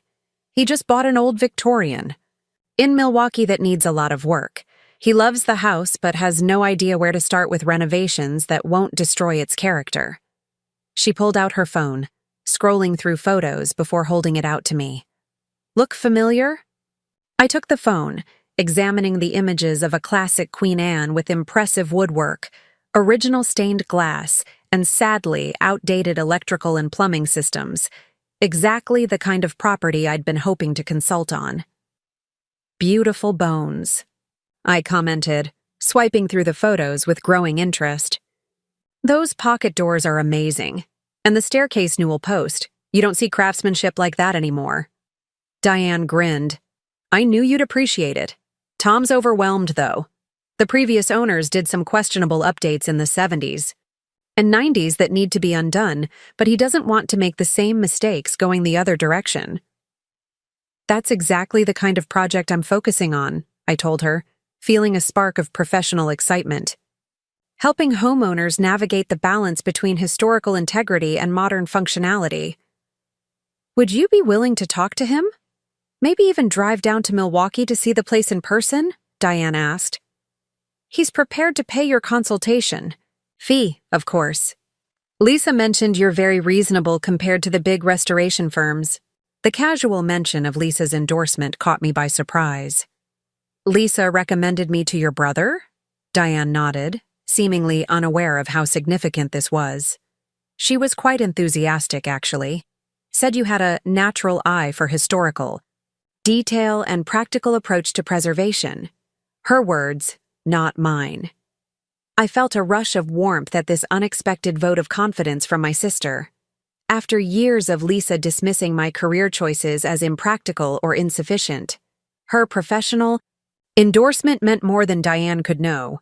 He just bought an old Victorian in Milwaukee that needs a lot of work. He loves the house but has no idea where to start with renovations that won't destroy its character." She pulled out her phone, scrolling through photos before holding it out to me. "Look familiar?" I took the phone, examining the images of a classic Queen Anne with impressive woodwork, original stained glass, and sadly outdated electrical and plumbing systems, exactly the kind of property I'd been hoping to consult on. "Beautiful bones," I commented, swiping through the photos with growing interest. "Those pocket doors are amazing. And the staircase newel post. You don't see craftsmanship like that anymore." Diane grinned. "I knew you'd appreciate it. Tom's overwhelmed, though. The previous owners did some questionable updates in the 70s and 90s that need to be undone, but he doesn't want to make the same mistakes going the other direction." "That's exactly the kind of project I'm focusing on," I told her, feeling a spark of professional excitement. Helping homeowners navigate the balance between historical integrity and modern functionality. Would you be willing to talk to him? Maybe even drive down to Milwaukee to see the place in person? Diane asked. He's prepared to pay your consultation. Fee, of course. Lisa mentioned you're very reasonable compared to the big restoration firms. The casual mention of Lisa's endorsement caught me by surprise. Lisa recommended me to your brother? Diane nodded, seemingly unaware of how significant this was. She was quite enthusiastic, actually. Said you had a natural eye for historical detail and practical approach to preservation. Her words, not mine. I felt a rush of warmth at this unexpected vote of confidence from my sister. After years of Lisa dismissing my career choices as impractical or insufficient, her professional endorsement meant more than Diane could know.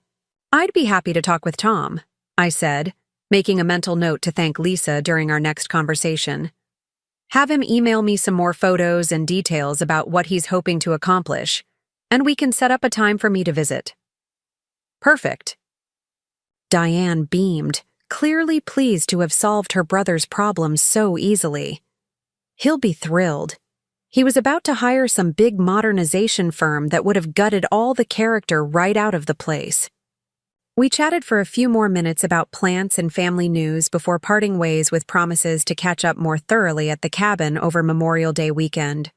I'd be happy to talk with Tom, I said, making a mental note to thank Lisa during our next conversation. Have him email me some more photos and details about what he's hoping to accomplish, and we can set up a time for me to visit. Perfect. Diane beamed, clearly pleased to have solved her brother's problems so easily. He'll be thrilled. He was about to hire some big modernization firm that would have gutted all the character right out of the place. We chatted for a few more minutes about plants and family news before parting ways with promises to catch up more thoroughly at the cabin over Memorial Day weekend.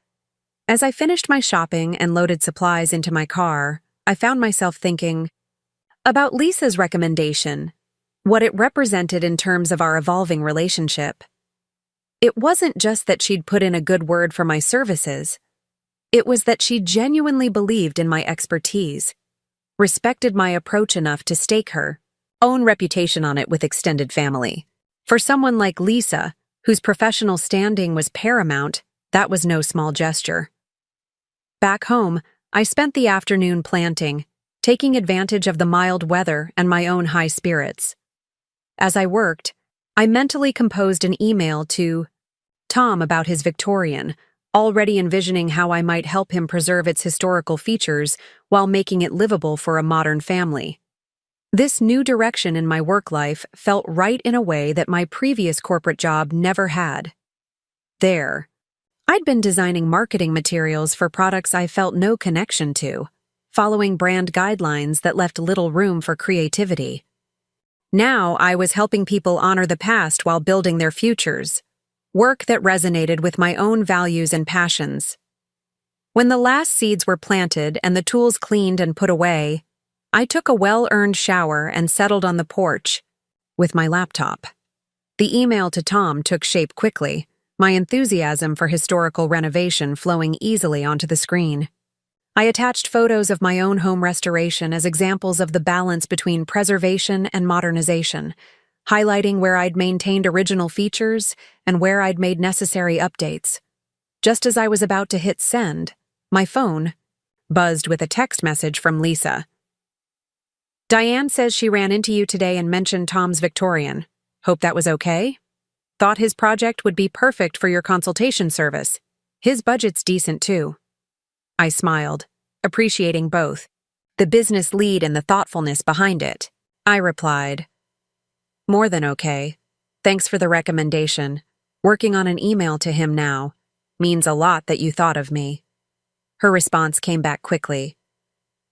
As I finished my shopping and loaded supplies into my car, I found myself thinking about Lisa's recommendation, what it represented in terms of our evolving relationship. It wasn't just that she'd put in a good word for my services. It was that she genuinely believed in my expertise, respected my approach enough to stake her own reputation on it with extended family. For someone like Lisa, whose professional standing was paramount, that was no small gesture. Back home, I spent the afternoon planting, taking advantage of the mild weather and my own high spirits. As I worked, I mentally composed an email to Tom about his Victorian, already envisioning how I might help him preserve its historical features while making it livable for a modern family. This new direction in my work life felt right in a way that my previous corporate job never had. There, I'd been designing marketing materials for products I felt no connection to, following brand guidelines that left little room for creativity. Now I was helping people honor the past while building their futures, work that resonated with my own values and passions. When the last seeds were planted and the tools cleaned and put away, I took a well-earned shower and settled on the porch with my laptop. The email to Tom took shape quickly, my enthusiasm for historical renovation flowing easily onto the screen. I attached photos of my own home restoration as examples of the balance between preservation and modernization, highlighting where I'd maintained original features and where I'd made necessary updates. Just as I was about to hit send, my phone buzzed with a text message from Lisa. Diane says she ran into you today and mentioned Tom's Victorian. Hope that was okay? Thought his project would be perfect for your consultation service. His budget's decent too. I smiled, appreciating both the business lead and the thoughtfulness behind it. I replied, more than okay. Thanks for the recommendation. Working on an email to him now. Means a lot that you thought of me. Her response came back quickly.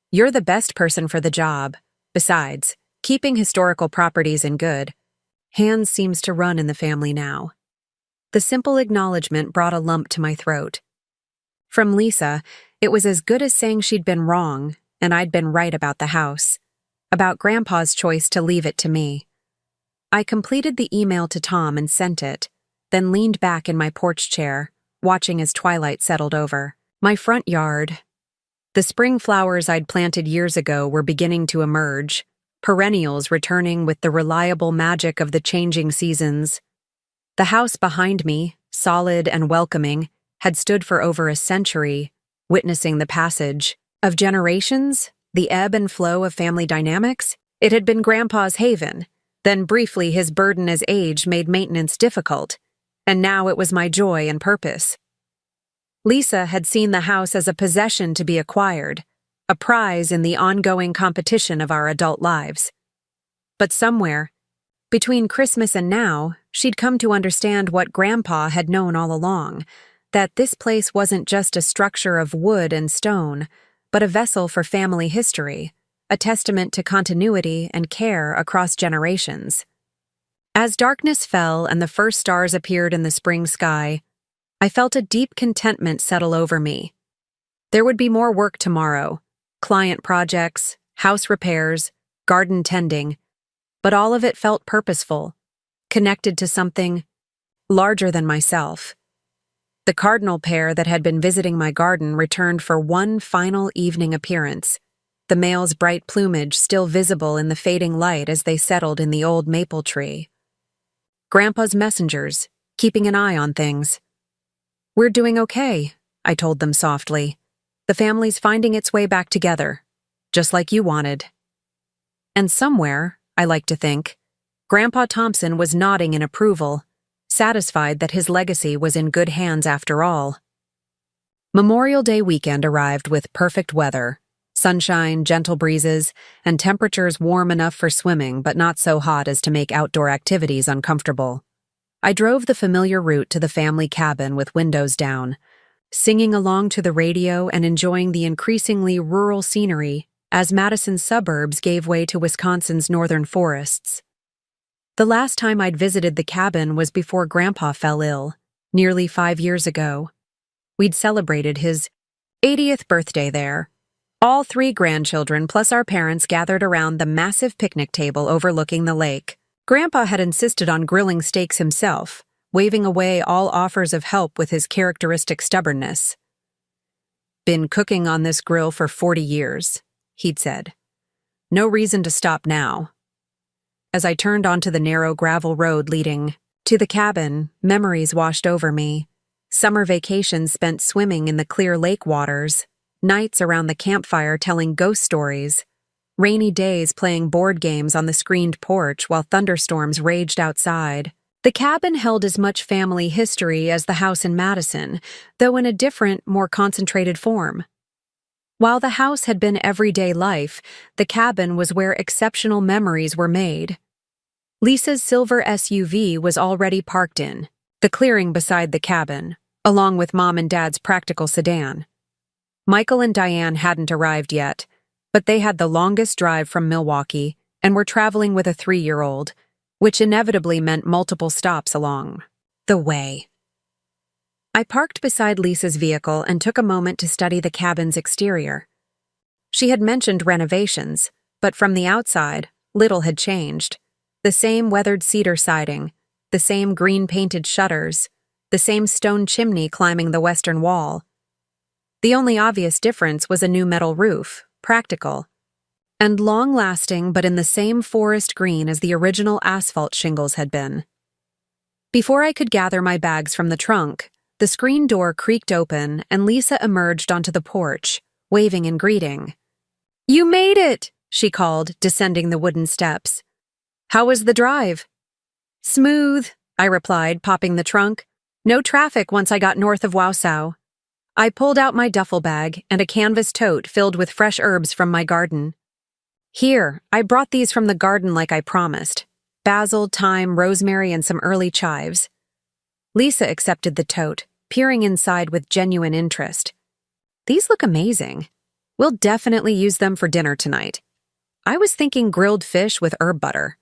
You're the best person for the job. Besides, keeping historical properties in good hands seems to run in the family now. The simple acknowledgement brought a lump to my throat. From Lisa, it was as good as saying she'd been wrong and I'd been right about the house, about Grandpa's choice to leave it to me. I completed the email to Tom and sent it, then leaned back in my porch chair, watching as twilight settled over. My front yard. The spring flowers I'd planted years ago were beginning to emerge, perennials returning with the reliable magic of the changing seasons. The house behind me, solid and welcoming, had stood for over a century, witnessing the passage of generations, the ebb and flow of family dynamics. It had been Grandpa's haven, then briefly his burden as age made maintenance difficult, and now it was my joy and purpose. Lisa had seen the house as a possession to be acquired, a prize in the ongoing competition of our adult lives. But somewhere, between Christmas and now, she'd come to understand what Grandpa had known all along, that this place wasn't just a structure of wood and stone, but a vessel for family history, a testament to continuity and care across generations. As darkness fell and the first stars appeared in the spring sky, I felt a deep contentment settle over me. There would be more work tomorrow, client projects, house repairs, garden tending, but all of it felt purposeful, connected to something larger than myself. The cardinal pair that had been visiting my garden returned for one final evening appearance, the male's bright plumage still visible in the fading light as they settled in the old maple tree. Grandpa's messengers, keeping an eye on things. "We're doing okay," I told them softly. "The family's finding its way back together, just like you wanted." And somewhere, I like to think, Grandpa Thompson was nodding in approval, satisfied that his legacy was in good hands after all. Memorial Day weekend arrived with perfect weather, sunshine, gentle breezes, and temperatures warm enough for swimming but not so hot as to make outdoor activities uncomfortable. I drove the familiar route to the family cabin with windows down, singing along to the radio and enjoying the increasingly rural scenery as Madison's suburbs gave way to Wisconsin's northern forests. The last time I'd visited the cabin was before Grandpa fell ill, nearly 5 years ago. We'd celebrated his 80th birthday there. All 3 grandchildren plus our parents gathered around the massive picnic table overlooking the lake. Grandpa had insisted on grilling steaks himself, waving away all offers of help with his characteristic stubbornness. "Been cooking on this grill for 40 years, he'd said. "No reason to stop now." As I turned onto the narrow gravel road leading to the cabin, memories washed over me. Summer vacations spent swimming in the clear lake waters, nights around the campfire telling ghost stories, rainy days playing board games on the screened porch while thunderstorms raged outside. The cabin held as much family history as the house in Madison, though in a different, more concentrated form. While the house had been everyday life, the cabin was where exceptional memories were made. Lisa's silver SUV was already parked in the clearing beside the cabin, along with Mom and Dad's practical sedan. Michael and Diane hadn't arrived yet, but they had the longest drive from Milwaukee and were traveling with a 3-year-old, which inevitably meant multiple stops along the way. I parked beside Lisa's vehicle and took a moment to study the cabin's exterior. She had mentioned renovations, but from the outside, little had changed. The same weathered cedar siding, the same green-painted shutters, the same stone chimney climbing the western wall. The only obvious difference was a new metal roof, practical, and long-lasting but in the same forest green as the original asphalt shingles had been. Before I could gather my bags from the trunk, the screen door creaked open and Lisa emerged onto the porch, waving in greeting. "You made it!" she called, descending the wooden steps. "How was the drive?" "Smooth," I replied, popping the trunk. "No traffic once I got north of Wausau." I pulled out my duffel bag and a canvas tote filled with fresh herbs from my garden. "Here, I brought these from the garden like I promised. Basil, thyme, rosemary, and some early chives." Lisa accepted the tote, peering inside with genuine interest. "These look amazing. We'll definitely use them for dinner tonight. I was thinking grilled fish with herb butter."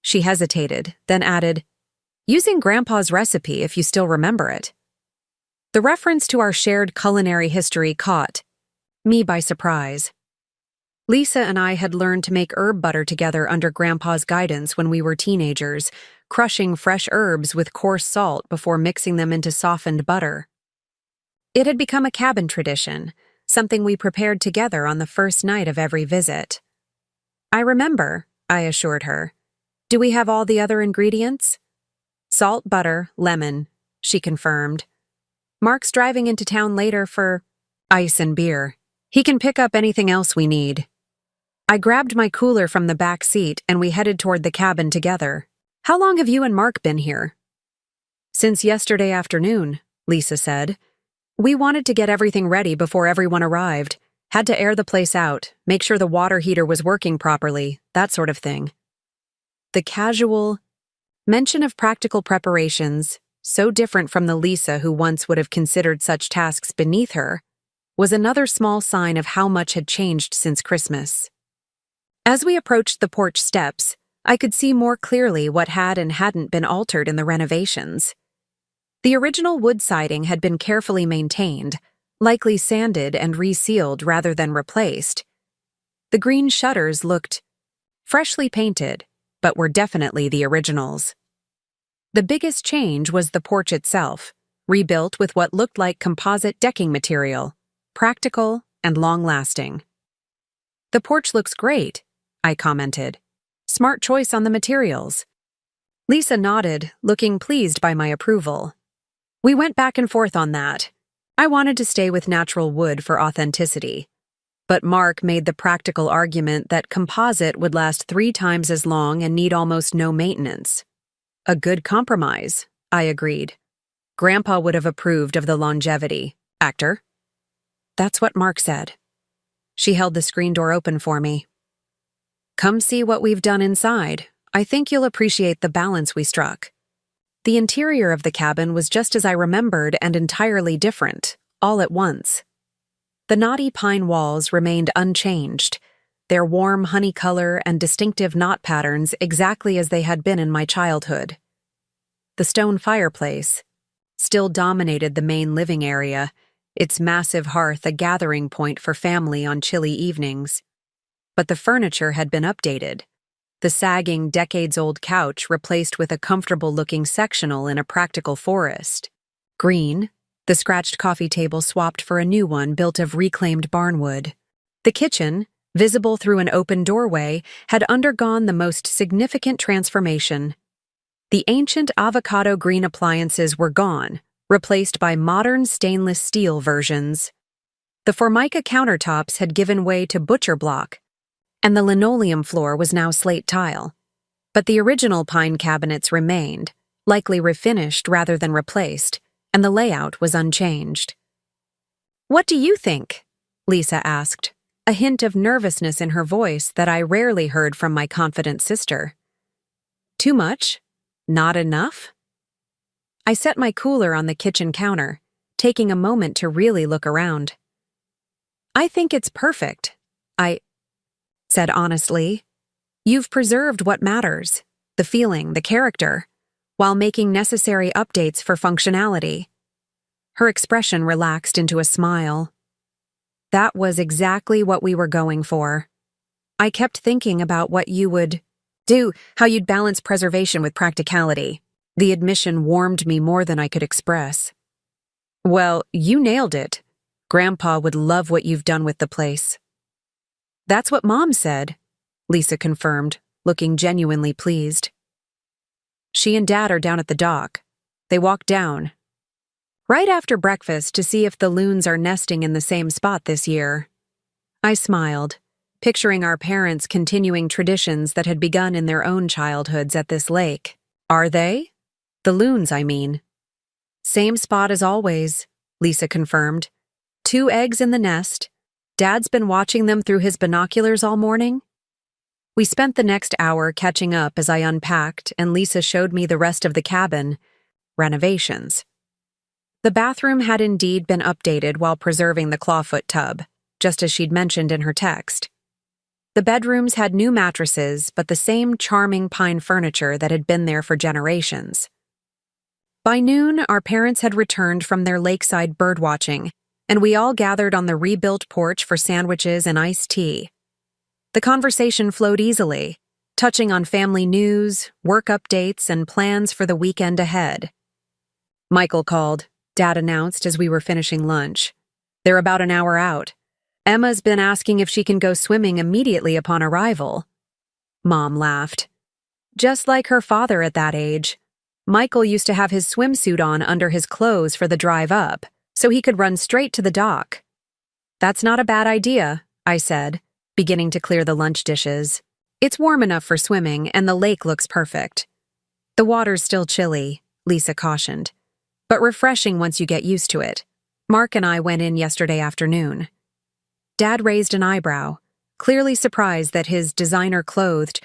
She hesitated, then added, "Using Grandpa's recipe if you still remember it." The reference to our shared culinary history caught me by surprise. Lisa and I had learned to make herb butter together under Grandpa's guidance when we were teenagers, crushing fresh herbs with coarse salt before mixing them into softened butter. It had become a cabin tradition, something we prepared together on the first night of every visit. "I remember," I assured her. "Do we have all the other ingredients?" "Salt, butter, lemon," she confirmed. "Mark's driving into town later for ice and beer. He can pick up anything else we need." I grabbed my cooler from the back seat and we headed toward the cabin together. "How long have you and Mark been here?" "Since yesterday afternoon," Lisa said. "We wanted to get everything ready before everyone arrived. Had to air the place out, make sure the water heater was working properly, that sort of thing. The casual mention of practical preparations, so different from the Lisa who once would have considered such tasks beneath her, was another small sign of how much had changed since Christmas. As we approached the porch steps, I could see more clearly what had and hadn't been altered in the renovations. The original wood siding had been carefully maintained, likely sanded and resealed rather than replaced. The green shutters looked freshly painted, but were definitely the originals. The biggest change was the porch itself, rebuilt with what looked like composite decking material, practical and long-lasting. "The porch looks great," I commented. "Smart choice on the materials." Lisa nodded, looking pleased by my approval. We went back and forth on that. I wanted to stay with natural wood for authenticity, but Mark made the practical argument that composite would last 3 times as long and need almost no maintenance. A good compromise, I agreed. Grandpa would have approved of the longevity. Actor? That's what Mark said. She held the screen door open for me. "Come see what we've done inside. I think you'll appreciate the balance we struck." The interior of the cabin was just as I remembered and entirely different, all at once. The knotty pine walls remained unchanged, their warm honey color and distinctive knot patterns exactly as they had been in my childhood. The stone fireplace still dominated the main living area, its massive hearth a gathering point for family on chilly evenings. But the furniture had been updated. The sagging, decades-old couch replaced with a comfortable-looking sectional in a practical forest. Green, the scratched coffee table swapped for a new one built of reclaimed barnwood. The kitchen, visible through an open doorway, had undergone the most significant transformation. The ancient avocado green appliances were gone, replaced by modern stainless steel versions. The Formica countertops had given way to butcher block, and the linoleum floor was now slate tile. But the original pine cabinets remained, likely refinished rather than replaced, and the layout was unchanged. "What do you think?" Lisa asked, a hint of nervousness in her voice that I rarely heard from my confident sister. "Too much? Not enough?" I set my cooler on the kitchen counter, taking a moment to really look around. "I think it's perfect," I said honestly. "You've preserved what matters, the feeling, the character, while making necessary updates for functionality." Her expression relaxed into a smile. "That was exactly what we were going for. I kept thinking about what you would do, how you'd balance preservation with practicality." The admission warmed me more than I could express. "Well, you nailed it. Grandpa would love what you've done with the place." "That's what Mom said," Lisa confirmed, looking genuinely pleased. "She and Dad are down at the dock. They walked down right after breakfast to see if the loons are nesting in the same spot this year." I smiled, picturing our parents continuing traditions that had begun in their own childhoods at this lake. "Are they? The loons, I mean." "Same spot as always," Lisa confirmed. 2 eggs in the nest. Dad's been watching them through his binoculars all morning." We spent the next hour catching up as I unpacked and Lisa showed me the rest of the cabin. Renovations. The bathroom had indeed been updated while preserving the clawfoot tub, just as she'd mentioned in her text. The bedrooms had new mattresses, but the same charming pine furniture that had been there for generations. By noon, our parents had returned from their lakeside birdwatching, and we all gathered on the rebuilt porch for sandwiches and iced tea. The conversation flowed easily, touching on family news, work updates, and plans for the weekend ahead. "Michael called," Dad announced as we were finishing lunch. "They're about an hour out. Emma's been asking if she can go swimming immediately upon arrival." Mom laughed. "Just like her father at that age. Michael used to have his swimsuit on under his clothes for the drive up, so he could run straight to the dock." "That's not a bad idea," I said, beginning to clear the lunch dishes. "It's warm enough for swimming, and the lake looks perfect." "The water's still chilly," Lisa cautioned, "but refreshing once you get used to it. Mark and I went in yesterday afternoon." Dad raised an eyebrow, clearly surprised that his designer-clothed,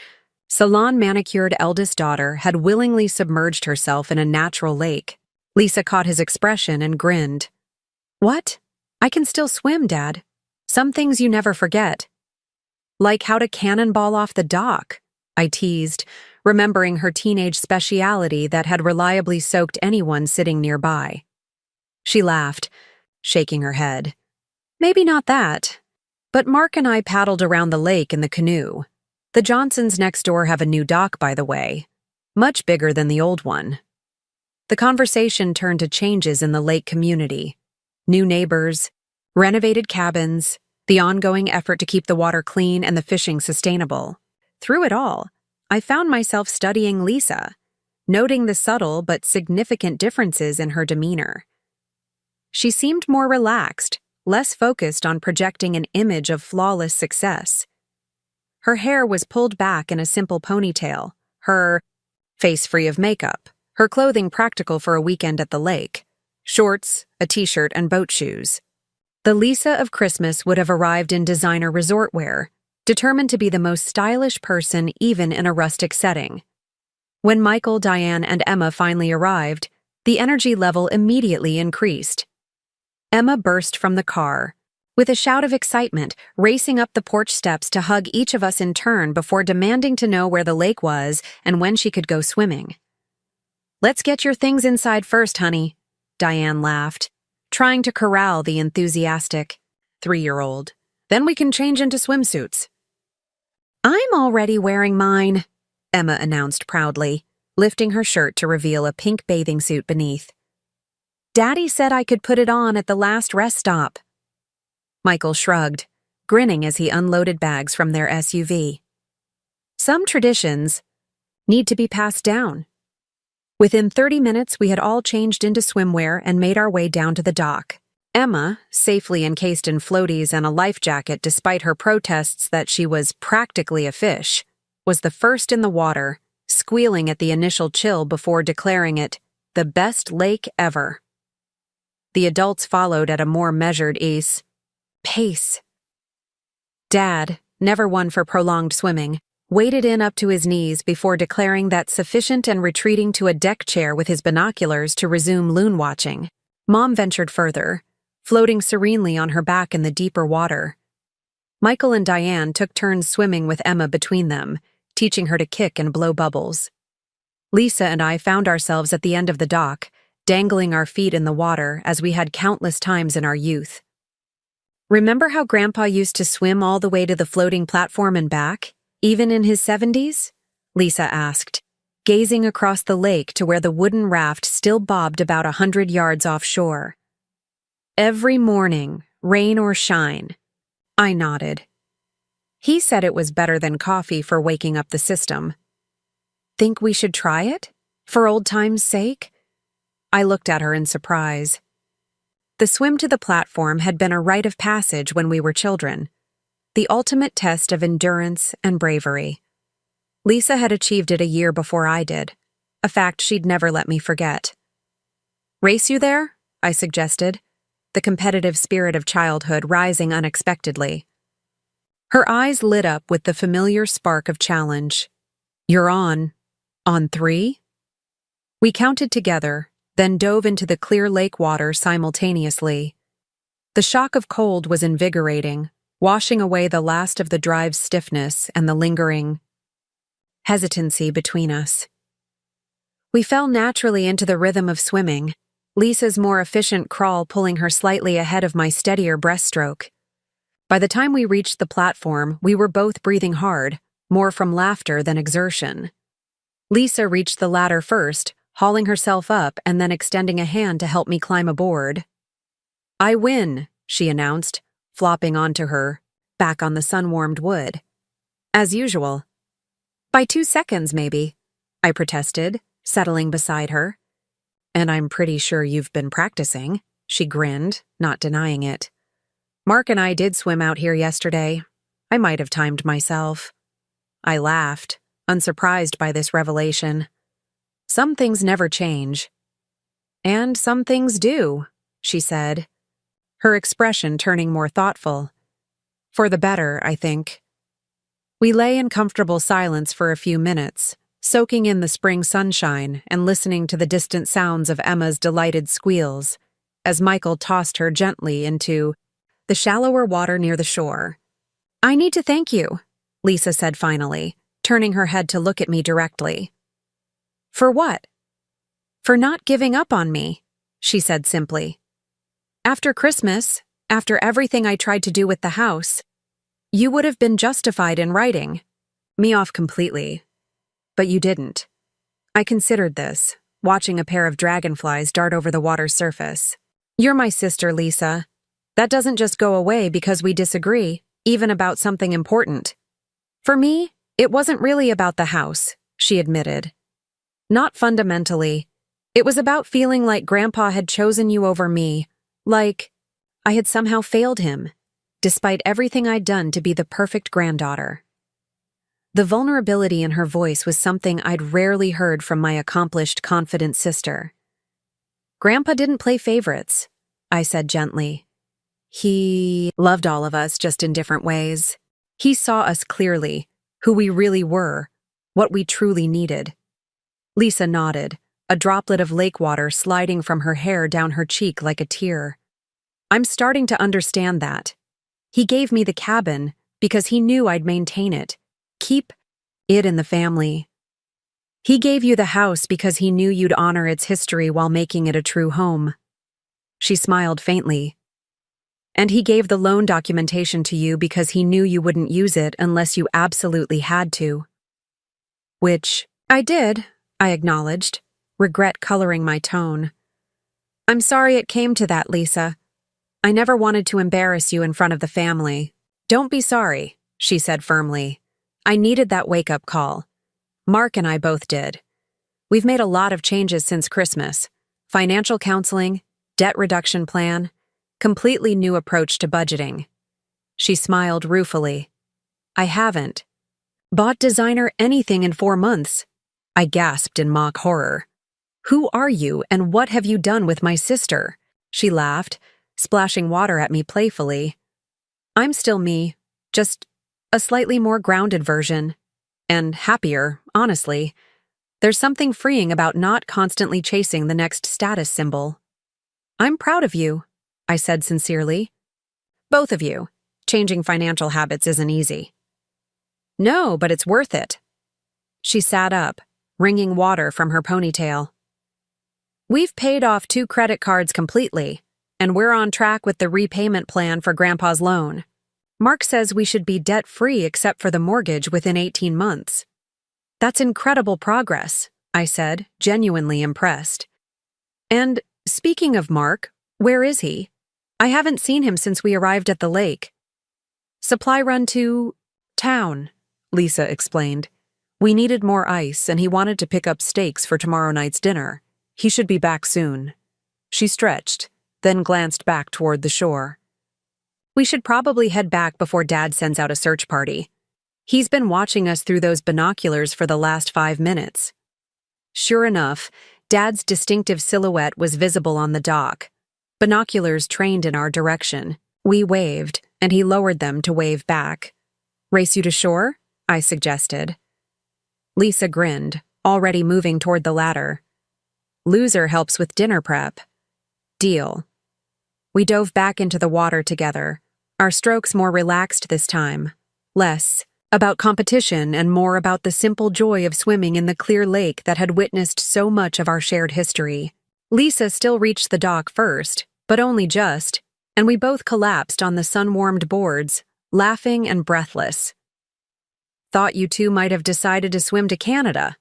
salon-manicured eldest daughter had willingly submerged herself in a natural lake. Lisa caught his expression and grinned. "What? I can still swim, Dad. Some things you never forget. Like how to cannonball off the dock," I teased, remembering her teenage speciality that had reliably soaked anyone sitting nearby. She laughed, shaking her head. "Maybe not that. But Mark and I paddled around the lake in the canoe. The Johnsons next door have a new dock, by the way. Much bigger than the old one." The conversation turned to changes in the lake community. New neighbors, renovated cabins, the ongoing effort to keep the water clean and the fishing sustainable. Through it all, I found myself studying Lisa, noting the subtle but significant differences in her demeanor. She seemed more relaxed, less focused on projecting an image of flawless success. Her hair was pulled back in a simple ponytail, her face free of makeup, her clothing practical for a weekend at the lake, shorts, a t-shirt, and boat shoes. The Lisa of Christmas would have arrived in designer resort wear, determined to be the most stylish person even in a rustic setting. When Michael, Diane, and Emma finally arrived, the energy level immediately increased. Emma burst from the car, with a shout of excitement, racing up the porch steps to hug each of us in turn before demanding to know where the lake was and when she could go swimming. "Let's get your things inside first, honey," Diane laughed, trying to corral the enthusiastic 3-year-old. "Then we can change into swimsuits." "I'm already wearing mine," Emma announced proudly, lifting her shirt to reveal a pink bathing suit beneath. "Daddy said I could put it on at the last rest stop." Michael shrugged, grinning as he unloaded bags from their SUV. Some traditions need to be passed down. Within 30 minutes, we had all changed into swimwear and made our way down to the dock. Emma, safely encased in floaties and a life jacket despite her protests that she was practically a fish, was the first in the water, squealing at the initial chill before declaring it the best lake ever. The adults followed at a more measured pace. Dad, never one for prolonged swimming, waded in up to his knees before declaring that sufficient and retreating to a deck chair with his binoculars to resume loon watching. Mom ventured further, floating serenely on her back in the deeper water. Michael and Diane took turns swimming with Emma between them, teaching her to kick and blow bubbles. Lisa and I found ourselves at the end of the dock, dangling our feet in the water as we had countless times in our youth. "Remember how Grandpa used to swim all the way to the floating platform and back, even in his 70s? Lisa asked, gazing across the lake to where the wooden raft still bobbed about 100 yards offshore. "Every morning, rain or shine," I nodded. He said it was better than coffee for waking up the system. "Think we should try it? For old time's sake?" I looked at her in surprise. The swim to the platform had been a rite of passage when we were children, the ultimate test of endurance and bravery. Lisa had achieved it a year before I did, a fact she'd never let me forget. "Race you there?" I suggested, the competitive spirit of childhood rising unexpectedly. Her eyes lit up with the familiar spark of challenge. "You're on 3?" We counted together, then dove into the clear lake water simultaneously. The shock of cold was invigorating, washing away the last of the drive's stiffness and the lingering hesitancy between us. We fell naturally into the rhythm of swimming, Lisa's more efficient crawl pulling her slightly ahead of my steadier breaststroke. By the time we reached the platform, we were both breathing hard, more from laughter than exertion. Lisa reached the ladder first, hauling herself up and then extending a hand to help me climb aboard. "I win," she announced, flopping onto her, back on the sun-warmed wood. "As usual." "By 2 seconds, maybe," I protested, settling beside her. "And I'm pretty sure you've been practicing," she grinned, not denying it. "Mark and I did swim out here yesterday. I might have timed myself." I laughed, unsurprised by this revelation. Some things never change. "And some things do," she said, her expression turning more thoughtful. For the better, I think. We lay in comfortable silence for a few minutes, soaking in the spring sunshine and listening to the distant sounds of Emma's delighted squeals, as Michael tossed her gently into the shallower water near the shore. "I need to thank you," Lisa said finally, turning her head to look at me directly. "For what?" "For not giving up on me," she said simply. "After Christmas, after everything I tried to do with the house, you would have been justified in writing me off completely. But you didn't. I considered this, watching a pair of dragonflies dart over the water's surface. You're my sister, Lisa. That doesn't just go away because we disagree, even about something important. For me, it wasn't really about the house," she admitted. "Not fundamentally. It was about feeling like Grandpa had chosen you over me, like I had somehow failed him, despite everything I'd done to be the perfect granddaughter." The vulnerability in her voice was something I'd rarely heard from my accomplished, confident sister. "Grandpa didn't play favorites," I said gently. "He loved all of us, just in different ways. He saw us clearly, who we really were, what we truly needed." Lisa nodded, a droplet of lake water sliding from her hair down her cheek like a tear. "I'm starting to understand that. He gave me the cabin because he knew I'd maintain it, keep it in the family. He gave you the house because he knew you'd honor its history while making it a true home." She smiled faintly. "And he gave the loan documentation to you because he knew you wouldn't use it unless you absolutely had to." "Which I did," I acknowledged, regret coloring my tone. "I'm sorry it came to that, Lisa. I never wanted to embarrass you in front of the family." "Don't be sorry," she said firmly. "I needed that wake-up call. Mark and I both did. We've made a lot of changes since Christmas. Financial counseling, debt reduction plan, completely new approach to budgeting." She smiled ruefully. "I haven't bought designer anything in 4 months." I gasped in mock horror. "Who are you and what have you done with my sister?" She laughed, splashing water at me playfully. "I'm still me, just a slightly more grounded version. And happier, honestly. There's something freeing about not constantly chasing the next status symbol." "I'm proud of you," I said sincerely. "Both of you. Changing financial habits isn't easy." "No, but it's worth it." She sat up, wringing water from her ponytail. "We've paid off 2 credit cards completely, and we're on track with the repayment plan for Grandpa's loan. Mark says we should be debt-free except for the mortgage within 18 months. "That's incredible progress," I said, genuinely impressed. "And speaking of Mark, where is he? I haven't seen him since we arrived at the lake." "Supply run to town," Lisa explained. "We needed more ice, and he wanted to pick up steaks for tomorrow night's dinner. He should be back soon." She stretched, then glanced back toward the shore. "We should probably head back before Dad sends out a search party. He's been watching us through those binoculars for the last 5 minutes." Sure enough, Dad's distinctive silhouette was visible on the dock. Binoculars trained in our direction. We waved, and he lowered them to wave back. "Race you to shore?" I suggested. Lisa grinned, already moving toward the ladder. "Loser helps with dinner prep." "Deal." We dove back into the water together, our strokes more relaxed this time, less about competition and more about the simple joy of swimming in the clear lake that had witnessed so much of our shared history. Lisa still reached the dock first, but only just, and we both collapsed on the sun-warmed boards, laughing and breathless. "Thought you two might have decided to swim to Canada,"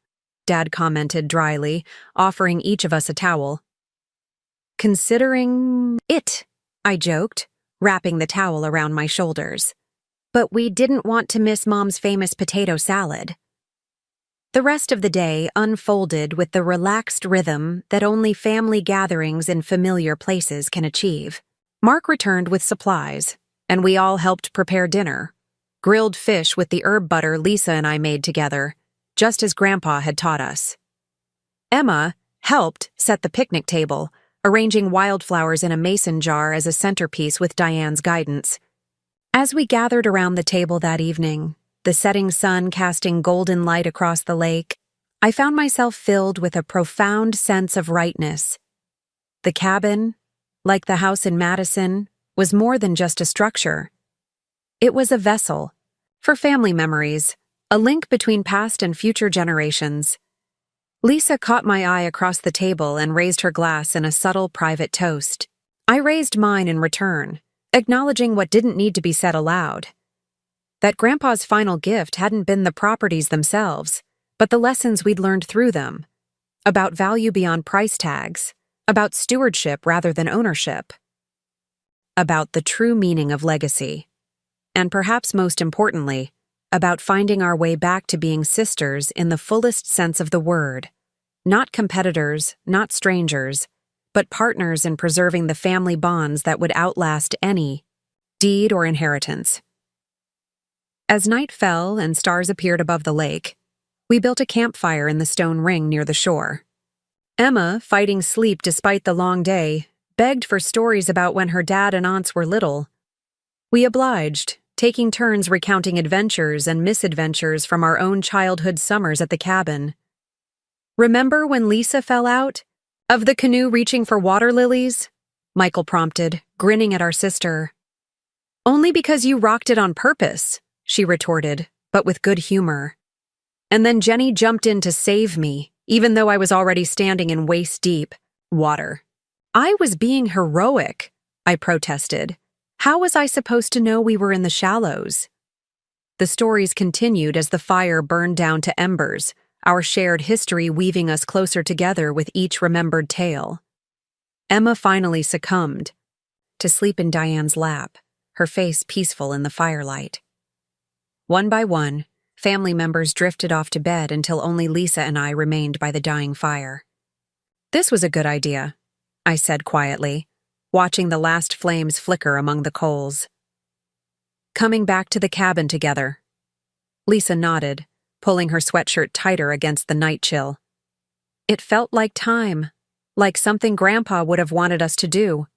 Dad commented dryly, offering each of us a towel. "Considering it," I joked, wrapping the towel around my shoulders. "But we didn't want to miss Mom's famous potato salad." The rest of the day unfolded with the relaxed rhythm that only family gatherings in familiar places can achieve. Mark returned with supplies, and we all helped prepare dinner. Grilled fish with the herb butter Lisa and I made together, just as Grandpa had taught us. Emma helped set the picnic table, arranging wildflowers in a mason jar as a centerpiece with Diane's guidance. As we gathered around the table that evening, the setting sun casting golden light across the lake, I found myself filled with a profound sense of rightness. The cabin, like the house in Madison, was more than just a structure. It was a vessel for family memories, a link between past and future generations. Lisa caught my eye across the table and raised her glass in a subtle private toast. I raised mine in return, acknowledging what didn't need to be said aloud. That Grandpa's final gift hadn't been the properties themselves, but the lessons we'd learned through them, about value beyond price tags, about stewardship rather than ownership, about the true meaning of legacy, and perhaps most importantly, about finding our way back to being sisters in the fullest sense of the word, not competitors, not strangers, but partners in preserving the family bonds that would outlast any deed or inheritance. As night fell and stars appeared above the lake, we built a campfire in the stone ring near the shore. Emma, fighting sleep despite the long day, begged for stories about when her dad and aunts were little. We obliged, taking turns recounting adventures and misadventures from our own childhood summers at the cabin. "Remember when Lisa fell out? Of the canoe reaching for water lilies?" Michael prompted, grinning at our sister. "Only because you rocked it on purpose," she retorted, but with good humor. And then Jenny jumped in to save me, even though I was already standing in waist-deep water. "I was being heroic," I protested. "How was I supposed to know we were in the shallows?" The stories continued as the fire burned down to embers, our shared history weaving us closer together with each remembered tale. Emma finally succumbed to sleep in Diane's lap, her face peaceful in the firelight. One by one, family members drifted off to bed until only Lisa and I remained by the dying fire. "This was a good idea," I said quietly, watching the last flames flicker among the coals. "Coming back to the cabin together." Lisa nodded, pulling her sweatshirt tighter against the night chill. "It felt like time, like something Grandpa would have wanted us to do."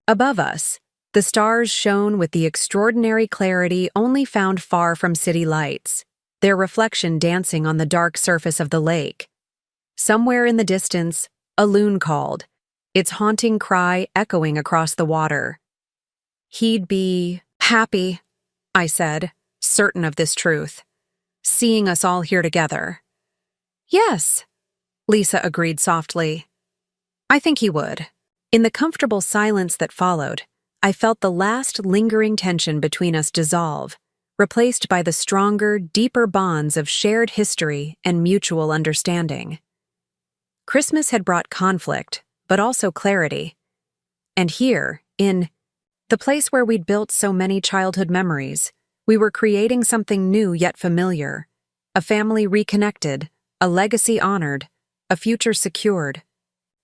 Above us, the stars shone with the extraordinary clarity only found far from city lights, their reflection dancing on the dark surface of the lake. Somewhere in the distance, a loon called, its haunting cry echoing across the water. "He'd be happy," I said, certain of this truth, "seeing us all here together." "Yes," Lisa agreed softly. "I think he would." In the comfortable silence that followed, I felt the last lingering tension between us dissolve, replaced by the stronger, deeper bonds of shared history and mutual understanding. Christmas had brought conflict, but also clarity. And here, in the place where we'd built so many childhood memories, we were creating something new yet familiar, a family reconnected, a legacy honored, a future secured.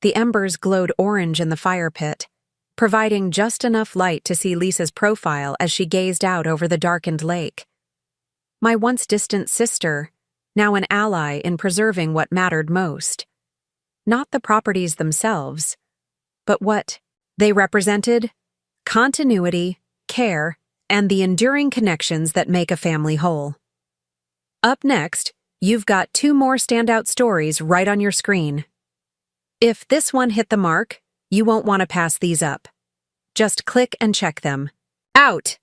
The embers glowed orange in the fire pit, providing just enough light to see Lisa's profile as she gazed out over the darkened lake. My once distant sister, now an ally in preserving what mattered most. Not the properties themselves, but what they represented: continuity, care, and the enduring connections that make a family whole. Up next, you've got 2 more standout stories right on your screen. If this one hit the mark, you won't want to pass these up. Just click and check them. Out!